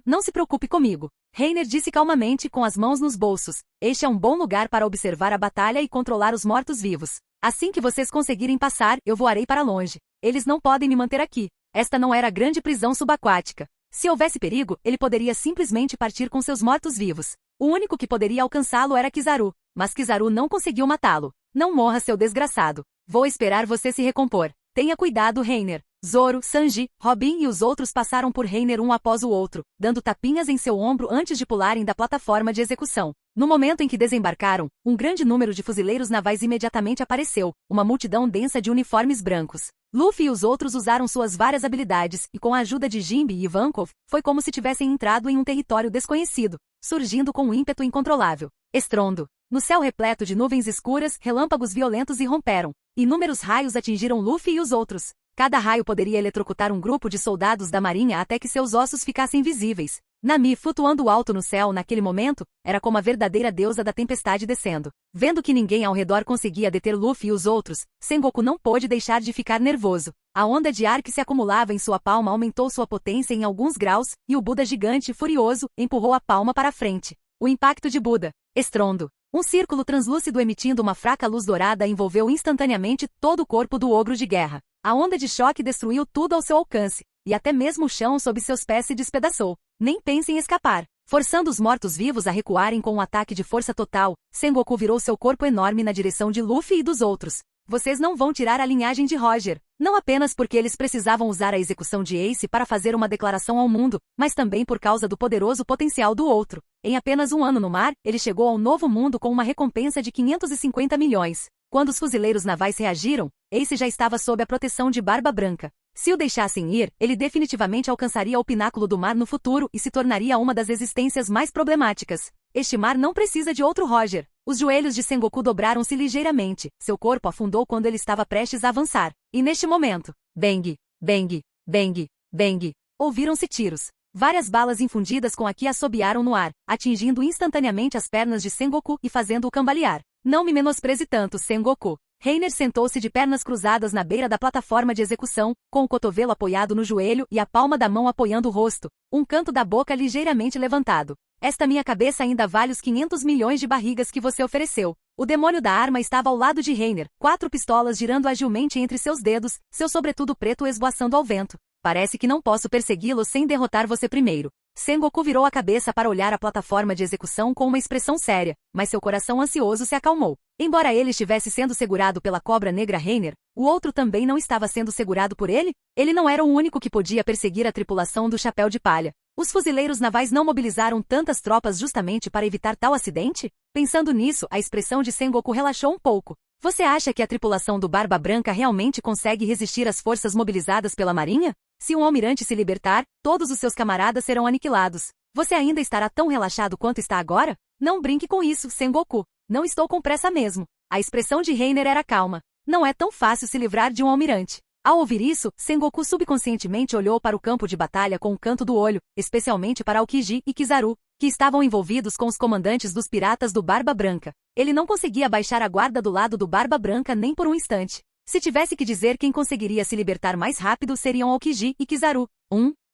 Não se preocupe comigo. Reiner disse calmamente com as mãos nos bolsos. Este é um bom lugar para observar a batalha e controlar os mortos-vivos. Assim que vocês conseguirem passar, eu voarei para longe. Eles não podem me manter aqui. Esta não era a grande prisão subaquática. Se houvesse perigo, ele poderia simplesmente partir com seus mortos-vivos. O único que poderia alcançá-lo era Kizaru, mas Kizaru não conseguiu matá-lo. Não morra, seu desgraçado. Vou esperar você se recompor. Tenha cuidado, Reiner. Zoro, Sanji, Robin e os outros passaram por Reiner um após o outro, dando tapinhas em seu ombro antes de pularem da plataforma de execução. No momento em que desembarcaram, um grande número de fuzileiros navais imediatamente apareceu, uma multidão densa de uniformes brancos. Luffy e os outros usaram suas várias habilidades, e com a ajuda de Jinbe e Ivankov, foi como se tivessem entrado em um território desconhecido, surgindo com um ímpeto incontrolável. Estrondo. No céu repleto de nuvens escuras, relâmpagos violentos irromperam. Inúmeros raios atingiram Luffy e os outros. Cada raio poderia eletrocutar um grupo de soldados da marinha até que seus ossos ficassem visíveis. Nami, flutuando alto no céu naquele momento, era como a verdadeira deusa da tempestade descendo. Vendo que ninguém ao redor conseguia deter Luffy e os outros, Sengoku não pôde deixar de ficar nervoso. A onda de ar que se acumulava em sua palma aumentou sua potência em alguns graus, e o Buda gigante, furioso, empurrou a palma para a frente. O impacto de Buda. Estrondo. Um círculo translúcido emitindo uma fraca luz dourada envolveu instantaneamente todo o corpo do ogro de guerra. A onda de choque destruiu tudo ao seu alcance, e até mesmo o chão sob seus pés se despedaçou. Nem pense em escapar. Forçando os mortos-vivos a recuarem com um ataque de força total, Sengoku virou seu corpo enorme na direção de Luffy e dos outros. Vocês não vão tirar a linhagem de Roger. Não apenas porque eles precisavam usar a execução de Ace para fazer uma declaração ao mundo, mas também por causa do poderoso potencial do outro. Em apenas um ano no mar, ele chegou ao novo mundo com uma recompensa de 550 milhões. Quando os fuzileiros navais reagiram, Ace já estava sob a proteção de Barba Branca. Se o deixassem ir, ele definitivamente alcançaria o pináculo do mar no futuro e se tornaria uma das existências mais problemáticas. Este mar não precisa de outro Roger. Os joelhos de Sengoku dobraram-se ligeiramente, seu corpo afundou quando ele estava prestes a avançar. E neste momento, bang, bang, bang, bang, ouviram-se tiros. Várias balas infundidas com a ki assobiaram no ar, atingindo instantaneamente as pernas de Sengoku e fazendo-o cambalear. Não me menospreze tanto, Sengoku. Reiner sentou-se de pernas cruzadas na beira da plataforma de execução, com o cotovelo apoiado no joelho e a palma da mão apoiando o rosto, um canto da boca ligeiramente levantado. Esta minha cabeça ainda vale os 500 milhões de barrigas que você ofereceu. O demônio da arma estava ao lado de Reiner, 4 pistolas girando agilmente entre seus dedos, seu sobretudo preto esvoaçando ao vento. Parece que não posso persegui-lo sem derrotar você primeiro. Sengoku virou a cabeça para olhar a plataforma de execução com uma expressão séria, mas seu coração ansioso se acalmou. Embora ele estivesse sendo segurado pela cobra negra Reiner, o outro também não estava sendo segurado por ele? Ele não era o único que podia perseguir a tripulação do Chapéu de Palha. Os fuzileiros navais não mobilizaram tantas tropas justamente para evitar tal acidente? Pensando nisso, a expressão de Sengoku relaxou um pouco. Você acha que a tripulação do Barba Branca realmente consegue resistir às forças mobilizadas pela marinha? Se um almirante se libertar, todos os seus camaradas serão aniquilados. Você ainda estará tão relaxado quanto está agora? Não brinque com isso, Sengoku. Não estou com pressa mesmo. A expressão de Reiner era calma. Não é tão fácil se livrar de um almirante. Ao ouvir isso, Sengoku subconscientemente olhou para o campo de batalha com um canto do olho, especialmente para Aokiji e Kizaru, que estavam envolvidos com os comandantes dos piratas do Barba Branca. Ele não conseguia baixar a guarda do lado do Barba Branca nem por um instante. Se tivesse que dizer quem conseguiria se libertar mais rápido seriam Aokiji e Kizaru.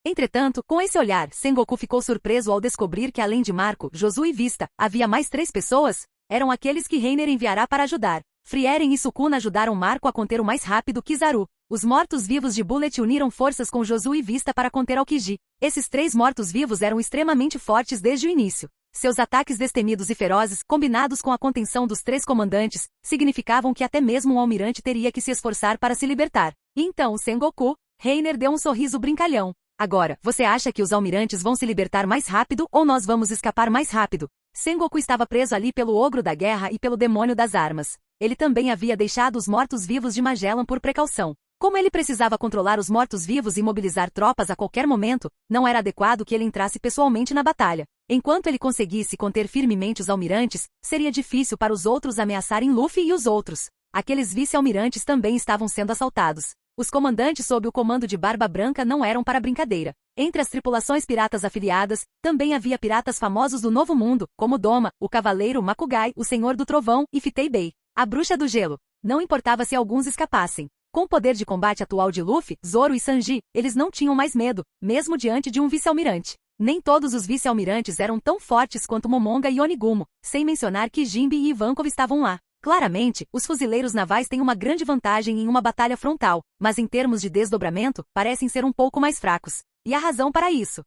Entretanto, com esse olhar, Sengoku ficou surpreso ao descobrir que além de Marco, Josué e Vista, havia mais 3 pessoas. Eram aqueles que Reiner enviará para ajudar. Frieren e Sukuna ajudaram Marco a conter o mais rápido Kizaru. Os mortos-vivos de Bullet uniram forças com Josué e Vista para conter Aokiji. Esses 3 mortos-vivos eram extremamente fortes desde o início. Seus ataques destemidos e ferozes, combinados com a contenção dos 3 comandantes, significavam que até mesmo um almirante teria que se esforçar para se libertar. E então, Sengoku, Reiner deu um sorriso brincalhão. Agora, você acha que os almirantes vão se libertar mais rápido ou nós vamos escapar mais rápido? Sengoku estava preso ali pelo ogro da guerra e pelo demônio das armas. Ele também havia deixado os mortos-vivos de Magellan por precaução. Como ele precisava controlar os mortos-vivos e mobilizar tropas a qualquer momento, não era adequado que ele entrasse pessoalmente na batalha. Enquanto ele conseguisse conter firmemente os almirantes, seria difícil para os outros ameaçarem Luffy e os outros. Aqueles vice-almirantes também estavam sendo assaltados. Os comandantes sob o comando de Barba Branca não eram para brincadeira. Entre as tripulações piratas afiliadas, também havia piratas famosos do Novo Mundo, como Doma, o Cavaleiro Makugai, o Senhor do Trovão e Fitei Bey, a Bruxa do Gelo. Não importava se alguns escapassem. Com o poder de combate atual de Luffy, Zoro e Sanji, eles não tinham mais medo, mesmo diante de um vice-almirante. Nem todos os vice-almirantes eram tão fortes quanto Momonga e Onigumo, sem mencionar que Jinbe e Ivankov estavam lá. Claramente, os fuzileiros navais têm uma grande vantagem em uma batalha frontal, mas em termos de desdobramento, parecem ser um pouco mais fracos. E há razão para isso.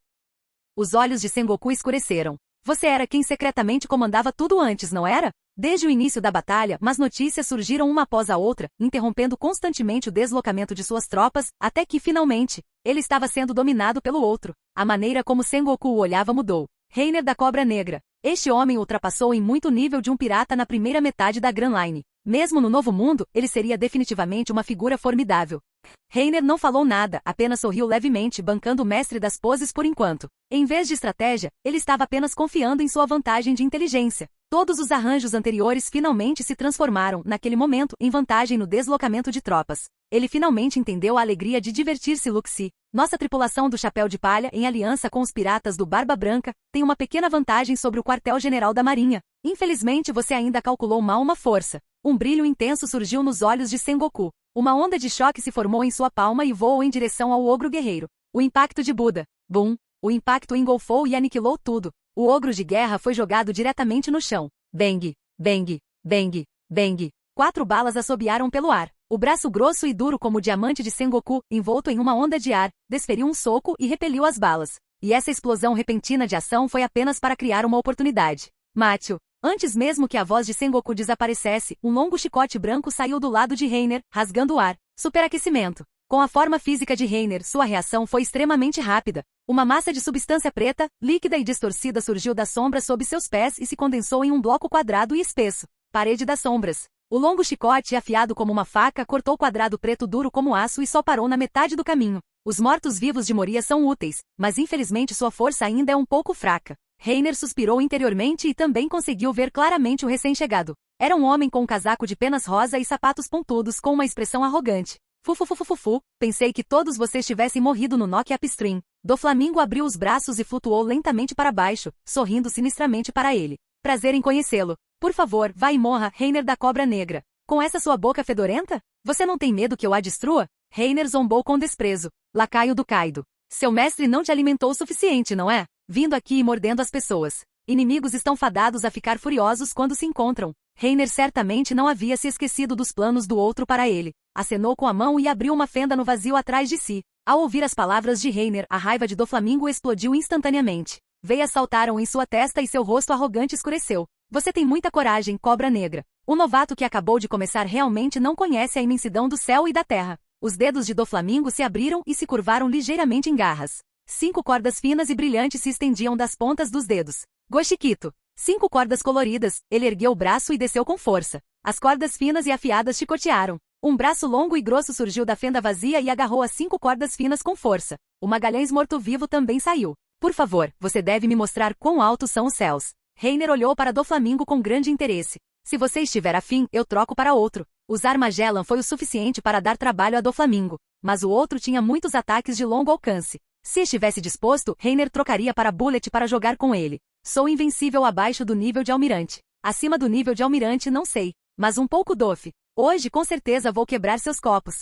Os olhos de Sengoku escureceram. Você era quem secretamente comandava tudo antes, não era? Desde o início da batalha, mas notícias surgiram uma após a outra, interrompendo constantemente o deslocamento de suas tropas, até que, finalmente, ele estava sendo dominado pelo outro. A maneira como Sengoku o olhava mudou. Reiner da Cobra Negra. Este homem ultrapassou em muito nível de um pirata na primeira metade da Grand Line. Mesmo no Novo Mundo, ele seria definitivamente uma figura formidável. Reiner não falou nada, apenas sorriu levemente, bancando o mestre das poses por enquanto. Em vez de estratégia, ele estava apenas confiando em sua vantagem de inteligência. Todos os arranjos anteriores finalmente se transformaram, naquele momento, em vantagem no deslocamento de tropas. Ele finalmente entendeu a alegria de divertir-se Luxi. Nossa tripulação do Chapéu de Palha, em aliança com os piratas do Barba Branca, tem uma pequena vantagem sobre o quartel-general da Marinha. Infelizmente você ainda calculou mal uma força. Um brilho intenso surgiu nos olhos de Sengoku. Uma onda de choque se formou em sua palma e voou em direção ao ogro guerreiro. O impacto de Buda. Bum! O impacto engolfou e aniquilou tudo. O ogro de guerra foi jogado diretamente no chão. Bang! Bang! Bang! Bang! 4 balas assobiaram pelo ar. O braço grosso e duro como o diamante de Sengoku, envolto em uma onda de ar, desferiu um soco e repeliu as balas. E essa explosão repentina de ação foi apenas para criar uma oportunidade. Mate-o! Antes mesmo que a voz de Sengoku desaparecesse, um longo chicote branco saiu do lado de Reiner, rasgando o ar. Superaquecimento. Com a forma física de Reiner, sua reação foi extremamente rápida. Uma massa de substância preta, líquida e distorcida surgiu das sombras sob seus pés e se condensou em um bloco quadrado e espesso. Parede das sombras. O longo chicote, afiado como uma faca, cortou o quadrado preto duro como aço e só parou na metade do caminho. Os mortos-vivos de Moria são úteis, mas infelizmente sua força ainda é um pouco fraca. Reiner suspirou interiormente e também conseguiu ver claramente o recém-chegado. Era um homem com um casaco de penas rosa e sapatos pontudos com uma expressão arrogante. Fufufufufufu, pensei que todos vocês tivessem morrido no Nokia Upstream. Doflamingo abriu os braços e flutuou lentamente para baixo, sorrindo sinistramente para ele. Prazer em conhecê-lo. Por favor, vá e morra, Reiner da Cobra Negra. Com essa sua boca fedorenta? Você não tem medo que eu a destrua? Reiner zombou com desprezo. Lacaio do Kaido. Seu mestre não te alimentou o suficiente, não é? Vindo aqui e mordendo as pessoas. Inimigos estão fadados a ficar furiosos quando se encontram. Reiner certamente não havia se esquecido dos planos do outro para ele. Acenou com a mão e abriu uma fenda no vazio atrás de si. Ao ouvir as palavras de Reiner, a raiva de Doflamingo explodiu instantaneamente. Veias saltaram em sua testa e seu rosto arrogante escureceu. Você tem muita coragem, Cobra Negra. O novato que acabou de começar realmente não conhece a imensidão do céu e da terra. Os dedos de Doflamingo se abriram e se curvaram ligeiramente em garras. 5 cordas finas e brilhantes se estendiam das pontas dos dedos. Goshikito. 5 cordas coloridas, ele ergueu o braço e desceu com força. As cordas finas e afiadas chicotearam. Um braço longo e grosso surgiu da fenda vazia e agarrou as 5 cordas finas com força. O Magalhães morto-vivo também saiu. Por favor, você deve me mostrar quão altos são os céus. Reiner olhou para Doflamingo com grande interesse. Se você estiver afim, eu troco para outro. Usar Magellan foi o suficiente para dar trabalho a Doflamingo, mas o outro tinha muitos ataques de longo alcance. Se estivesse disposto, Reiner trocaria para Bullet para jogar com ele. Sou invencível abaixo do nível de almirante. Acima do nível de almirante não sei, mas um pouco dofe. Hoje com certeza vou quebrar seus copos.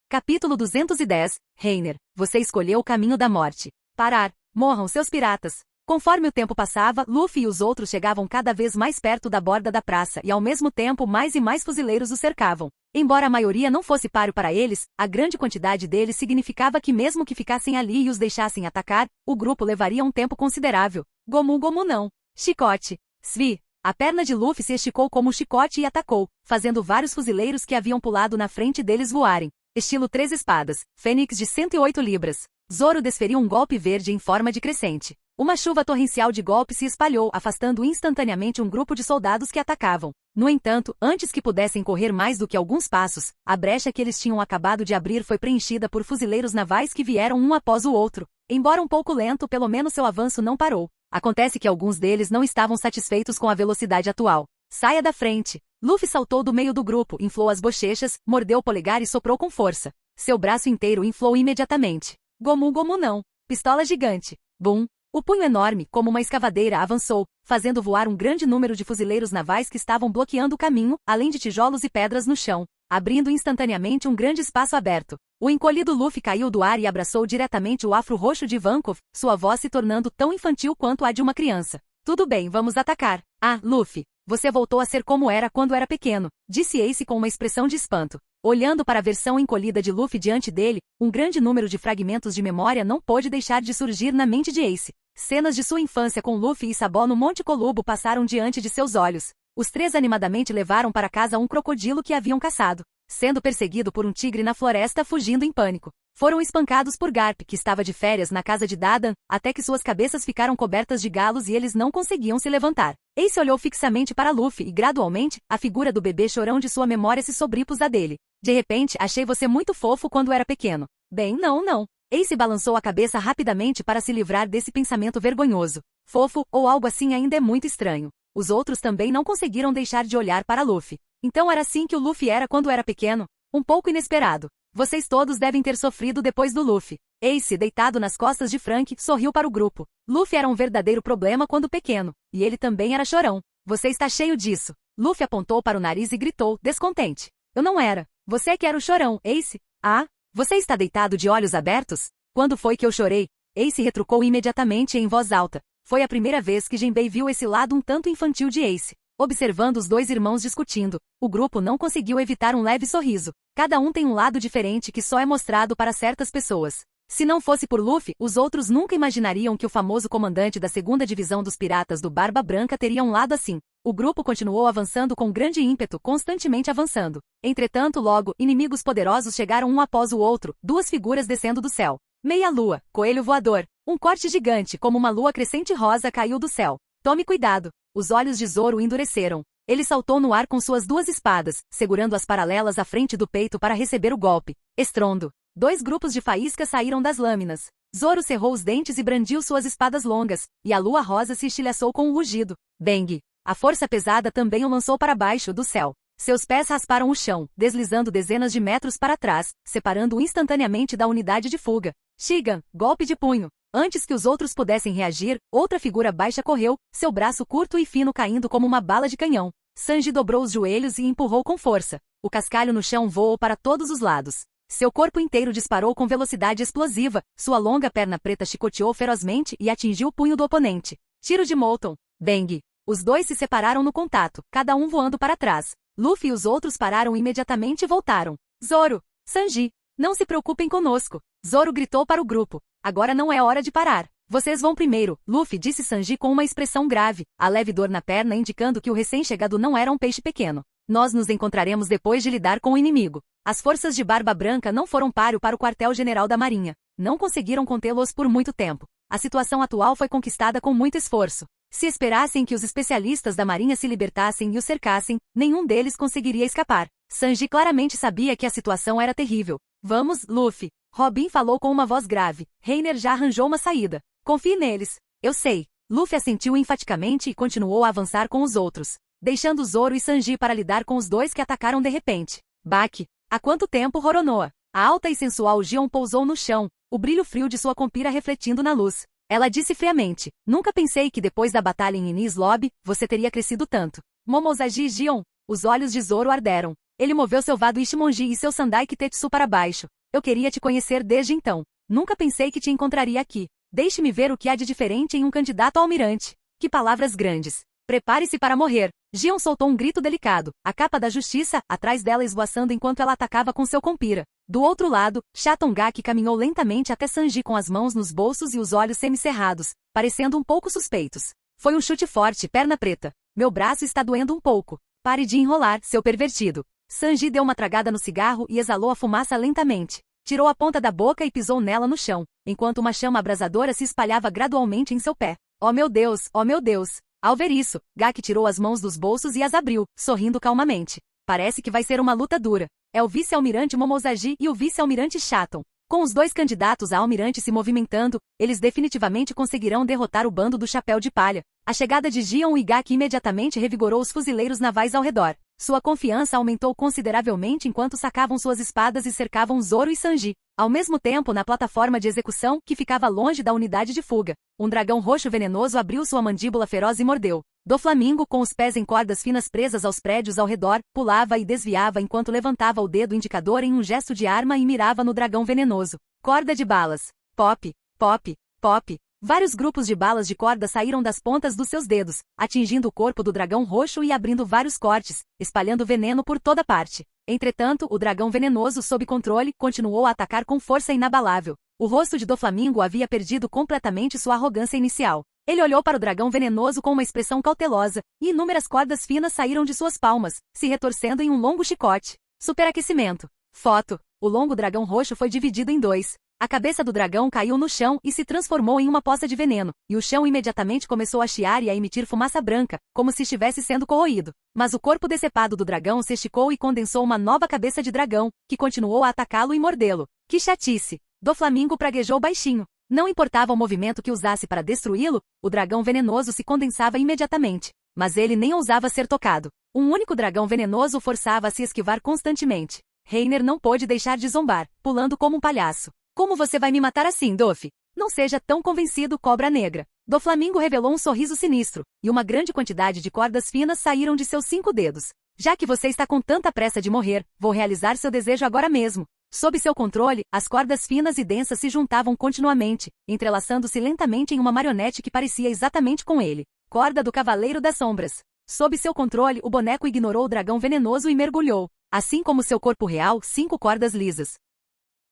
Capítulo 210, Reiner, você escolheu o caminho da morte. Parar. Morram seus piratas. Conforme o tempo passava, Luffy e os outros chegavam cada vez mais perto da borda da praça e ao mesmo tempo mais e mais fuzileiros os cercavam. Embora a maioria não fosse páreo para eles, a grande quantidade deles significava que mesmo que ficassem ali e os deixassem atacar, o grupo levaria um tempo considerável. Gomu Gomu não. Chicote. Svi. A perna de Luffy se esticou como um chicote e atacou, fazendo vários fuzileiros que haviam pulado na frente deles voarem. Estilo 3 espadas. Fênix de 108 libras. Zoro desferiu um golpe verde em forma de crescente. Uma chuva torrencial de golpes se espalhou, afastando instantaneamente um grupo de soldados que atacavam. No entanto, antes que pudessem correr mais do que alguns passos, a brecha que eles tinham acabado de abrir foi preenchida por fuzileiros navais que vieram um após o outro. Embora um pouco lento, pelo menos seu avanço não parou. Acontece que alguns deles não estavam satisfeitos com a velocidade atual. Saia da frente. Luffy saltou do meio do grupo, inflou as bochechas, mordeu o polegar e soprou com força. Seu braço inteiro inflou imediatamente. Gomu Gomu não. Pistola gigante. Bum. O punho enorme, como uma escavadeira, avançou, fazendo voar um grande número de fuzileiros navais que estavam bloqueando o caminho, além de tijolos e pedras no chão, abrindo instantaneamente um grande espaço aberto. O encolhido Luffy caiu do ar e abraçou diretamente o afro roxo de Ivankov, sua voz se tornando tão infantil quanto a de uma criança. Tudo bem, vamos atacar. Ah, Luffy, você voltou a ser como era quando era pequeno, disse Ace com uma expressão de espanto. Olhando para a versão encolhida de Luffy diante dele, um grande número de fragmentos de memória não pôde deixar de surgir na mente de Ace. Cenas de sua infância com Luffy e Sabó no Monte Colubo passaram diante de seus olhos. Os três animadamente levaram para casa um crocodilo que haviam caçado, sendo perseguido por um tigre na floresta fugindo em pânico. Foram espancados por Garp, que estava de férias na casa de Dadan, até que suas cabeças ficaram cobertas de galos e eles não conseguiam se levantar. Ace olhou fixamente para Luffy e, gradualmente, a figura do bebê chorão de sua memória se sobrepôs à dele. De repente, achei você muito fofo quando era pequeno. Bem, não. Ace balançou a cabeça rapidamente para se livrar desse pensamento vergonhoso. Fofo, ou algo assim ainda é muito estranho. Os outros também não conseguiram deixar de olhar para Luffy. Então era assim que o Luffy era quando era pequeno? Um pouco inesperado. Vocês todos devem ter sofrido depois do Luffy. Ace, deitado nas costas de Frank, sorriu para o grupo. Luffy era um verdadeiro problema quando pequeno, e ele também era chorão. Você está cheio disso. Luffy apontou para o nariz e gritou, descontente. Eu não era. Você é que era o chorão, Ace. Ah? Você está deitado de olhos abertos? Quando foi que eu chorei? Ace retrucou imediatamente em voz alta. Foi a primeira vez que Jinbei viu esse lado um tanto infantil de Ace. Observando os dois irmãos discutindo, o grupo não conseguiu evitar um leve sorriso. Cada um tem um lado diferente que só é mostrado para certas pessoas. Se não fosse por Luffy, os outros nunca imaginariam que o famoso comandante da 2ª divisão dos piratas do Barba Branca teria um lado assim. O grupo continuou avançando com grande ímpeto, constantemente avançando. Entretanto, logo, inimigos poderosos chegaram um após o outro, duas figuras descendo do céu. Meia-lua, coelho voador. Um corte gigante como uma lua crescente rosa caiu do céu. Tome cuidado. Os olhos de Zoro endureceram. Ele saltou no ar com suas duas espadas, segurando-as paralelas à frente do peito para receber o golpe. Estrondo. 2 grupos de faíscas saíram das lâminas. Zoro cerrou os dentes e brandiu suas espadas longas, e a lua rosa se estilhaçou com um rugido. Bang! A força pesada também o lançou para baixo do céu. Seus pés rasparam o chão, deslizando dezenas de metros para trás, separando-o instantaneamente da unidade de fuga. Shigan, golpe de punho. Antes que os outros pudessem reagir, outra figura baixa correu, seu braço curto e fino caindo como uma bala de canhão. Sanji dobrou os joelhos e empurrou com força. O cascalho no chão voou para todos os lados. Seu corpo inteiro disparou com velocidade explosiva, sua longa perna preta chicoteou ferozmente e atingiu o punho do oponente. Tiro de Molton. Bang! Os dois se separaram no contato, cada um voando para trás. Luffy e os outros pararam imediatamente e voltaram. Zoro! Sanji! Não se preocupem conosco. Zoro gritou para o grupo. Agora não é hora de parar. Vocês vão primeiro, Luffy disse Sanji com uma expressão grave, a leve dor na perna indicando que o recém-chegado não era um peixe pequeno. Nós nos encontraremos depois de lidar com o inimigo. As forças de Barba Branca não foram páreo para o quartel-general da Marinha. Não conseguiram contê-los por muito tempo. A situação atual foi conquistada com muito esforço. Se esperassem que os especialistas da Marinha se libertassem e o cercassem, nenhum deles conseguiria escapar. Sanji claramente sabia que a situação era terrível. Vamos, Luffy. Robin falou com uma voz grave. Reiner já arranjou uma saída. Confie neles. Eu sei. Luffy assentiu enfaticamente e continuou a avançar com os outros, deixando Zoro e Sanji para lidar com os dois que atacaram de repente. Baki. Há quanto tempo, Roronoa? A alta e sensual Gion pousou no chão, o brilho frio de sua compira refletindo na luz. Ela disse friamente, nunca pensei que depois da batalha em Enies Lobby, você teria crescido tanto. Momozagi Gion. Os olhos de Zoro arderam. Ele moveu seu vado Ichimonji e seu Sandai Kitetsu para baixo. Eu queria te conhecer desde então. Nunca pensei que te encontraria aqui. Deixe-me ver o que há de diferente em um candidato a almirante. Que palavras grandes. Prepare-se para morrer. Gion soltou um grito delicado, a capa da justiça, atrás dela esvoaçando enquanto ela atacava com seu compira. Do outro lado, Chatongaki caminhou lentamente até Sanji com as mãos nos bolsos e os olhos semicerrados, parecendo um pouco suspeitos. Foi um chute forte, perna preta. Meu braço está doendo um pouco. Pare de enrolar, seu pervertido. Sanji deu uma tragada no cigarro e exalou a fumaça lentamente. Tirou a ponta da boca e pisou nela no chão, enquanto uma chama abrasadora se espalhava gradualmente em seu pé. Oh meu Deus, oh meu Deus! Ao ver isso, Gaki tirou as mãos dos bolsos e as abriu, sorrindo calmamente. Parece que vai ser uma luta dura. É o vice-almirante Momozagi e o vice-almirante Shaton. Com os dois candidatos a almirante se movimentando, eles definitivamente conseguirão derrotar o bando do Chapéu de Palha. A chegada de Gion e Gaki imediatamente revigorou os fuzileiros navais ao redor. Sua confiança aumentou consideravelmente enquanto sacavam suas espadas e cercavam Zoro e Sanji. Ao mesmo tempo, na plataforma de execução, que ficava longe da unidade de fuga, um dragão roxo venenoso abriu sua mandíbula feroz e mordeu. Doflamingo, com os pés em cordas finas presas aos prédios ao redor, pulava e desviava enquanto levantava o dedo indicador em um gesto de arma e mirava no dragão venenoso. Corda de balas. Pop, pop, pop. Vários grupos de balas de corda saíram das pontas dos seus dedos, atingindo o corpo do dragão roxo e abrindo vários cortes, espalhando veneno por toda parte. Entretanto, o dragão venenoso, sob controle, continuou a atacar com força inabalável. O rosto de Doflamingo havia perdido completamente sua arrogância inicial. Ele olhou para o dragão venenoso com uma expressão cautelosa, e inúmeras cordas finas saíram de suas palmas, se retorcendo em um longo chicote. Superaquecimento. Foto. O longo dragão roxo foi dividido em dois. A cabeça do dragão caiu no chão e se transformou em uma poça de veneno, e o chão imediatamente começou a chiar e a emitir fumaça branca, como se estivesse sendo corroído. Mas o corpo decepado do dragão se esticou e condensou uma nova cabeça de dragão, que continuou a atacá-lo e mordê-lo. Que chatice! Doflamingo praguejou baixinho. Não importava o movimento que usasse para destruí-lo, o dragão venenoso se condensava imediatamente. Mas ele nem ousava ser tocado. Um único dragão venenoso o forçava a se esquivar constantemente. Reiner não pôde deixar de zombar, pulando como um palhaço. Como você vai me matar assim, Doff? Não seja tão convencido, cobra negra. Doflamingo revelou um sorriso sinistro, e uma grande quantidade de cordas finas saíram de seus 5 dedos. Já que você está com tanta pressa de morrer, vou realizar seu desejo agora mesmo. Sob seu controle, as cordas finas e densas se juntavam continuamente, entrelaçando-se lentamente em uma marionete que parecia exatamente com ele. Corda do Cavaleiro das Sombras. Sob seu controle, o boneco ignorou o dragão venenoso e mergulhou. Assim como seu corpo real, 5 cordas lisas,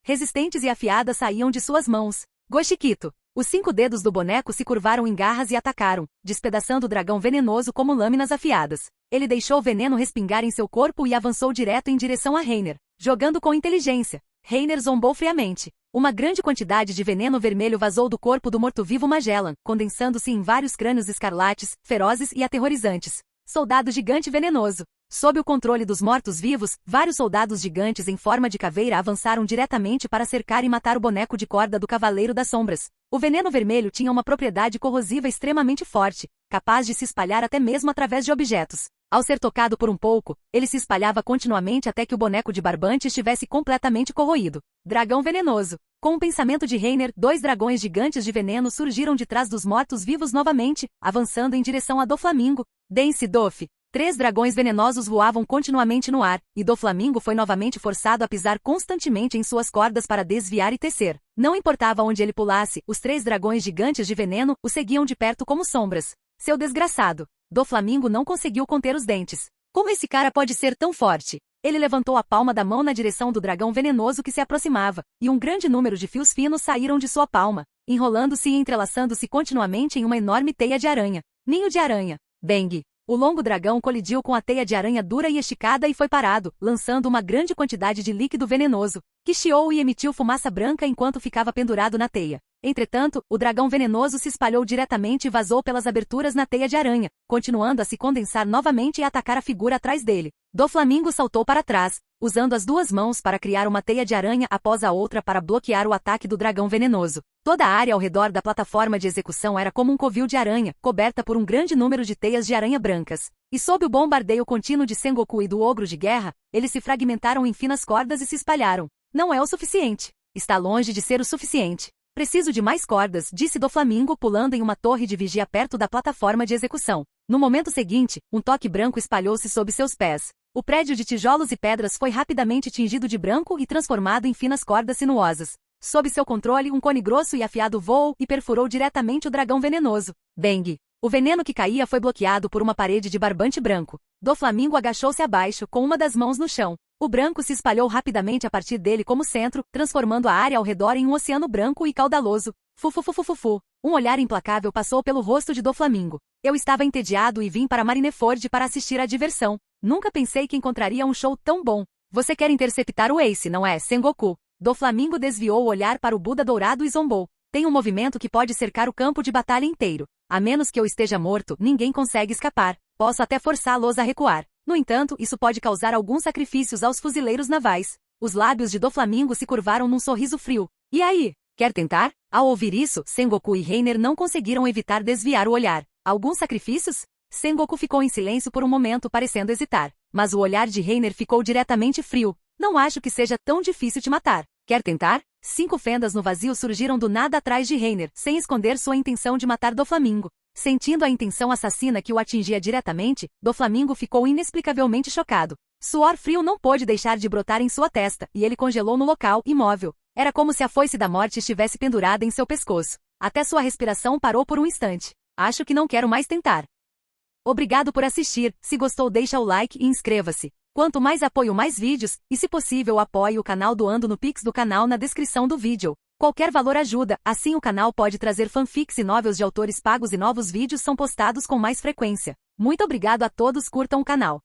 resistentes e afiadas saíam de suas mãos. Goshikito. Os 5 dedos do boneco se curvaram em garras e atacaram, despedaçando o dragão venenoso como lâminas afiadas. Ele deixou o veneno respingar em seu corpo e avançou direto em direção a Reiner, jogando com inteligência. Reiner zombou friamente. Uma grande quantidade de veneno vermelho vazou do corpo do morto-vivo Magellan, condensando-se em vários crânios escarlates, ferozes e aterrorizantes. Soldado gigante venenoso. Sob o controle dos mortos-vivos, vários soldados gigantes em forma de caveira avançaram diretamente para cercar e matar o boneco de corda do Cavaleiro das Sombras. O veneno vermelho tinha uma propriedade corrosiva extremamente forte, capaz de se espalhar até mesmo através de objetos. Ao ser tocado por um pouco, ele se espalhava continuamente até que o boneco de barbante estivesse completamente corroído. Dragão venenoso. Com o pensamento de Reiner, 2 dragões gigantes de veneno surgiram de trás dos mortos-vivos novamente, avançando em direção a Doflamingo. Dance Doff. 3 dragões venenosos voavam continuamente no ar, e Doflamingo foi novamente forçado a pisar constantemente em suas cordas para desviar e tecer. Não importava onde ele pulasse, os 3 dragões gigantes de veneno o seguiam de perto como sombras. Seu desgraçado. Doflamingo não conseguiu conter os dentes. Como esse cara pode ser tão forte? Ele levantou a palma da mão na direção do dragão venenoso que se aproximava, e um grande número de fios finos saíram de sua palma, enrolando-se e entrelaçando-se continuamente em uma enorme teia de aranha. Ninho de aranha. Bang! O longo dragão colidiu com a teia de aranha dura e esticada e foi parado, lançando uma grande quantidade de líquido venenoso, que chiou e emitiu fumaça branca enquanto ficava pendurado na teia. Entretanto, o dragão venenoso se espalhou diretamente e vazou pelas aberturas na teia de aranha, continuando a se condensar novamente e atacar a figura atrás dele. Doflamingo saltou para trás, usando as 2 mãos para criar uma teia de aranha após a outra para bloquear o ataque do dragão venenoso. Toda a área ao redor da plataforma de execução era como um covil de aranha, coberta por um grande número de teias de aranha brancas. E sob o bombardeio contínuo de Sengoku e do Ogro de Guerra, eles se fragmentaram em finas cordas e se espalharam. Não é o suficiente. Está longe de ser o suficiente. Preciso de mais cordas, disse Doflamingo pulando em uma torre de vigia perto da plataforma de execução. No momento seguinte, um toque branco espalhou-se sob seus pés. O prédio de tijolos e pedras foi rapidamente tingido de branco e transformado em finas cordas sinuosas. Sob seu controle, um cone grosso e afiado voou e perfurou diretamente o dragão venenoso. Bang! O veneno que caía foi bloqueado por uma parede de barbante branco. Doflamingo agachou-se abaixo, com uma das mãos no chão. O branco se espalhou rapidamente a partir dele como centro, transformando a área ao redor em um oceano branco e caudaloso. Fufufufufufu. Um olhar implacável passou pelo rosto de Doflamingo. Eu estava entediado e vim para Marineford para assistir à diversão. Nunca pensei que encontraria um show tão bom. Você quer interceptar o Ace, não é, Sengoku? Doflamingo desviou o olhar para o Buda dourado e zombou. Tem um movimento que pode cercar o campo de batalha inteiro. A menos que eu esteja morto, ninguém consegue escapar. Posso até forçá-los a recuar. No entanto, isso pode causar alguns sacrifícios aos fuzileiros navais. Os lábios de Doflamingo se curvaram num sorriso frio. E aí? Quer tentar? Ao ouvir isso, Sengoku e Reiner não conseguiram evitar desviar o olhar. Alguns sacrifícios? Sengoku ficou em silêncio por um momento, parecendo hesitar. Mas o olhar de Reiner ficou diretamente frio. Não acho que seja tão difícil te matar. Quer tentar? 5 fendas no vazio surgiram do nada atrás de Reiner, sem esconder sua intenção de matar Doflamingo. Sentindo a intenção assassina que o atingia diretamente, Doflamingo ficou inexplicavelmente chocado. Suor frio não pôde deixar de brotar em sua testa, e ele congelou no local, imóvel. Era como se a foice da morte estivesse pendurada em seu pescoço. Até sua respiração parou por um instante. Acho que não quero mais tentar. Obrigado por assistir. Se gostou, deixa o like e inscreva-se. Quanto mais apoio, mais vídeos, e se possível apoie o canal doando no Pix do canal na descrição do vídeo. Qualquer valor ajuda, assim o canal pode trazer fanfics e novels de autores pagos e novos vídeos são postados com mais frequência. Muito obrigado a todos, curtam o canal.